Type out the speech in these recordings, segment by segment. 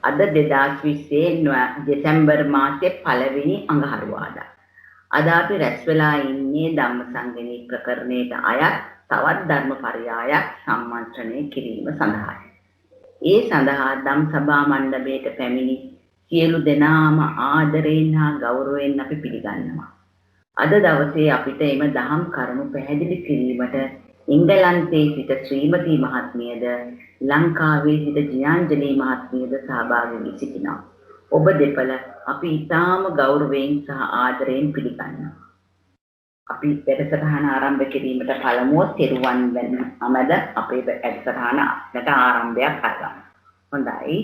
අද 2020 දෙසැම්බර් මාසයේ පළවෙනි අඟහරුවාදා. අද අපි රැස් වෙලා ඉන්නේ ධම්මසංගණී ප්‍රකරණයට අයත් තවත් ධර්ම පරයයක් සම්මන්ත්‍රණය කිරීම සඳහායි. ඒ සඳහා ධම් සභා මණ්ඩපයට පැමිණි සියලු දෙනාම ආදරයෙන් හා ගෞරවයෙන් අපි පිළිගන්නවා. අද දවසේ අපිට එම දහම් කරුණු පැහැදිලි කිරීමට එංගලන්තයේ සිට ශ්‍රීමති මහත්මියද ලංකාවේ සිට ජියාංජලි මහත්මියද සහභාගී වී සිටිනවා. ඔබ දෙපළ අපි ඉතාම ගෞරවයෙන් සහ ආදරයෙන් පිළිගන්නවා. අපි වැඩසටහන ආරම්භ කිරීමට පළමුව තෙරුවන් වැඳ අමද අපේ වැඩසටහනට ආරම්භයක් කරගමු. හොඳයි.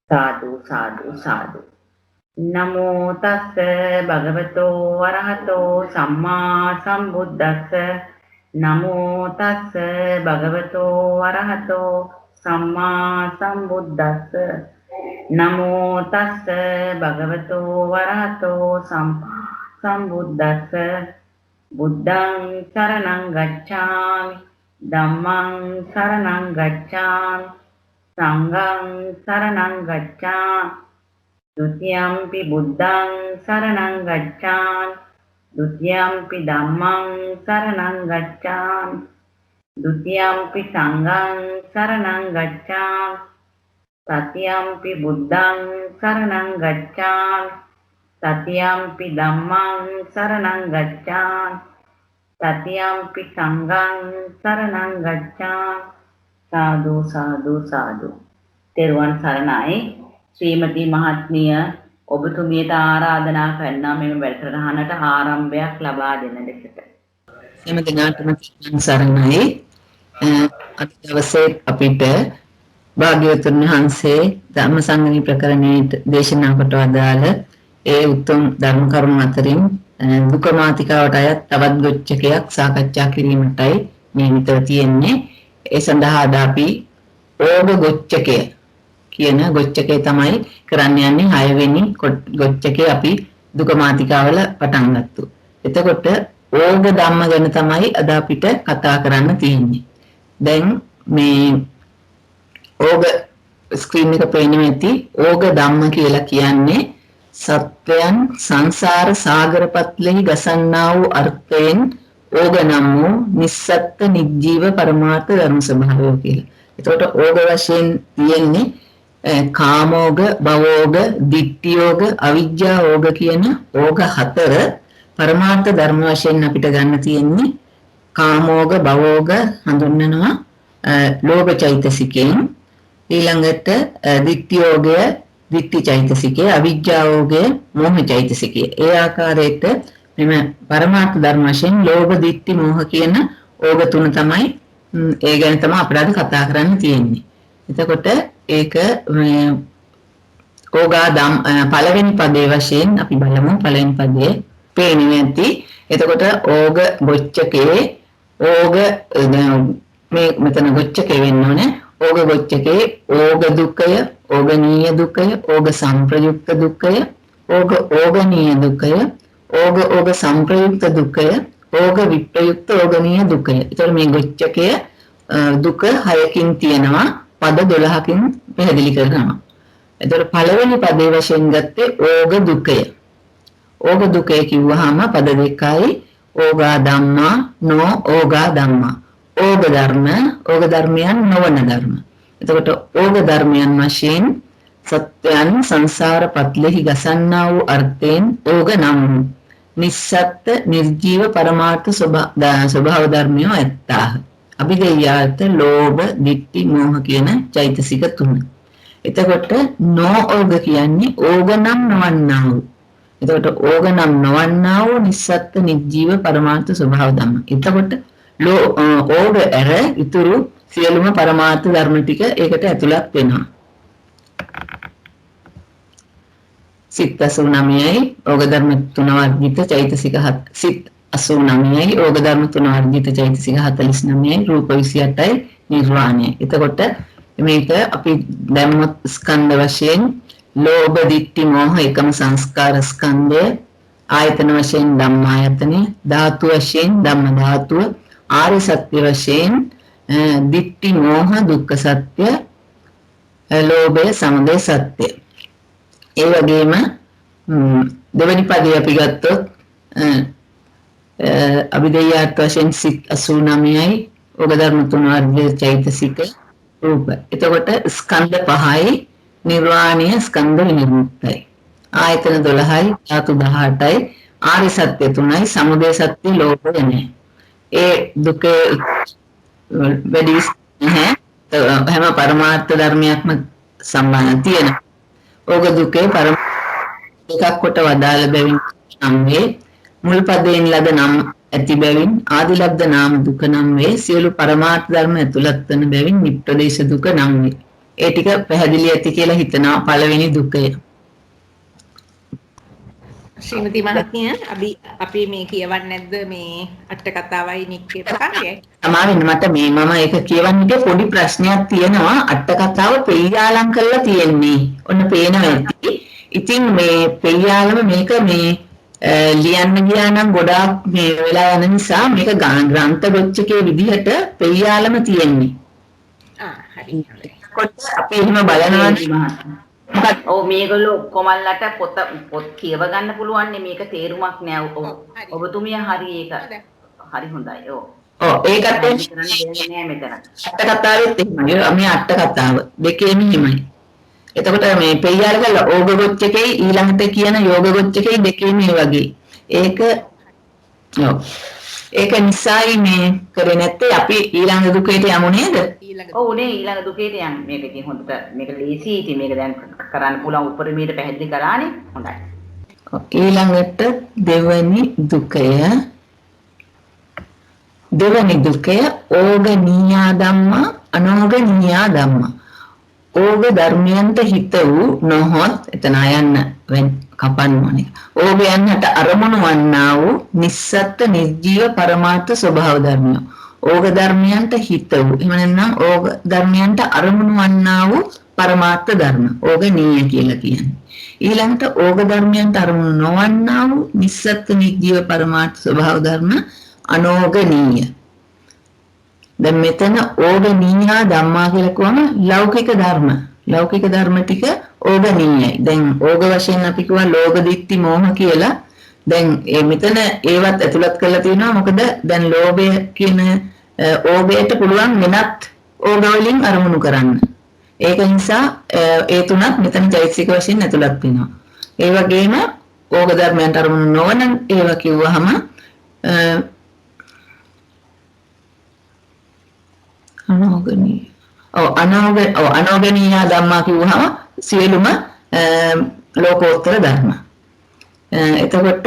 සාදු සාදු සාදු. නමෝ තස්ස භගවතෝ වරහතෝ සම්මා සම්බුද්දස්ස. නමෝ තස්ස භගවතෝ වරහතෝ සම්මා සම්බුද්දස්ස. නමෝ තස්ස භගවතෝ වරහතෝ සම්මා සම්බුද්දස්ස. බුද්ධං සරණං ගච්ඡාමි ධම්මං සරණං ගච්ඡාමි සංඝං සරණං ගච්ඡාමි ဒ ුතියම්පි බුද්ධං සරණං ගච්ඡාමි ဒ ුතියම්පි ධම්මං සරණං ගච්ඡාමි ဒ ුතියම්පි සංඝං සරණං ගච්ඡාමි တတိယံ පි බුද්ධං සරණං ගච්ඡාමි တတိယံ පි ධම්මං සරණං ගච්ඡාමි တတိယံ පි සංඝං සරණං ගච්ඡාමි සාදු සාදු සාදු. තෙරුවන් සරණයි. ශ්‍රීමති මහත්මිය ඔබතුමියට ආරාධනා කරනවා මෙම වැඩසටහනට ආරම්භයක් ලබා දෙන ලෙසට. එම දිනාටම සරණයි. අද දවසේ අපිට භාග්‍යවතුන් වහන්සේ ධම්මසංගණී ප්‍රකරණයේ දේශනා කොට අදාළ ඒ උතුම් ධර්ම කරුණු අතරින් දුක මාතිකාවට අයත් තවත් ගොච්චකයක් සාකච්ඡා කිරීමටයි නියමිතව තියෙන්නේ. ඒ සඳහා අද අපි ඕග ගොච්චකය කියන ගොච්චකය තමයි කරන්න යන්නේ. 6 වෙනි ගොච්චකේ අපි දුක මාතිකාවල පටන් ගත්තා. එතකොට ඕග ධම්ම ගැන තමයි අද අපිට කතා කරන්න තියෙන්නේ. දැන් මේ ඕග ස්ක්‍රීන් එක පේන්නේ නැති ඕග ධම්ම කියලා කියන්නේ සත්වයන් සංසාර සාගර පත්ලෙහි ගසන්නා වූ අර්ථයෙන් ඕග නම් වූ නිස්සත්ත්ව නිජීව පරමාර්ථ ධර්ම ස්වභාවය කියලා. එතකොට ඕග වශයෙන් තියෙන්නේ කාමෝග, භවෝග, ditthියෝග, අවිජ්ජාෝග කියන ඕග 4 පරමාර්ථ ධර්ම වශයෙන් අපිට ගන්න තියෙන්නේ. කාමෝග, භවෝග හඳුන්වනවා ලෝභ චෛතසිකයෙන්. ඊළඟට ditthියෝගය ditthි චෛතසිකය, අවිජ්ජාෝගය මෝහ චෛතසිකය. ඒ ආකාරයට මෙම පරමාර්ථ ධර්ම වශයෙන් ලෝභ, ditthි, මෝහ කියන ඕග තුන තමයි ඒ ගැන තමයි අපිට කතා කරන්න තියෙන්නේ. එතකොට ඒක ඕගා ධම් පළවෙනි පදයේ වශයෙන් අපි බලමු. පළවෙනි පදයේ පේන්නේ නැති. එතකොට ඕග ගොච්චකේ ඕග මේ මෙතන ගොච්චකේ වෙන්න ඕනේ. ඕග ගොච්චකේ ඕග දුක්ඛය, ඕගනීය දුක්ඛය, ඕග සංප්‍රයුක්ත දුක්ඛය, ඕගනීය දුක්ඛය, ඕග සංප්‍රයුක්ත දුක්ඛය, ඕග විප්‍රයුක්ත ඕගනීය දුක්ඛය. ඒතර මේ ගොච්චකය දුක 6කින් තියෙනවා. පද 12කින් පැහැදිලි කරනවා. ඒතර පළවෙනි පදේ වශයෙන් ගත්තේ ඕග දුක්ඛය. ඕග දුක්ඛය කිව්වහම පද දෙකයි. ඕගා ධම්මා, නෝ ඕගා ධම්මා. ඕග ධර්ම, ඕග ධර්මයන් නොවන ධර්ම. එතකොට ඕග ධර්මයන් වශයෙන් සත්‍යයන් සංසාර පත්ලෙහි ගසන්නා වූ අර්ථයෙන් ඕග නම් නිස්සත්ත්ව නිර්ජීව පරමාර්ථ ස්වභාව ධර්මයෝ ඇත්තාහ. අභිදේයාර්ථ ලෝභ, ditthි, මෝහ කියන චෛතසික තුන. එතකොට නෝෝග කියන්නේ ඕග නම් නොවන්නා වූ. එතකොට ඕග නම් නොවන්නා වූ නිස්සත්ත්ව නිර්ජීව පරමාර්ථ ස්වභාව ධර්ම. එතකොට ඕග ඇර ඉතුරු සියලුම පරමාර්ථ ධර්ම ටික ඒකට ඇතුළත් වෙනවා. සිත් 89යි ඕග ධර්ම 3 වර්ගිත චෛතසික 7 සිත් 89යි ඕග ධර්ම 3 වර්ගිත චෛතසික 49යි රූප 28යි නිර්වාණය. එතකොට මේක අපි දැම්මොත් ස්කන්ධ වශයෙන් ලෝභ, ditthි, මෝහ එකම සංස්කාර ස්කන්ධය, ආයතන වශයෙන් ධම්මායතනය, ධාතු වශයෙන් ධම්ම ධාතුව, ආර්ය සත්‍ය වශයෙන් ditthි, මෝහ, දුක්ඛ සත්‍ය, ලෝභය, සමුදය, සත්‍ය. ඒ වගේම දෙවැනි පදේ අපි ගත්තොත් අභිධේයාර්ථ වශයෙන් සිත් 89යි, ඕග ධර්ම 3 වර්ගයේ චෛතසික රූප. එතකොට ස්කන්ධ 5යි, නිර්වාණය ස්කන්ධ විනිර්මුක්තයි. ආයතන 12යි, ධාතු 18යි, ආර්ය සත්‍ය 3යි, සමුදය සත්‍ය ලෝභය නැහැ. ඒ දුක වැඩි නැහැ. හැම පරමාර්ථ ධර්මයක්ම සම්බන්ධ තියෙනවා. ඕග දුකේ එකක් කොට වදාළ බැවින් නම් වේ. මුල් පදයෙන් ලද නම් ඇති බැවින් ආදි ලබ්ධ නාම දුක නම් වේ. සියලු පරමාර්ථ ධර්ම ඇතුළත් වන බැවින් නිප්පදේශ දුක නම් වේ. ඒ ටික පැහැදිලි ඇති කියලා හිතනවා පළවෙනි දුකය. ශ්‍රීමති මහත්මිය අපි මේ කියවන්නේ නැද්ද මේ අට කතාවයි නික්කේ ප්‍රකාරයයි? සමාවෙන්න මට මම ඒක කියවන්නට පොඩි ප්‍රශ්නයක් තියෙනවා. අට කතාව පෙయ్యాලම් කරලා තියෙන්නේ. ඔන්න පේනවා ඇති. ඉතින් මේ පෙయ్యాලම මේක මේ ලියන්න ගියා නම් ගොඩාක් මේ වෙලා යන නිසා මේක ග්‍රන්ථ ගොච්චකේ විදිහට පෙయ్యాලම තියෙන්නේ. හරි. කොට අපි එහෙම බලනවා. ඔව් මේගොල්ලෝ කොමල්ලට පොත් කියව ගන්න පුළුවන් නේ මේක තේරුමක් නෑ. ඔබතුමිය හරි ඒක හරි හොඳයි. ඔව් ඒකත් නෑ මෙතන. අට කතාවෙත් එහෙමයි. මේ අට කතාව දෙකේම එහෙමයි. එතකොට මේ පෙయ్యాල කරලා ඕග ගොච්චකේ ඊළඟට කියන යෝග ගොච්චකේ දෙකේම මේ වගේ. ඒක නිසායි මේ කරේ නැත්තේ අපි ඊළඟ දුකේට යමු නේද? ඔව් නේ ඊළඟ දුකේට යන්න. මේක ඉතින් හොඳට මේක ලේසි. ඉතින් මේක දැන් කරන්න පුළුවන් උපරිමයට පැහැදිලි කරානේ. හොඳයි. ඊළඟට දෙවැනි දුකය ඕගනීයා ධම්මා අනෝගනීයා ධම්මා. ඕග ධර්මයන්ට හිත වූ නොහොත් එතන යන්න කපන්න ඕනේ. ඕගයන්ට අරමුණු වන්නා වූ නිස්සත්ත්‍ය නිර්ජීව පරමාර්ථ ස්වභාව ධර්මය. ඕග ධර්මයන්ට හිත වූ එහෙම නැත්නම් ඕග ධර්මයන්ට අරමුණු වන්නා වූ පරමාර්ථ ධර්ම. ඕගනීය කියලා කියන්නේ. ඊළඟට ඕග ධර්මයන්ට අරමුණු නොවන්නා වූ නිස්සත්ත්‍ය නිර්ජීව පරමාර්ථ ස්වභාව ධර්ම අනෝගනීය. දැන් මෙතන ඕගනීයා ධම්මා කියලා කිව්වම ලෞකික ධර්ම ටික ඕගනීයයි. දැන් ඕග වශයෙන් අපි කිව්වා ලෝභ දිට්ඨි මෝහ කියලා. දැන් මෙතන ඒවත් ඇතුළත් කරලා තියෙනවා. මොකද දැන් ලෝභය කියන ඕගයට පුළුවන් වෙනත් ඕග වලින් අරමුණු කරන්න. ඒක නිසා ඒ තුනත් මෙතන චෛතසික වශයෙන් ඇතුළත් වෙනවා. ඒ වගේම ඕග ධර්මයන්ට අරමුණු නොවන ඒවා කිව්වහම අනෝගනීය ධම්මා කිව්වහම සියලුම ලෝකෝත්තර ධර්ම. එතකොට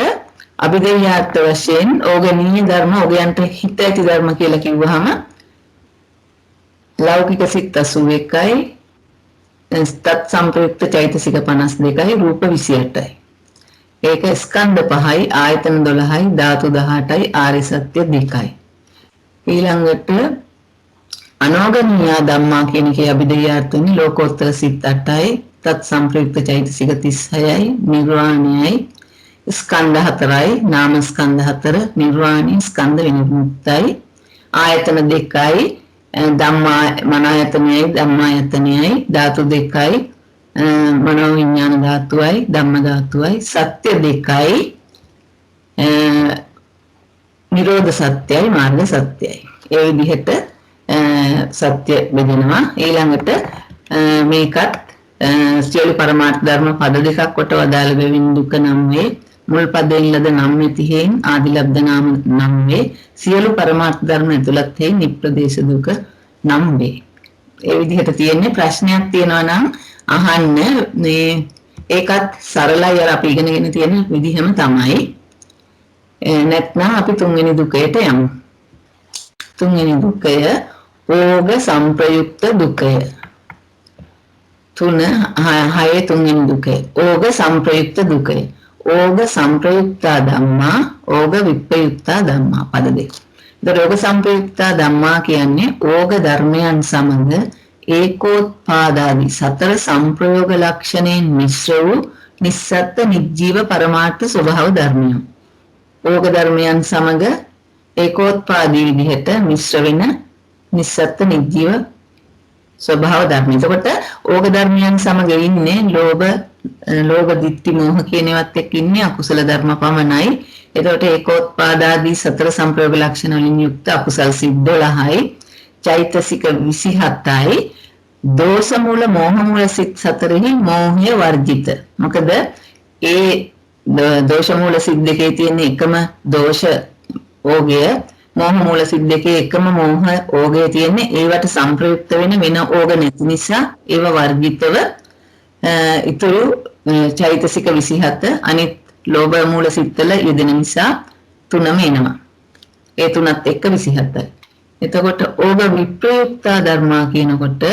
අභිධේයාර්ථ වශයෙන් ඕගනීය ධර්ම ඕගයන්ට හිත ඇති ධර්ම කියලා කිව්වහම ලෞකික සිත් 81යි තත් සම්ප්‍රයුක්ත චෛතසික 52යි රූප 28යි. ඒක ස්කන්ධ 5යි ආයතන 12යි ධාතු 18යි ආර්ය සත්‍ය 2යි. ඊළඟට අනෝගනීය ධම්මා කියන එකේ අභිධේයාර්ථනේ ලෝකෝත්තර සිත් 8යි තත් සම්ප්‍රයුක්ත චෛතසික 36යි නිර්වාණයයි ස්කන්ධ 4යි නාම ස්කන්ධ 4 නිර්වාණී ස්කන්ධ විනිර්මුක්තයි ආයතන 2යි ධම්මා මනායතනයයි ධම්මායතනයයි ධාතු 2යි මනෝ විඥාන ධාතුවයි ධම්ම ධාතුවයි සත්‍ය 2යි නිරෝධ සත්‍යයි මාර්ග සත්‍යයි. ඒ විදිහට සත්‍ය බෙදෙනවා. ඊළඟට මේකත් සියලු පරමාර්ථ ධර්ම පද දෙකක් කොට වදාළ බැවින් දුක නම් වේ. මුල් පදයෙන් ලද නම් මෙතිහෙන් ආදි ලබ්ධ නාම නම් වේ. සියලු පරමාර්ථ ධර්ම ඇතුළත් හේ නිප්‍රදේශ දුක නම් වේ. ඒ විදිහට තියෙන්නේ ප්‍රශ්නයක් තියෙනවා නම් අහන්න. මේ ඒකත් සරලයි අර අපි ඉගෙනගෙන තියෙන විදිහම තමයි. නැත්නම් අපි තුන්වෙනි දුකයට යමු. තුන්වෙනි දුකය ඕග සංප්‍රයුක්ත දුකය. තුන්වෙනි දුකය ඕග සංප්‍රයුක්ත දුකය. ඕග සංප්‍රයුක්තා ධම්මා ඕග විප්‍රයුක්තා ධම්මා පද දෙක. දරෝග සංප්‍රයුක්තා ධම්මා කියන්නේ ඕග ධර්මයන් සමග ඒකෝත්පාදාදී සතර සංප්‍රයෝග ලක්ෂණයෙන් මිශ්‍ර වූ නිස්සත්ත්‍ය නිජීව පරමාර්ථ ස්වභාව ධර්මය. ඕග ධර්මයන් සමග ඒකෝත්පාදී විදිහට මිශ්‍ර වෙන නිස්සත්ත්‍ය නිජීව ස්වභාව ධර්ම. එතකොට ඕග ධර්මයන් සමග ඉන්නේ ලෝභ ditthi මෝහ කියන ඒවාත් එක්ක ඉන්නේ අකුසල ධර්ම පමණයි. එතකොට ඒකෝත්පාදාදී සතර සංප්‍රයෝග ලක්ෂණ වලින් යුක්ත අකුසල් සිත් 12යි, චෛතසික 27යි, දෝෂ මූල මෝහ මූල සිත් 4හි මෝහය වර්ජිත. මොකද ඒ දෝෂ මූල සිත් දෙකේ තියෙන එකම දෝෂ ඕගය, මෝහ මූල සිත් දෙකේ එකම මෝහ ඕගය තියෙන්නේ ඒවට සංප්‍රයුක්ත වෙන ඕග නැති නිසා ඒව වර්ජිතව ඉතුරු චෛතසික 27 අනිත් ලෝභ මූල සිත්වල යෙදෙන නිසා තුනම එනවා. ඒ තුනත් එක්ක 27යි. එතකොට ඕග විප්‍රයුක්තා ධර්මා කියනකොට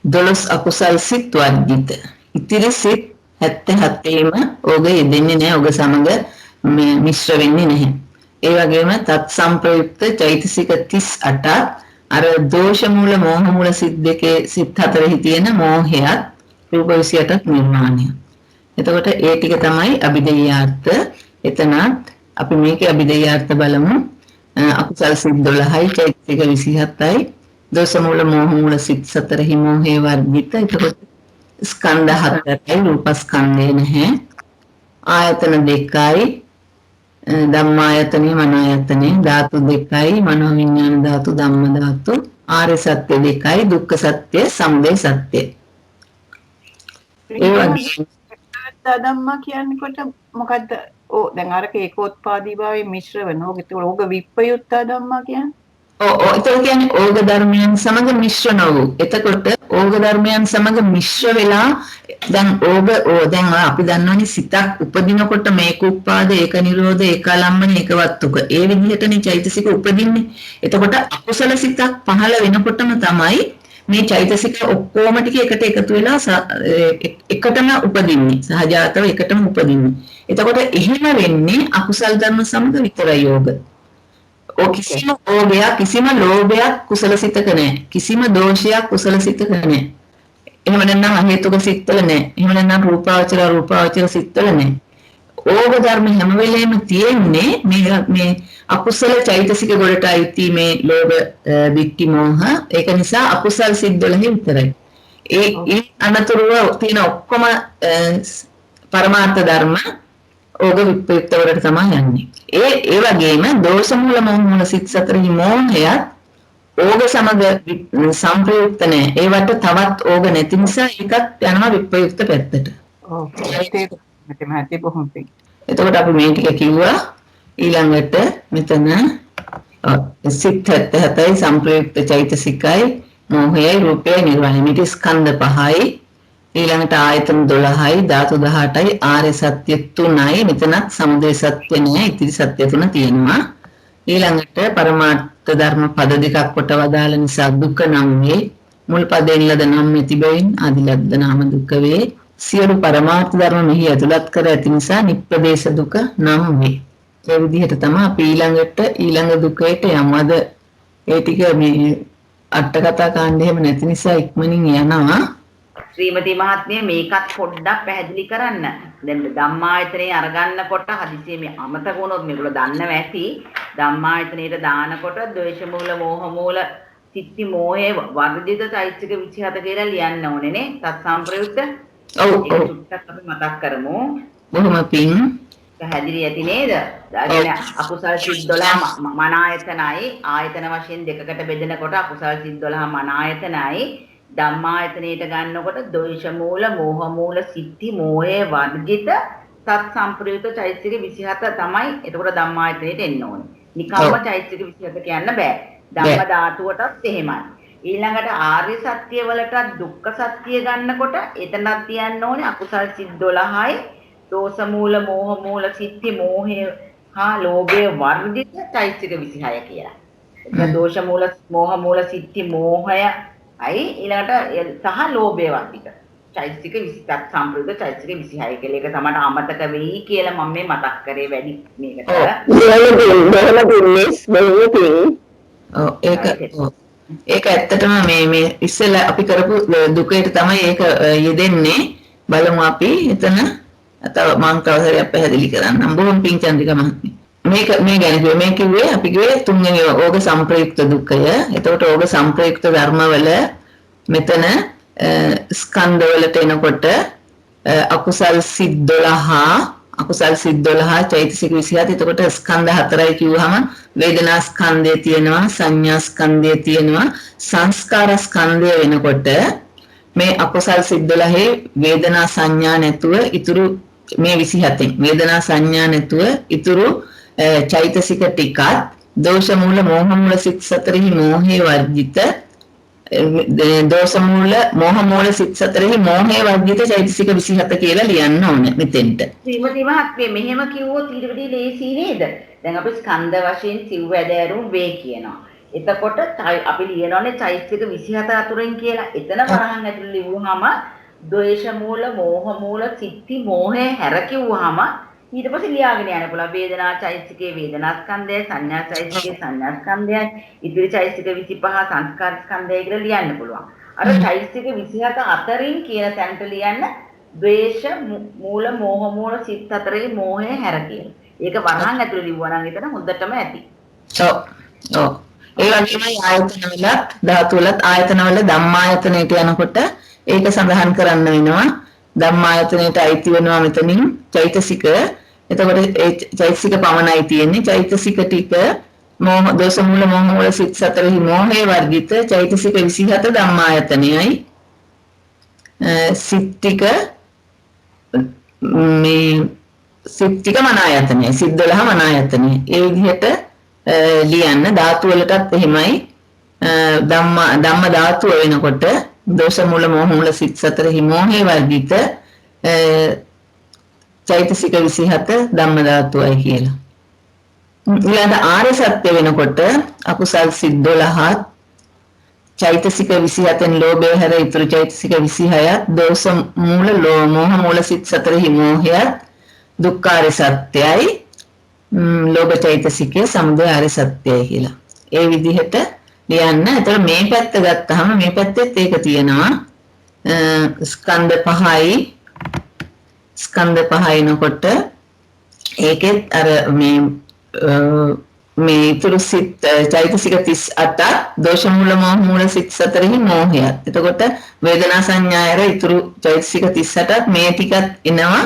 12 අකුසල් සිත් වර්ජිත. ඉතිරි සිත් 77ෙම ඕග යෙදෙන්නේ නැහැ. ඕග සමග මිශ්‍ර වෙන්නේ නැහැ. ඒ වගේම තත් සංප්‍රයුක්ත චෛතසික 38ක් අර දෝෂ මූල මෝහ මූල සිත් දෙකේ සිත් 4හි තියෙන මෝහයත් රූප 28ක් නිර්මාණය. එතකොට ඒ ටික තමයි අභිදේයාර්ථ. එතනත් අපි මේකේ අභිදේයාර්ථ බලමු. අකුසල් සිත් 12යි චෛතසික 27යි දෝෂ මූල මෝහ මූල සිත් 4හි මෝහේ වර්ජිත. එතකොට ස්කන්ධ 4යි රූපස්කන්ධේ නැහැ. ආයතන 2යි ධම්මායතනෙ මනායතනෙ ධාතු 2යි මනෝ විඥාන ධාතු ධම්ම ධාතු ආර්ය සත්‍ය 2යි දුක්ඛ සත්‍ය සමුදය සත්‍ය. ඒ වගේ ධම්මා කියනකොට මොකද්ද? දැන් අරක ඒකෝත්පාදී භාවයේ මිශ්‍ර වෙන ඕක විප්‍රයුක්ත ධම්මා කියන්නේ. ඒක කියන්නේ ඕග ධර්මයන් සමග මිශ්‍ර නොවු. එතකොට ඕග ධර්මයන් සමග මිශ්‍ර වෙලා දැන් අපි දන්නවනේ සිතක් උපදිනකොට මේක උත්පාද ඒක නිරෝධ ඒක ලම්බන ඒක වත්තුක. ඒ විදිහටනේ චෛතසික උපදින්නේ. එතකොට අකුසල සිතක් පහළ වෙනකොටම තමයි මේ චෛතසික ඔක්කොම ටික එකට එකතු වෙලා එකටම උපදින්නේ. සහජාතව එකටම උපදින්නේ. එතකොට එහෙම වෙන්නේ අකුසල් ධර්ම සමග විතරයි යෝග. කිසිම ඕගයක් කිසිම ලෝභයක් කුසල සිතක නැහැ. කිසිම දෝෂයක් කුසල සිතක නැහැ. එහෙම නැත්නම් අහේතුක සිත්වල නැහැ. එහෙම නැත්නම් රූපාවචර සිත්වල නැහැ. ඕග ධර්ම හැම වෙලේම තියෙන්නේ මේ අකුසල චෛතසික ගොඩට අයිති මේ ලෝභ ditthi මෝහ. ඒක නිසා අකුසල් සිත් 12 විතරයි. ඒ අනතුරුව තියෙන ඔක්කොම පරමාර්ථ ධර්ම ඕග විප්‍රයුක්ත වලට තමයි යන්නේ. ඒ වගේම දෝෂ මූල මෝහ මූල සිත් 4හි මෝහයත් ඕග සමග සංප්‍රයුක්ත නැහැ. ඒවට තවත් ඕග නැති නිසා ඒකත් යනවා විප්‍රයුක්ත පැත්තට. එතකොට අපි මේ ටික කිව්වා. ඊළඟට මෙතන සිත් 77යි සංප්‍රයුක්ත චෛතසිකයි මෝහයයි රූපයයි නිර්වාණය. මේක ස්කන්ධ 5යි. ඊළඟට ආයතන 12යි ධාතු 18යි ආර්ය සත්‍ය 3යි. මෙතනත් සමුදය සත්‍ය නෑ. ඉතිරි සත්‍ය 3 තියෙනවා. ඊළඟට පරමාර්ථ ධර්ම පද දෙකක් කොට වදාළ නිසා දුක නම් වේ. මුල් පදයෙන් ලද නම් ඇති බැවින් ආදිලද්ද නාම දුක වේ. සියලු පරමාර්ථ ධර්ම මෙහි ඇතුළත් කර ඇති නිසා නිප්පදේශ දුක නම් වේ. ඒ විදිහට තමයි අපි ඊළඟ දුකේට යමු. අද ඒ ටික මේ අට කතා කාණ්ඩේ එහෙම නැති නිසා ඉක්මනින් යනවා. ශ්‍රීමති මහත්මිය මේකත් පොඩ්ඩක් පැහැදිලි කරන්න. දැන් ධම්මායතනේ අරගන්නකොට හදිසියෙ මේ අමතක වුණොත් මේගොල්ලෝ දන්නව ඇති. ධම්මායතනේට දානකොට ද්වේෂ මූල මෝහ මූල සිත්ති මෝහේ වර්ධිත චෛතසික 27 කියලා ලියන්න ඕනේ නේ. තත් සම්ප්‍රයුක්ත. ඔව්. චුට්ටක් අපි මතක් කරමු. බොහොම පිං. පැහැදිලි ඇති නේද? දැන් අකුසල් සිත් 12 මන ආයතනයි ආයතන වශයෙන් දෙකකට බෙදෙනකොට අකුසල් සිත් 12 මන ආයතනයි ධම්මායතනයට ගන්නකොට ද්වේෂ මූල මෝහ මූල සිත්ති මෝහේ වර්ජිත සත් සම්ප්‍රයුක්ත චෛතසික 27 තමයි. එතකොට ධම්මායතනයට එන්න ඕනේ. නිකම්ම චෛතසික 27 කියන්න බෑ. ධම්ම ධාතුවටත් එහෙමයි. ඊළඟට ආර්ය සත්‍ය වලට දුක්ඛ සත්‍ය ගන්නකොට එතනක් තියන්න ඕනේ අකුසල් සිත් 12යි දෝෂ මූල මෝහ මූල සිත්ති මෝහය හා ලෝභය වර්ජිත චෛතසික 26 කියලා. එතන දෝෂ මූල මෝහ මූල සිත්ති මෝහය අයි ඊළඟට සහ ලෝභය වර්ධිත චෛතසික 27 සම්ප්‍රයුක්ත චෛතසික 26 කියලා. ඒක තමයි අමතක වෙයි කියලා මම මේ මතක් කරේ වැඩි මේකට. ඒක ඇත්තටම මේ ඉස්සෙල්ලා අපි කරපු දුකේට තමයි ඒක යෙදෙන්නේ. බලමු අපි එතන තව මම කවදාවත් පැහැදිලි කරන්නම්. බොහොම පිං චන්ද්‍රිකා මහත්මිය. මේ ගැන කිව්වේ අපි කිව්වේ තුන්වෙනි ඕග සංප්‍රයුක්ත දුක්ඛය. එතකොට ඕග සංප්‍රයුක්ත ධර්මවල මෙතන ස්කන්ධ වලට එනකොට අකුසල් සිත් 12 අකුසල් සිත් 12 චෛතසික 27. එතකොට ස්කන්ධ හතරයි කිව්වහම වේදනා ස්කන්ධය තියෙනවා, සංඥා ස්කන්ධය තියෙනවා, සංස්කාර ස්කන්ධය වෙනකොට මේ අකුසල් සිත් 12 වේදනා සංඥා නැතුව ඉතුරු මේ 27න් වේදනා සංඥා නැතුව ඉතුරු චෛතසික ටිකත් දෝෂ මූල මෝහ මූල සිත් 4හි මෝහේ වර්ජිත දෝෂ මූල මෝහ මූල සිත් 4හි මෝහේ වර්ජිත චෛතසික 27 කියලා ලියන්න ඕනේ මෙතෙන්ට. ශ්‍රීමති මහත්මිය මෙහෙම කිව්වොත් ඊට වඩා ලේසි නේද? දැන් අපි ස්කන්ධ වශයෙන් සිව් ඇදෑරුම් වේ කියනවා. එතකොට අපි ලියනවානේ චෛතසික 27 අතුරෙන් කියලා. එතන වරහන් ඇතුළේ ලිව්වහම ද්වේෂ මූල මෝහ මූල සිත්ති මෝහේ හැර කිව්වහම ඊට පස්සේ ලියාගෙන යන්න පුළුවන්. වේදනා චෛතසිකේ වේදනා ස්කන්ධය, සංඥා චෛතසිකේ සංඥා ස්කන්ධයයි, ඉදිරි චෛතසික 25 සංස්කාර ස්කන්ධය කියලා ලියන්න පුළුවන්. අර චෛතසික 27 අතරින් කියන තැනට ලියන්න ද්වේෂ මූල මෝහ මූල සිත් අතරේ මෝහය හැර කියලා. ඒක වරහන් ඇතුළේ ලිව්වා නම් එතන හොඳටම ඇති. ඔව්. ඔව්. ඒ වගේමයි ආයතනවල ධාතුවල ආයතනවල ධම්මායතනයට යනකොට ඒක සඳහන් කරන්න වෙනවා. ධම්මායතනයට අයිති වෙනවා මෙතනින් චෛතසික. එතකොට ඒ චෛතසික පමණයි තියෙන්නේ. චෛතසික ටික මෝහ දෝෂ මූල මෝහ මූල සිත් 4හි මෝහේ වර්ගිත චෛතසික 27 ධම්මායතනයයි. සිත් ටික මේ සිත් ටික මනායතනයයි. සිත් 12 මනායතනයයි. ඒ විදිහට ලියන්න ධාතු වලටත් එහෙමයි. ධම්ම ධාතුව වෙනකොට දෝෂ මූල මෝහ මූල සිත් 4හි මෝහේ වර්ගිත චෛතසික 27 ධම්ම ධාතුවයි කියලා. ඊළඟ ආර්ය සත්‍ය වෙනකොට අකුසල් සිත් 12 චෛතසික 27න් ලෝභය හැර ඉතුරු චෛතසික 26ත් දෝෂ මූල මෝහ මූල සිත් 4හි මෝහයත් දුක්ඛාරය සත්‍යයි ලෝභ චෛතසිකයේ සමුදය ආර්ය සත්‍යයි කියලා. ඒ විදිහට ලියන්න. එතකොට මේ පැත්ත ගත්තාම මේ පැත්තෙත් ඒක තියෙනවා. ස්කන්ධ පහයි නකොට ඒකෙත් අර මේ ඉතුරු සිත් චෛතසික 38ත් දෝෂ මූල මෝහ මූල සිත් 4හි මෝහයත්. එතකොට වේදනා සංඥායර ඉතුරු චෛතසික 38ත් මේ ටිකත් එනවා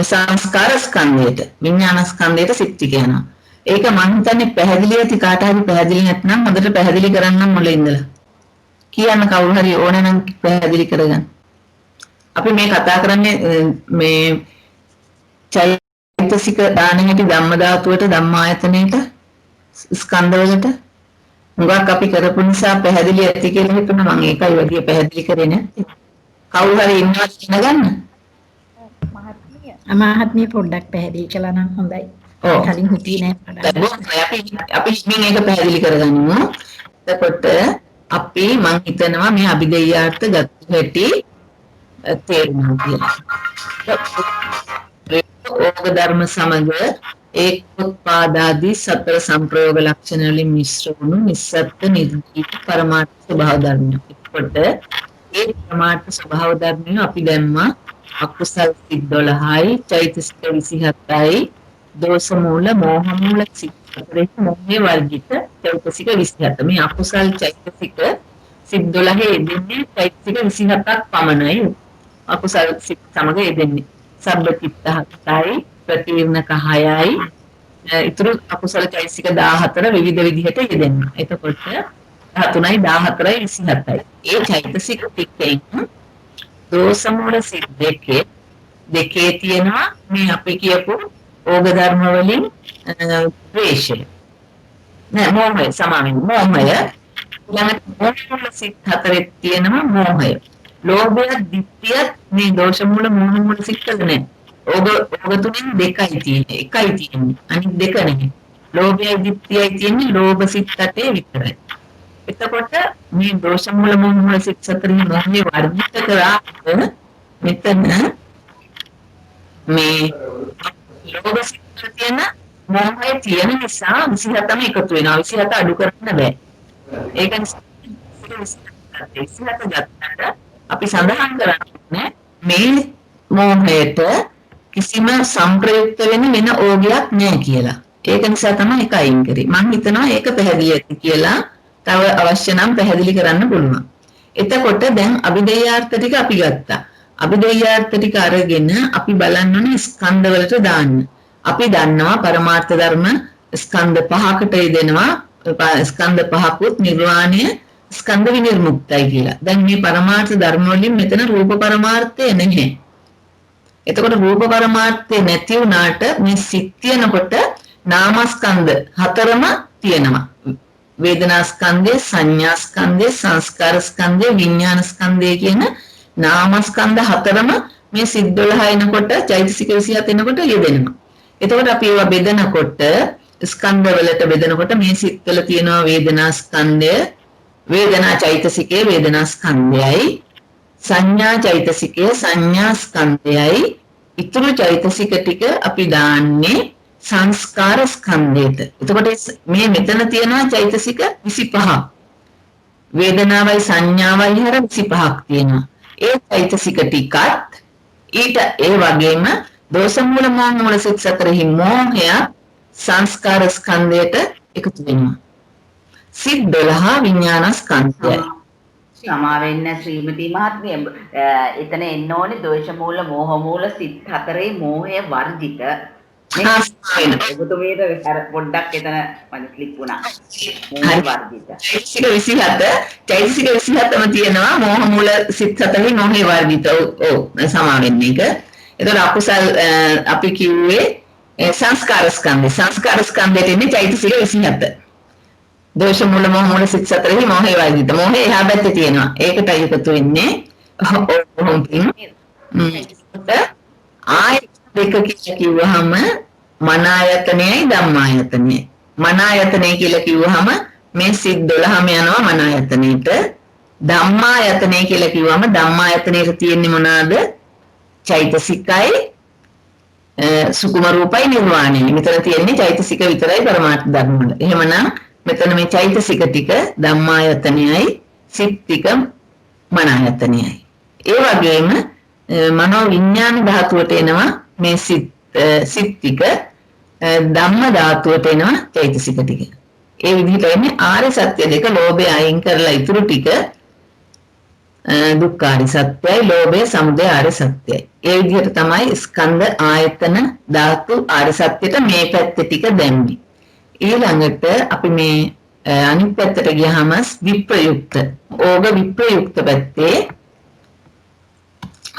සංස්කාර ස්කන්ධයට, විඥාන ස්කන්ධයට සිත් ටික යනවා. ඒක මම හිතන්නේ පැහැදිලි ඇති. කාට හරි පැහැදිලි නැත්නම් හොඳට පැහැදිලි කරන්නම් මුලින් ඉඳලා. කියන්න කවුරු හරි ඕන නම් පැහැදිලි කරගන්න. අපි මේ කතා කරන්නේ මේ චෛතසික දාන හැටි ධම්ම ධාතුවට ධම්මායතනයට ස්කන්ධවලට මුගක් අපි කරපු නිසා පැහැදිලි ඇති කියලා හිතුණා. මම ඒකයි වැඩි පැහැදිලි කරේ නැත්තේ. කවුරු හරි ඉන්නවද ඉඳගන්න? මහත්මිය පොඩ්ඩක් පැහැදිලි කළා නම් හොඳයි. කලින් හිටියේ නෑ. අපි ඉන්නේ මේක පැහැදිලි කරගන්නමු. එතකොට අපි මම හිතනවා මේ අභිදේයාර්ථ ගත්ත හැටි තේරුණා කියලා. ඕග ධර්ම සමග ඒකෝත්පාදාදී සතර සංප්‍රයෝග ලක්ෂණ වලින් මිශ්‍ර වුණු නිස්සත්ත්‍ය නිර්ජීව පරමාර්ථ ස්වභාව ධර්ම. එතකොට ඒ පරමාර්ථ ස්වභාව ධර්මය අපි දැම්මා අකුසල් සිත් 12යි චෛතසික 27යි දෝෂ මූල මෝහ මූල සිත් 4හි මෝහේ වර්ගිත චෛතසික 27. මේ අකුසල් චෛතසික සිත් 12 යෙදෙන්නේ චෛතසික 27ක් පමණයි. අකුසල් සිත් සමග යෙදෙන්නේ සබ්බචිත්ත 7යි ප්‍රතිර්ණක 6යි ඊතුරු අකුසල චෛතසික 14 විවිධ විදිහට යෙදෙනවා. එතකොට 13යි 14යි 27යි. ඒ චෛතසික ටිකෙන් දෝෂ මූල සිත් දෙකේ තියෙනවා මේ අපි කියපු ඕග ධර්ම වලින් ද්වේෂය. නෑ මෝහය සමාවෙන් මෝහය. ඊළඟට මෝහ මූල සිත් 4 තියෙනවා මෝහය. ලෝභය ditthිය මේ දෝෂ මූල මෝහ මූල සිත් වල නෑ. ඕග තුනෙන් දෙකයි තියෙන්නේ. එකයි තියෙන්නේ. අනිත් දෙක නැහැ. ලෝභයයි ditthියයි තියෙන්නේ ලෝභ සිත් 8 විතරයි. එතකොට මේ දෝෂ මූල මෝහ මූල සිත් 4 මොහේ වර්ධිත කරාට මෙතන මේ ලෝභ සිත් තියෙන මොහේ තියෙන නිසා 27ම එකතු වෙනවා. 27 අඩු කරන්න බෑ. ඒක නිසා 27 ගත්තට අපි සඳහන් කරන්නේ මේ මොහේට කිසිම සංප්‍රයුක්ත වෙන වෙන ඕගයක් නැහැ කියලා. ඒක නිසා තමයි ඒක අයින් කරේ. මම හිතනවා ඒක පැහැදිලි ඇති කියලා. තව අවශ්‍ය නම් පැහැදිලි කරන්න පුළුවන්. එතකොට දැන් අභිධේයාර්ථ ටික අපි ගත්තා. අභිධේයාර්ථ ටික අරගෙන අපි බලන්න ඕනේ ස්කන්ධ වලට දාන්න. අපි දන්නවා පරමාර්ථ ධර්ම ස්කන්ධ පහකට යෙදෙනවා. ස්කන්ධ පහකුත් නිර්වාණය ස්කන්ධ විනිර්මුක්තයි කියලා. දැන් මේ පරමාර්ථ ධර්ම වලින් මෙතන රූප පරමාර්ථය නැහැ. එතකොට රූප පරමාර්ථය නැති වුණාට මේ සිත් තියෙනකොට නාමස්කන්ධ හතරම තියෙනවා. වේදනා ස්කන්ධය, සංඥා ස්කන්ධය, සංස්කාර ස්කන්ධය, විඥාන ස්කන්ධය කියන නාමස්කන්ධ හතරම මේ සිත් 12 එනකොට චෛතසික 27 එනකොට යෙදෙනවා. එතකොට අපි ඒවා බෙදනකොට ස්කන්ධ වලට බෙදනකොට මේ සිත් වල තියෙනවා වේදනා ස්කන්ධය, වේදනා චෛතසිකය, වේදනා ස්කන්ධයයි, සංඥා චෛතසිකය, සංඥා ස්කන්ධයයි, ඊතුරු චෛතසික ටික අපි දාන්නේ සංස්කාර ස්කන්ධයට. එතකොට මේ මෙතන තියෙනවා චෛතසික 25ක්. වේදනාවයි සංඥාවයි හැර 25ක් තියෙනවා. ඒ චෛතසික ටිකත් ඊට ඒ වගේම දෝෂ මූල මෝහ මූල සිත් සතරෙහි මෝහය සංස්කාර ස්කන්ධයට එකතු වෙනවා. සිත් 12 විඥාන ස්කන්ධයයි. සමා වෙන්න ශ්‍රීමති මහත්මිය එතන එන්න ඕනේ දෝෂ මූල මෝහ මූල සිත් හතරේ මෝහය වර්ජිත ඔබතුමීට පොඩ්ඩක් එතන මම ක්ලික් වුණා. මෝහ වර්ජිත. චෛතසික 27ම තියෙනවා මෝහ මූල සිත් හතරේ මෝහය වර්ජිත. ඔව් සමා වෙන්නේ එක. එතකොට අකුසල් අපි කිව්වේ සංස්කාර ස්කන්ධය. සංස්කාර ස්කන්ධයට එන්නේ චෛතසික 27. දෝෂ මූල මෝහ මූල සිත් සතරෙහි මෝහය වර්ජිත. මෝහය එහා පැත්තේ තියෙනවා. ඒකට එකතු වෙන්නේ ආයත දෙක කියලා කිව්වහම මන ආයතනයයි ධම්ම ආයතනයයි. මන ආයතනය කියලා කිව්වහම මේ සිත් 12ම යනවා මන ආයතනෙට. ධම්ම ආයතනය කියලා කිව්වම ධම්ම ආයතනයේ තියෙන්නේ මොනවාද? චෛතසිකයි සුකුම රූපයි නිර්වාණය. මෙතන තියෙන්නේ චෛතසික විතරයි පරමාර්ථ ධර්ම වල. එහෙමනම් මෙතන මේ චෛතසික ටික ධම්ම ආයතනයයි සිත් ටික මන ආයතනයයි. ඒ වගේම මනෝ විඥාන ධාතුවට එනවා මේ සිත් ටික ධම්ම ධාතුවට එනවා චෛතසික ටික. ඒ විදිහට එන්නේ ආර්ය සත්‍ය දෙක ලෝභය අයින් කරලා ඉතුරු ටික දුක්ඛාරි සත්‍යයි ලෝභය සමුදය ආර්ය සත්‍යයි. ඒ විදිහට තමයි ස්කන්ධ ආයතන ධාතු ආර්ය සත්‍යෙට මේ පැත්ත ටික දැම්මේ. ඊළඟට අපි මේ අනිත් පැත්තට ගියාම විප්‍රයුක්ත ඕග විප්‍රයුක්ත පැත්තේ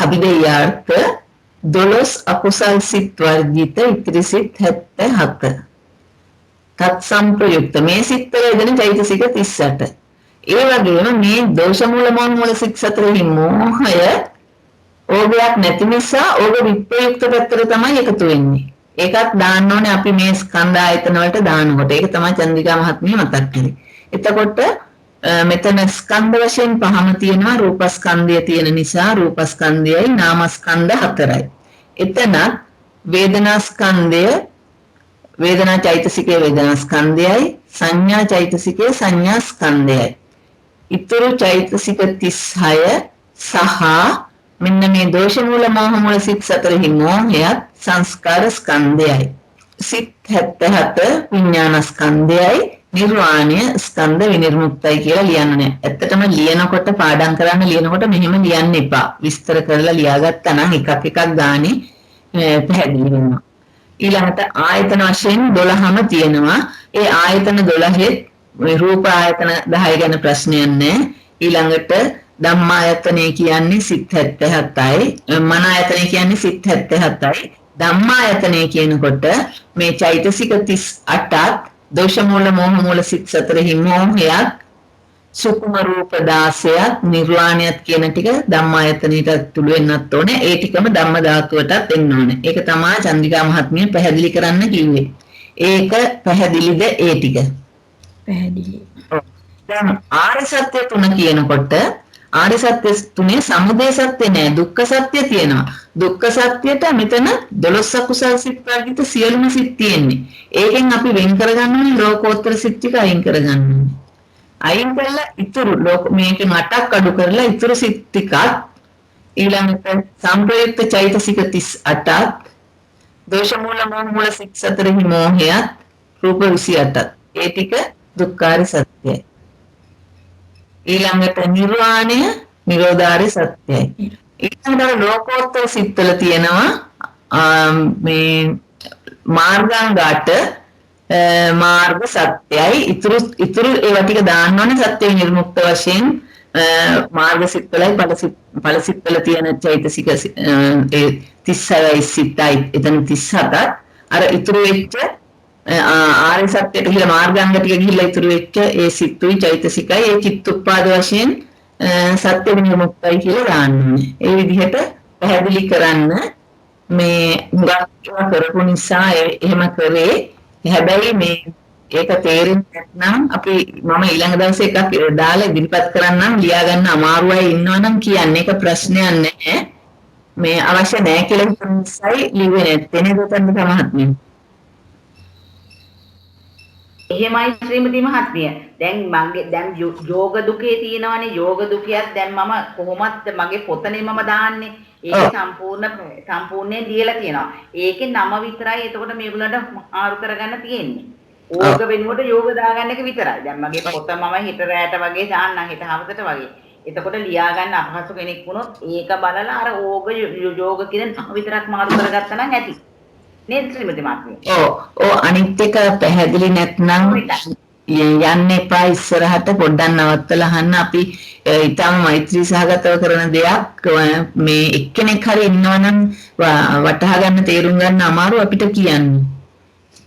අභිධේයාර්ථ 12 අකුසල් සිත් වර්ජිත ඉතිරි සිත් 77. තත් සම්ප්‍රයුක්ත මේ සිත් වල යෙදෙන චෛතසික 38. ඒ වගේම මේ දෝෂ මූල මෝහ මූල සිත් සතරෙහි මෝහය ඕගයක් නැති නිසා ඕග විප්‍රයුක්ත පැත්තට තමයි එකතු වෙන්නේ. ඒකත් දාන්න ඕනේ අපි මේ ස්කන්ධ ආයතන වලට දානකොට. ඒක තමයි චන්ද්‍රිකා මහත්මිය මතක් කළේ. එතකොට මෙතන ස්කන්ධ වශයෙන් පහම තියෙනවා රූපස්කන්ධය තියෙන නිසා රූපස්කන්ධයයි නාමස්කන්ධ හතරයි. එතන වේදනාස්කන්ධය වේදනා චෛතසිකයේ වේදනාස්කන්ධයයි සංඥා චෛතසිකයේ සංඥාස්කන්ධයයි. ඊතුරු චෛතසික 36 සහ මෙන්න මේ දෝෂ මූල මෝහ මූල සිත් සතරෙහි මෝහයත් සංස්කාර ස්කන්ධයයි. සිත් 77 විඥාන ස්කන්ධයයි නිර්වාණය ස්කන්ධ විනිර්මුක්තයි කියලා ලියන්න නෑ. ඇත්තටම ලියනකොට පාඩම් කරන්න ලියනකොට මෙහෙම ලියන්න එපා. විස්තර කරලා ලියාගත්තා නම් එකක් ගානේ පැහැදිලි වෙනවා. ඊළඟට ආයතන වශයෙන් 12ම තියෙනවා. ඒ ආයතන 12 රූප ආයතන 10 ගැන ප්‍රශ්නයක් නෑ. ඊළඟට ධම්මායතනය කියන්නේ සිත් 77යි. මන ආයතනය කියන්නේ සිත් 77යි. ධම්මායතනය කියනකොට මේ චෛතසික 38ත් දෝෂ මූල මෝහ මූල සිත් සතරෙහි මෝහයත් සුකුම රූප 16ත් නිර්වාණයත් කියන ටික ධම්මායතනයට තුළු වෙන්නත් ඕනේ. ඒ ටිකම ධම්ම ධාතුවටත් එන්න ඕනේ. ඒක තමයි චන්ද්‍රිකා මහත්මිය පැහැදිලි කරන්න කිව්වේ. ඒක පැහැදිලිද ඒ ටික? පැහැදිලි. දැන් ආර්ය සත්‍ය තුන කියනකොට ආර්ය සත්‍ය තුනේ සමුදය සත්‍ය නෑ දුක්ඛ සත්‍ය තියෙනවා. දුක්ඛ සත්‍යයට මෙතන 12 අකුසල් සිත් වර්ගිත සියලුම සිත් තියෙන්නේ. ඒකෙන් අපි වෙන් කරගන්න ඕනේ ලෝකෝත්තර සිත් ටික අයින් කරගන්න ඕනේ. අයින් කරලා ඉතුරු මේකෙන් 8ක් අඩු කරලා ඉතුරු සිත් ටිකත් ඊළඟට සම්ප්‍රයුක්ත චෛතසික 38ත් දෝෂ මූල මෝහ මූල සිත් සතරෙහි මෝහයත් රූප 28ත් ඒ ටික දුක්ඛාර සත්‍යයි. ඊළඟට නිර්වාණය නිරෝධාරි සත්‍යයි. ඊළඟට ලෝකෝත්තර සිත්වල තියෙනවා මේ මාර්ගාංගාට මාර්ග සත්‍යයි. ඉතුරු ඒවා ටික දාන්න ඕනේ සත්‍ය නිර්මුක්ත වශයෙන් මාර්ග සිත්වලයි ඵල සිත්වල තියෙන චෛතසික ඒ 36යි සිතයි එතන 37ක් අර ඉතුරු වෙච්ච ආර්ය සත්‍යයට ගිහිලා මාර්ගාංග ටික ගිහිලා ඉතුරු වෙච්ච ඒ සිත්තුයි චෛතසිකයි ඒ චිත්තුප්පාද වශයෙන් සත්‍ය විමුක්තයි කියලා දාන්න ඕනේ. ඒ විදිහට පැහැදිලි කරන්න මේ හුඟක් කරපු නිසා එහෙම කරේ. හැබැයි මේ ඒක තේරෙන්නේ නැත්නම් අපි මම ඊළඟ දවසේ එකක් දාලා ඉදිරිපත් කරන්නම් ලියා ගන්න අමාරු අය ඉන්නවනම් කියන්නේ ඒක ප්‍රශ්නයක් නැහැ. මේ අවශ්‍ය නැහැ කියලා හිතන නිසායි ලිව්වේ නැත්තේ නේද මහත්මිය? එහෙමයි ශ්‍රීමති මහත්මිය. දැන් යෝග දුකේ තියෙනවානේ යෝග දුකියක් දැන් මම කොහොමත් මගේ පොතනේ මම දාන්නේ. ඒක සම්පූර්ණයෙන් දීලා තියෙනවා. ඒකේ නම විතරයි එතකොට මේගොල්ලන්ට ආරු කරගන්න තියෙන්නේ. ඕක වෙනුවට යෝග දාගන්න එක විතරයි. දැන් මගේ පොත මම හිත රැට වගේ දාන්නම් හිත හවසට වගේ. එතකොට ලියා ගන්න අපහසු කෙනෙක් වුණොත් ඒක බලලා අර ඕග යෝග කියන නම විතරක් මාරු කරගත්තා නම් ඇති. නේද ශ්‍රීමති මහත්මිය? ඔව් අනිත් එක පැහැදිලි නැත්නම් යන්න එපා ඉස්සරහට පොඩ්ඩක් නවත්තලා අහන්න. අපි ඊටම මෛත්‍රී සහගතව කරන දෙයක් මේ එක්කෙනෙක් හරි ඉන්නවනම් වටහා ගන්න තේරුම් ගන්න අමාරු අපිට කියන්නේ.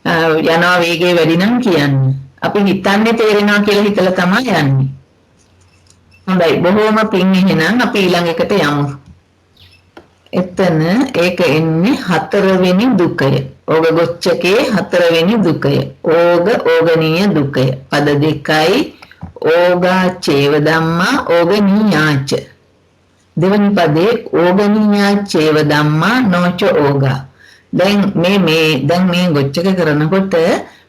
යනවා වේගය වැඩි නම් කියන්නේ. අපි හිතන්නේ තේරෙනවා කියලා හිතලා තමයි යන්නේ. හොඳයි බොහෝම පිං එහෙනම් අපි ඊළඟ එකට යමු. එතන ඒක එන්නේ හතරවෙනි දුකය. ඕග ගොච්චකේ හතරවෙනි දුකය. ඕගනීය දුකය. පද දෙකයි ඕගා චේව ධම්මා ඕගනීයාච. දෙවනි පදේ ඕගනීයා චේව ධම්මා නොච ඕගා. දැන් මේ ගොච්චක කරනකොට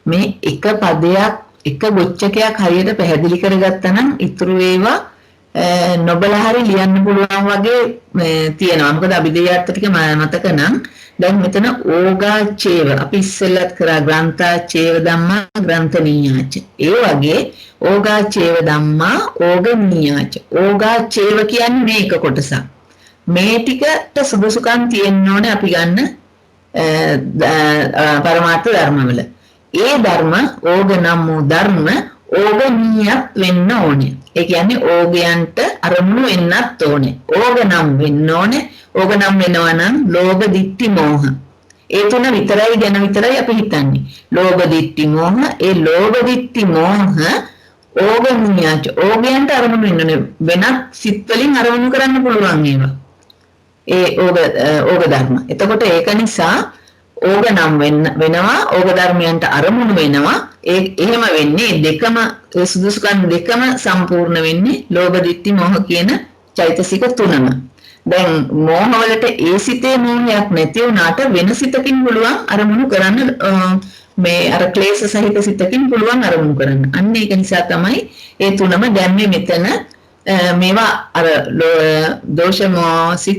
මේ එක පදයක් එක ගොච්චකයක් හරියට පැහැදිලි කරගත්තා නම් ඉතුරු ඒවා නොබලා හරි ලියන්න පුළුවන් වගේ තියෙනවා. මොකද අභිධේයාර්ථ ටික මතක නම් දැන් මෙතන ඕගා චේව අපි ඉස්සෙල්ලත් කරා ග්‍රන්ථා චේව ධම්මා ග්‍රන්ථනීයාච. ඒ වගේ ඕගා චේව ධම්මා ඕගනීයාච. ඕගා චේව කියන්නේ මේක කොටසක්. මේ ටිකට සුදුසුකම් තියෙන්න ඕනේ අපි ගන්න පරමාර්ථ ධර්මවල. ඒ ධර්ම ඕග නම් වූ ධර්ම ඕගනීයක් වෙන්න ඕනේ. ඒ කියන්නේ ඕගයන්ට අරමුණු වෙන්නත් ඕනේ. ඕග නම් වෙන්න ඕනේ. ඕග නම් වෙනවා නම් ලෝභ දිට්ඨි මෝහ. ඒ තුන විතරයි ගැන විතරයි අපි හිතන්නේ. ලෝභ දිට්ඨි මෝහ ඒ ලෝභ දිට්ඨි මෝහ ඕගනීයච ඕගයන්ට අරමුණු වෙන්න ඕනේ. වෙනත් සිත් වලින් අරමුණු කරන්න පුළුවන් ඒවා. ඒ ඕග ධර්ම. එතකොට ඒක නිසා ඕග නම් වෙනවා ඕග ධර්මයන්ට අරමුණු වෙනවා. එහෙම වෙන්නේ දෙකම සුදුසුකම් දෙකම සම්පූර්ණ වෙන්නේ ලෝභ දිට්ඨි මෝහ කියන චෛතසික තුනම. දැන් මෝහ වලට ඒ සිතේ මෝහයක් නැති වුණාට වෙන සිතකින් පුළුවන් අරමුණු කරන්න මේ අර ක්ලේශ සහිත සිතකින් පුළුවන් අරමුණු කරන්න. අන්න ඒක නිසා තමයි ඒ තුනම දැන් මෙතන මේවා අර දෝෂ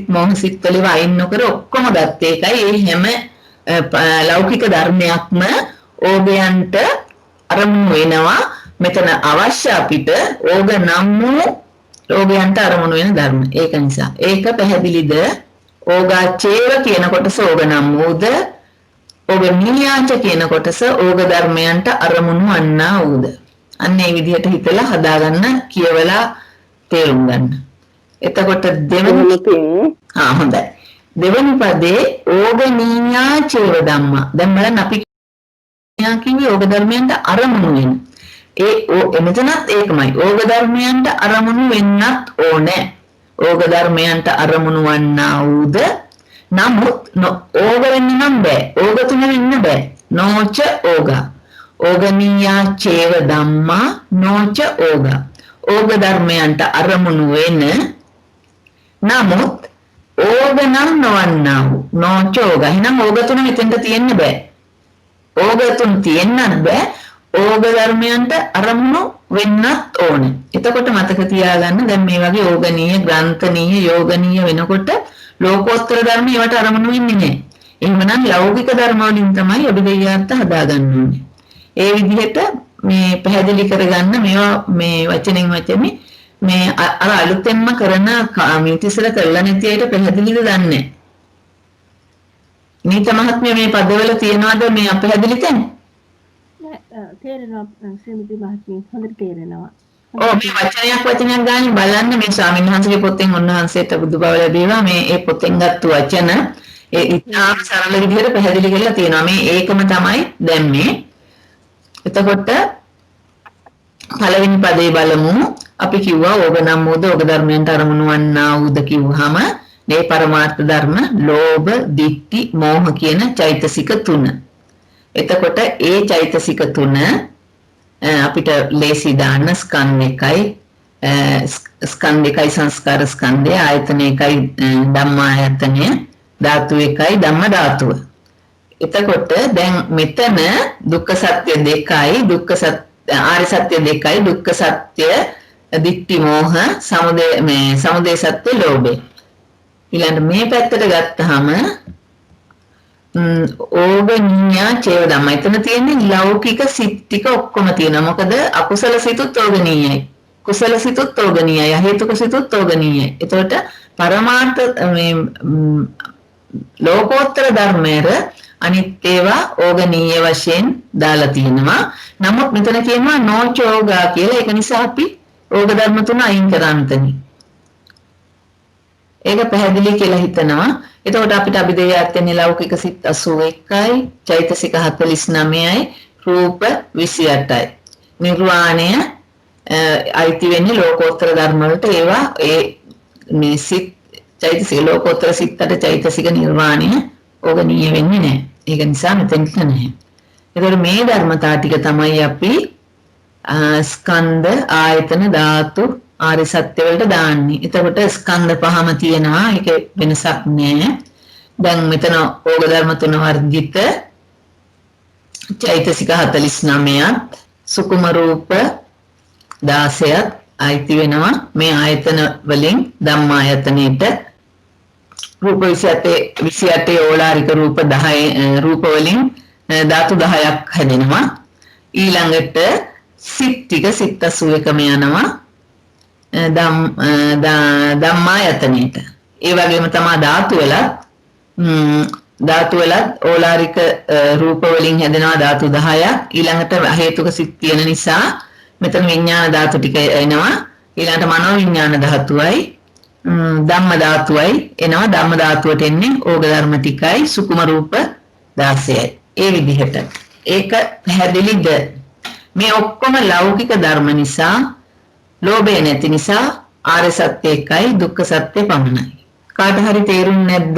මොහ සිත් වල වයින් නොකර ඔක්කොම ගත්ත එකයි. ඒ හැම ලෞකික ධර්මයක්ම ඕගයන්ට අරමුණු වෙනවා. මෙතන අවශ්‍ය අපිට ඕග නම් වූ ඕගයන්ට අරමුණු වෙන ධර්ම. ඒක නිසා ඒක පැහැදිලිද? ඕගා චේව කියන කොටස ඕග නම් වූද ඕග නියාච කියන කොටස ඕග ධර්මයන්ට අරමුණු වන්නා වූද. අන්න ඒ විදිහට හිතලා හදාගන්න කියවලා තේරුම් ගන්න. එතකොට හොඳයි. දෙවනි පදේ ඕගනීයා චේව ධම්මා. දැන් බලන්න අපි කිව්වේ ඕග ධර්මයන්ට අරමුණු වෙන. මෙතනත් ඒකමයි. ඕග ධර්මයන්ට අරමුණු වෙන්නත් ඕනේ. ඕග ධර්මයන්ට අරමුණු වන්නා වූද නමුත් ඕග වෙන්න නම් බෑ. ඕග තුන වෙන්න බෑ. නොච ඕගා. ඕගනීයා චේව ධම්මා නොච ඕගා. ඕග ධර්මයන්ට අරමුණු වෙන නමුත් ඕග නම් නොවන්නා වූ නොච ඕගා. එහෙනම් ඕග තුන මෙතෙන්ට තියෙන්න බෑ. ඕග තුන තියෙන්නත් බෑ. ඕග ධර්මයන්ට අරමුණු වෙන්නත් ඕනේ. එතකොට මතක තියාගන්න දැන් මේ වගේ ඕගනීය, ග්‍රන්ථනීය, යෝගනීය වෙනකොට ලෝකෝත්තර ධර්ම ඒවට අරමුණු වෙන්නේ නැහැ. එහෙමනම් ලෞකික ධර්ම වලින් තමයි අභිධේයාර්ථ හදාගන්න ඕනේ. ඒ විදිහට මේ පැහැදිලි කරගන්න මේවා මේ වචනෙන් වචනේ මේ අර අලුතෙන්ම කරන මිනිත් ඉස්සර කරලා නැති අයට පැහැදිලිද දන්නේ නීත මහත්මිය මේ පදවල තියනවාද මේ අපැහැදිලි තැන්? තේරෙනවා ශ්‍රීමති මහත්මිය හොඳට තේරෙනවා. ඔව් මේ වචනයක් ගානේ බලන්න මේ ස්වාමීන් වහන්සේගේ පොතෙන් උන්වහන්සේට බුදු බව ලැබේවා මේ ඒ පොතෙන් ගත්ත වචන ඒ ඉතාම සරල විදිහට පැහැදිලි කරලා තියෙනවා. මේ ඒකම තමයි දැන් මේ. එතකොට පළවෙනි පදේ බලමු. අපි කිව්වා ඕග නම් වූද ඕග ධර්මයන්ට අරමුණු වන්නා වූද කිව්වහම මේ පරමාර්ථ ධර්ම ලෝභ, ditthi, මෝහ කියන චෛතසික තුන. එතකොට ඒ චෛතසික තුන අපිට ලේසි දාන්න ස්කන්ධ එකයි සංස්කාර ස්කන්ධය ආයතන එකයි ධම්මායතනය ධාතු එකයි ධම්ම ධාතුව. එතකොට දැන් මෙතන දුක්ඛ සත්‍ය දෙකයි ආර්ය සත්‍ය දෙකයි දුක්ඛ සත්‍ය ditthi moha සමුදය සත්‍ය ලෝභය. ඊළඟ මේ පැත්තට ගත්තාම ඕගනීය චේව ධම්ම. එතන තියෙන්නේ ලෞකික සිත් ටික ඔක්කොම තියෙනවා. මොකද අකුසල සිතුත් ඕගනීයයි. කුසල සිතුත් ඕගනීයයි. හේතුක සිතුත් ඕගනීයයි. එතකොට පරමාර්ථ මේ ලෝකෝත්තර ධර්මයේර අනිත් ඒවා ඕගනීය වශයෙන් දාලා තියෙනවා. නමුත් මෙතන කියනවා නොචෝගා කියලා. ඒක නිසා අපි ඕග ධර්ම තුන අයින් කරා මෙතනින්. ඒක පැහැදිලි කියලා හිතනවා. එතකොට අපිට අභිදේයයක් තියෙන ලෞකික සිත් 81යි, චෛතසික 49යි, රූප 28යි. නිර්වාණය අයිති වෙන්නේ ලෝකෝත්තර ධර්ම වලට. ඒවා මේ සිත් චෛතසික ලෝකෝත්තර සිත්තට චෛතසික නිර්වාණය ඕගනීය වෙන්නේ නැහැ. ඒක නිසා මෙතෙන්ට නැහැ. ඒතකොට මේ ධර්මතා ටික තමයි අපි ස්කන්ධ ආයතන ධාතු ආරි සත්‍ය වලට දාන්නේ. එතකොට ස්කන්ධ පහම තියෙනවා. ඒක වෙනසක් නැහැ. දැන් මෙතන ඕග ධර්ම තුන වර්ගිත චෛතසික 49ත් සුකුම රූප 16ත් අයිති වෙනවා මේ ආයතන වලින් ධම්මායතනෙට. රූප 28 ඕලාරික රූප 10 රූප වලින් ධාතු 10ක් හැදෙනවා. ඊළඟට සිත් ටික සිත් 81ම යනවා ධම්මායතනෙට. ඒ වගේම තමයි ධාතු වලත් ඕලාරික රූප වලින් හැදෙනවා ධාතු 10ක්. ඊළඟට හේතුක සිත් තියෙන නිසා මෙතන විඥාන ධාතු ටික එනවා. ඊළඟට මනෝ විඥාන ධාතුවයි ධම්ම ධාතුවයි එනවා. ධම්ම ධාතුවට එන්නේ ඕග ධර්ම ටිකයි සුකුම රූප 16යි. ඒ විදිහට ඒක පැහැදිලිද? මේ ඔක්කොම ලෞකික ධර්ම නිසා ලෝභය නැති නිසා ආර්ය සත්‍ය එකයි දුක්ඛ සත්‍ය පමණයි. කාට හරි තේරුන්නේ නැද්ද?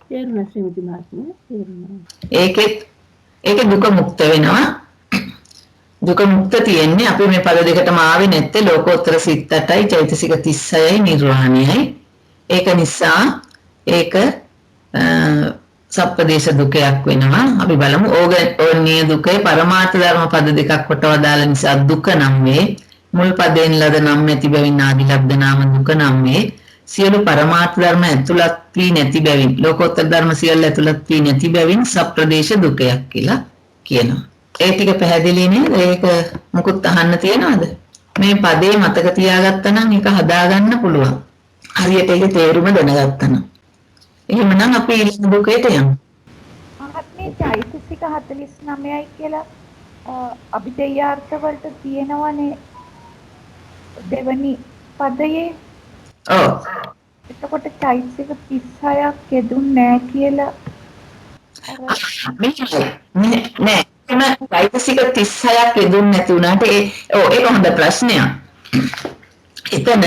තේරුණා ශ්‍රීමති මහත්මිය තේරුණා. ඒකේ දුක මුක්ත වෙනවා. දුක මුක්ත තියෙන්නේ අපි මේ පද දෙකටම ආවේ නැත්තේ ලෝකෝත්තර සිත් 8යි චෛතසික 36යි නිර්වාණයයි. ඒක නිසා ඒක සප්පදේශ දුකයක් වෙනවා. අපි බලමු ඕගනීය දුකේ පරමාර්ථ ධර්ම පද දෙකක් කොටව දාලා නිසා දුක නම් වේ. මුල් පදයෙන් ලද නම් නැති බැවින් ආදි ලබ්ධ නාම දුක නම් වේ. සියලු පරමාර්ථ ධර්ම ඇතුළත් වී නැති බැවින් ලෝකෝත්තර ධර්ම සියල්ල ඇතුළත් වී නැති බැවින් සප්පදේශ දුකයක් කියලා කියනවා. ඒ ටික පැහැදිලි නේද? ඒක මොකුත් අහන්න තියනවද? මේ පදේ මතක තියාගත්තා නම් ඒක හදාගන්න පුළුවන්. හරියට ඒක තේරුම දැනගත්තා නම්. එහෙමනම් අපි ඊළඟ දුකේට යමු. මහත්මේ චෛතසික 49යි කියලා අභිදේයාර්ථ වලට තියෙනවනේ දෙවනි පදයේ. ඔව්. එතකොට චෛතසික 36ක් යෙදුන්නේ නැහැ කියලා නෑ. එම චෛතසික 36ක් යෙදුන්නේ නැති වුණාට ඒක හොඳ ප්‍රශ්නයක්. එතන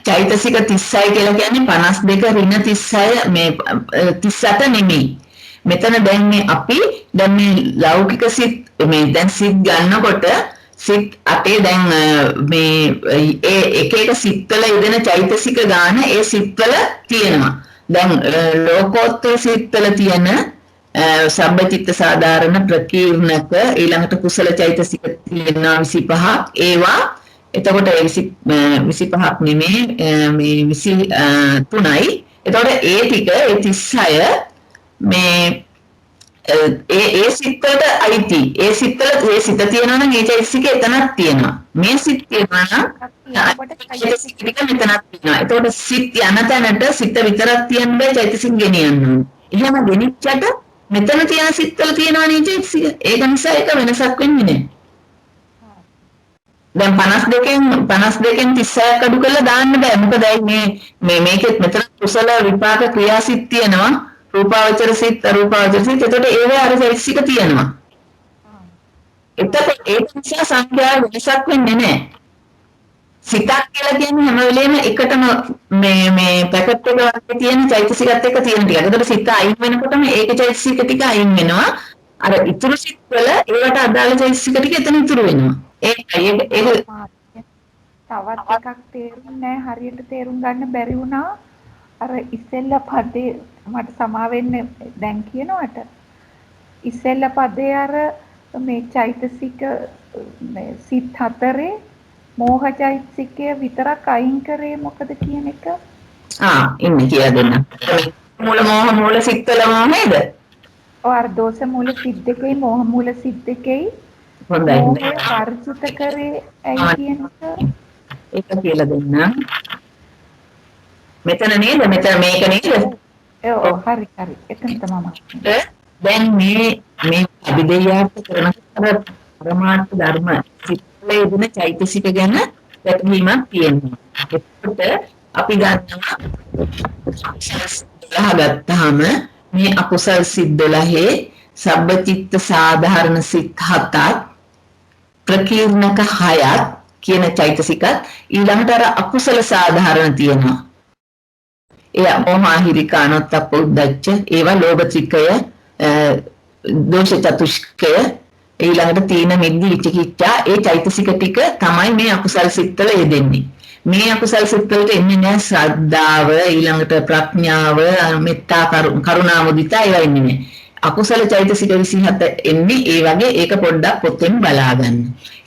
චෛතසික 36 කියලා කියන්නේ 52 ඍණ 36 මේ 38 නෙමෙයි. මෙතන දැන් අපි මේ ලෞකික සිත් මේ දැන් සිත් ගන්නකොට සිත් 8 දැන් මේ ඒ එක සිත්වල යෙදෙන චෛතසික ගාන ඒ සිත්වල තියෙනවා. දැන් ලෝකෝත්තර සිත්වල තියෙන සබ්බචිත්ත සාධාරණ ප්‍රකීර්ණක ඊළඟට කුසල චෛතසික තියෙනවා 25. ඒවා එතකොට 25ක් නෙමේ මේ 23යි. එතකොට ඒ ටික ඒ 36 මේ ඒ සිත්වලට අයිති. ඒ සිත්වල ඒ සිත තියෙනවා නම් ඒ චෛතසික එතනක් තියෙනවා. මේ සිත් තියෙනවා නම් චෛතසික ටික මෙතනක් තියෙනවා. එතකොට සිත් යන තැනට සිත විතරක් තියෙන බෑ චෛතසික ගෙනියන්න ඕනේ. එහෙම ගෙනිච්චට මෙතන තියෙන සිත්වල තියෙනවා නේ චෛතසික. ඒක නිසා ඒක වෙනසක් වෙන්නේ නැහැ. දැන් 52න් 36ක් අඩු කරලා දාන්න බෑ. මොකද මේ මේකෙත් මෙතන කුසල විපාක ක්‍රියාසිට තියෙනවා. රූපාවචර සිත් අරූපාවචර සිත්. එතකොට ඒවේ අර චෛතසික තියෙනවා. එතකොට ඒක නිසා සංඛ්‍යාව වෙනසක් වෙන්නේ නැහැ. සිතක් කියලා කියන්නේ හැම වෙලේම එකටම මේ පැකට් එක වගේ තියෙන චෛතසිකත් එක්ක තියෙන ටික. එතකොට සිත අයින් වෙනකොටම ඒක චෛතසික ටික අයින් වෙනවා. අර ඉතුරු සිත් වල ඒවට අදාළ චෛතසික ටික එතන ඉතුරු වෙනවා. ඒකයි ඒක තවත් එකක් තේරුන්නේ නැහැ හරියට තේරුම් ගන්න බැරි වුණා. අර ඉස්සෙල්ලා පදේ මට සමා වෙන්න දැන් කියනවට ඉස්සෙල්ලා පදේ අර මේ චෛතසික මේ සිත් හතරේ මෝහ චෛතසිකය විතරක් අයින් කරේ මොකද කියන එක ඉන්නේ කියලා දෙන්න. මූල මෝහ මූල සිත්වල මොනේද? ඔය අර දෝෂ මූල සිත් දෙකේ මෝහ මූල සිත් දෙකේ හොඳයි. වර්ජිත කරේ ඇයි කියන එක කියලා දෙන්න. මෙතන නේද? මෙතන මේක නේද? ඔව් හරි. එතන තමයි. දැන් මේ අභිදේයාර්ථ කරන පරමාර්ථ ධර්ම සිත්වල යෙදෙන චෛතසික ගැන වැටහීමක් තියෙනවා. එතකොට අපි ගන්නවා 12 ගත්තාම මේ අකුසල් සිත් 12 සබ්බචිත්ත සාධාරණ සිත් 7ක් ප්‍රකීර්ණක 6ක් කියන චෛතසිකත් ඊළඟට අර අකුසල සාධාරණ තියෙනවා. ඒ මොහාහිරිකානොත්තප්ප උද්දච්ච ඒවා ලෝභ ත්‍රිකය දෝෂ චතුෂ්කය ඊළඟට තීන මිද්දි විචිකිච්ඡා ඒ චෛතසික ටික තමයි මේ අකුසල් සිත්වල යෙදෙන්නේ. මේ අකුසල් සිත්වලට එන්නේ නැහැ ශ්‍රද්ධාව ඊළඟට ප්‍රඥාව මෙත්තා කරුණා මුදිතා ඒවා එන්නේ නැහැ. අකුසල චෛතසික 27 එන්නේ ඒ වගේ ඒක පොඩ්ඩක් පොතෙන් බලා ගන්න.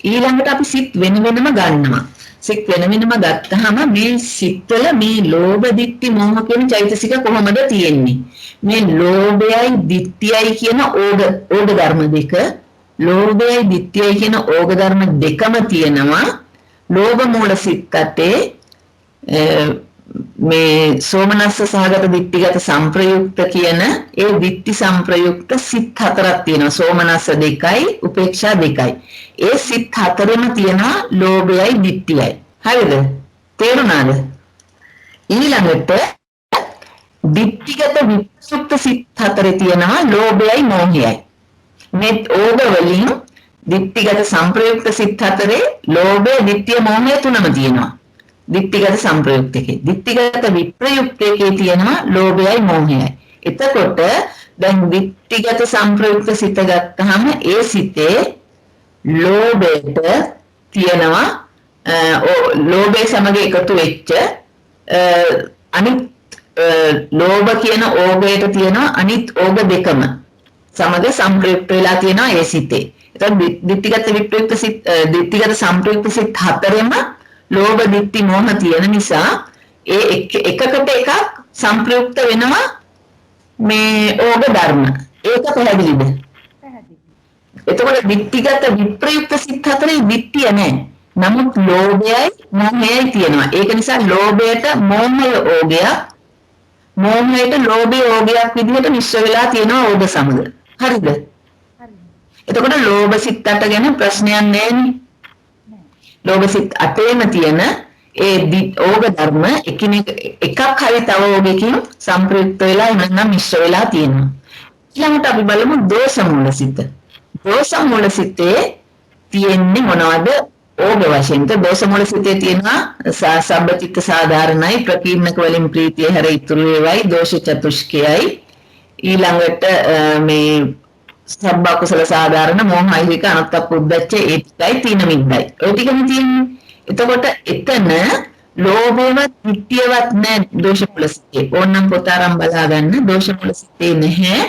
ඊළඟට අපි සිත් වෙන වෙනම ගන්නවා. සිත් වෙන වෙනම ගත්තාම මේ සිත්වල මේ ලෝභ දිට්ඨි මෝහ කියන චෛතසික කොහොමද තියෙන්නේ? මේ ලෝභයයි දිට්ඨියයි කියන ඕග ධර්ම දෙක ලෝභයයි දිට්ඨියයි කියන ඕග ධර්ම දෙකම තියෙනවා. ලෝභ මූල සිත්කටේ මේ සෝමනස්ස සහගත දිට්ඨිගත සංප්‍රයුක්ත කියන ඒ දිට්ඨි සංප්‍රයුක්ත සිත් හතරක් තියෙනවා. සෝමනස්ස දෙකයි උපේක්ෂා දෙකයි. ඒ සිත් හතරෙම තියෙනවා ලෝභයයි දිට්ඨියයි. හරිද? තේරුණාද? ඊළඟට දිට්ඨිගත විසුක්ත සිත් හතරේ තියෙනවා ලෝභයයි මෝහයයි. මේ ඕග වලින් දිට්ඨිගත සංප්‍රයුක්ත සිත් හතරේ ලෝභය දිට්ඨිය මෝහය තුනම තියෙනවා. දිට්ඨිගත සංප්‍රයුක්තකේ දිට්ඨිගත විප්‍රයුක්තකේ තියෙනවා ලෝභයයි මෝහයයි. එතකොට දැන් දිට්ඨිගත සංප්‍රයුක්ත සිත ගත්තාම ඒ සිතේ ලෝභයට තියෙනවා ලෝභය සමග එකතු වෙච්ච අනිත් ලෝභ කියන ඕගයට තියෙනවා අනිත් ඕග දෙකම සමග සංප්‍රයුක්ත වෙලා තියෙනවා ඒ සිතේ. එතකොට දිට්ඨිගත විප්‍රයුක්ත සිත් දිට්ඨිගත සංප්‍රයුක්ත සිත් හතරෙම ලෝභ දිට්ඨි මෝහ තියෙන නිසා ඒ එකකට එකක් සංප්‍රයුක්ත වෙනවා මේ ඕග ධර්ම. ඒක පැහැදිලිද? පැහැදිලි. එතකොට දිට්ඨිගත විප්‍රයුක්ත සිත් හතරේ දිට්ඨිය නැහැ. නමුත් ලෝභයයි මෝහයයි තියෙනවා. ඒක නිසා ලෝභයට මෝහය ඕගයක් මෝහයට ලෝභය ඕගයක් විදිහට මිශ්‍ර වෙලා තියෙනවා ඕග සමග. හරිද? හරි. එතකොට ලෝභ සිත් 8 ගැන ප්‍රශ්නයක් නැහැ. ලෝභ සිත් 8ෙම තියෙන ඒ ඕග ධර්ම එකිනෙක එකක් හරි තව ඕගයකින් සංප්‍රයුක්ත වෙලා ඉන්නම් මිශ්‍ර වෙලා තියෙනවා. ඊළඟට අපි බලමු දෝෂ මූල සිත්. දෝෂ මූල සිතේ තියෙන්නේ මොනවද? ඕග වශයෙන් දෝෂ මූල සිතේ තියෙනවා සබ්බචිත්ත සාධාරණයි ප්‍රකීර්ණක වලින් ප්‍රීතිය හැර ඉතුරු ඒවයි දෝෂ චතුෂ්කයයි ඊළඟට මේ සබ්බ කුසල සාධාරණ මෝහයික අනුත්තප්ප උද්දච්ච ඒ ටිකයි තීන මිද්දයි. ඔය ටිකම තියෙන්නේ. එතකොට එතන ලෝභයවත් දිට්ඨියවත් නැහැ දෝෂ මූල සිතේ. ඕනනම් පොත අරන් බලා ගන්න දෝෂ මූල සිතේ නැහැ.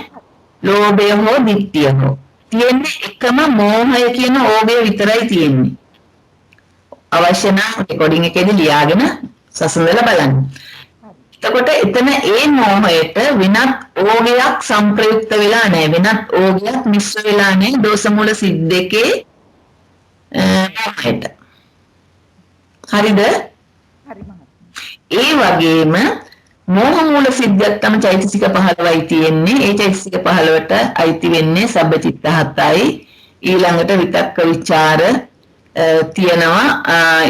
ලෝභය හෝ දිට්ඨිය හෝ. තියෙන්නේ එකම මෝහය කියන ඕභය විතරයි තියෙන්නේ. අවශ්‍ය නම් රෙකෝඩින් එකේදී ලියාගෙන සසඳලා බලන්න. එතකොට එතන ඒ මෝහයට වෙනත් ඕගයක් සංප්‍රයුක්ත වෙලා නැහැ. වෙනත් ඕගයක් මිශ්‍ර වෙලා නැහැ දෝෂ මූල සිත් දෙකේ මෝහයට. හරිද? හරි මහත්මිය. ඒ වගේම මෝහ මූල සිද්ධියක් තම චෛතසික 15යි තියෙන්නේ. ඒ චෛතසික 15ට අයිති වෙන්නේ සබ්බචිත්ත 7යි. ඊළඟට විතක්ක ਵਿਚාර තියෙනවා.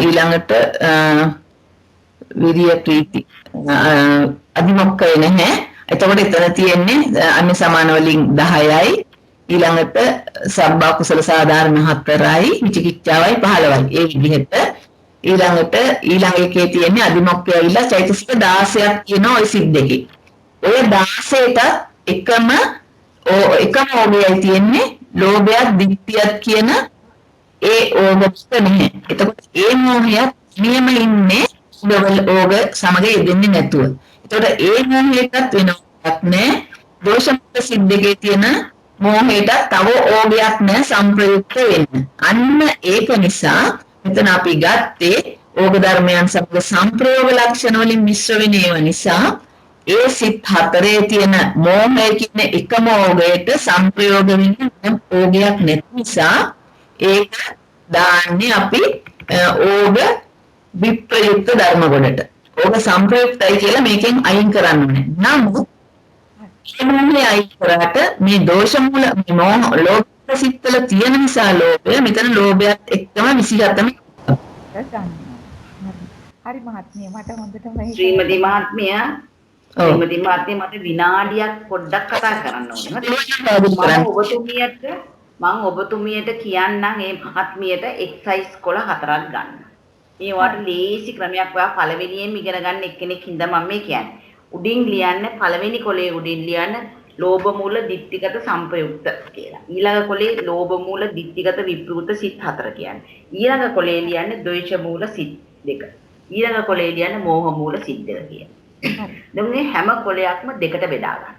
ඊළඟට විරිය ප්‍රීති අදිමොක්කේ නැහැ. එතකොට එතන තියෙන්නේ අන්‍ය සමාන වලින් 10යි. ඊළඟට සබ්බා කුසල සාධාරණ 4යි. විචිකිච්ඡාවයි 15යි. ඒ විදිහට ඊළඟ එකේ තියෙන්නේ අදිමොක්කේ ඇවිල්ලා චෛතසික 16ක් තියෙනවා ওই සිත් දෙකේ. ඔය 16ට එකම ඕගයයි තියෙන්නේ ලෝභයත් ditthiyත් කියන ඒ ඕගස්ත නැහැ. එතකොට ඒ මෝහයත් නියම ඉන්නේ ඕග සමග යෙදෙන්නේ නැතුව. එතකොට ඒ මෝහයටත් වෙනවක් නැහැ. දෝෂමුක්ත සිත් දෙකේ තියෙන මෝහයට තව ඕගයක් නැහැ සංප්‍රයුක්ත වෙන්න. අන්න ඒක නිසා මෙතන අපි ගත්තේ ඕග ධර්මයන් සමග සංප්‍රයෝග ලක්ෂණ වලින් මිශ්‍ර වෙන ඒවා නිසා ඒ සිත් හතරේ තියෙන මෝහය කියන එකම ඕගයට සංප්‍රයෝග වෙන ඕගයක් නැති නිසා ඒක දාන්නේ අපි ඕග විප්‍රයුක්ත ධර්ම ගොඩට. ඕග සංප්‍රයුක්තයි කියලා මේකෙන් අයින් කරන්න ඕනේ. නමුත් මේ අයින් කරාට මේ දෝෂ මූල ලෝභ සිත්වල තියෙන නිසා ලෝභය මෙතන ලෝභයත් එක්කම 27ම හරි මහත්මිය මට හොඳටම ඒක ශ්‍රීමති මහත්මිය මට විනාඩියක් පොඩ්ඩක් කතා කරන්න ඕනේ. මම ඔබතුමියට කියන්නම් මේ මහත්මියට එක්සයිස් කොළ 4ක් ගන්න. මේවට ලේසි ක්‍රමයක් ඔයා පළවෙනියෙන් ඉගෙන ගන්න එක්කෙනෙක් හින්දා මම මේ කියන්නේ. උඩින් ලියන්න පළවෙනි කොලේ උඩින් ලියන්න ලෝභ මූල ditthිගත සංපයුක්ත කියලා. ඊළඟ කොලේ ලෝභ මූල ditthිගත විප්‍රයුක්ත සිත් 4 කියන්නේ. ඊළඟ කොලේ ලියන්නේ ද්වේෂ මූල සිත් 2. ඊළඟ කොලේ ලියන්නේ මෝහ මූල සිත් 2 කියන්නේ. දැන් මේ හැම කොලයක්ම දෙකට බෙදා ගන්න.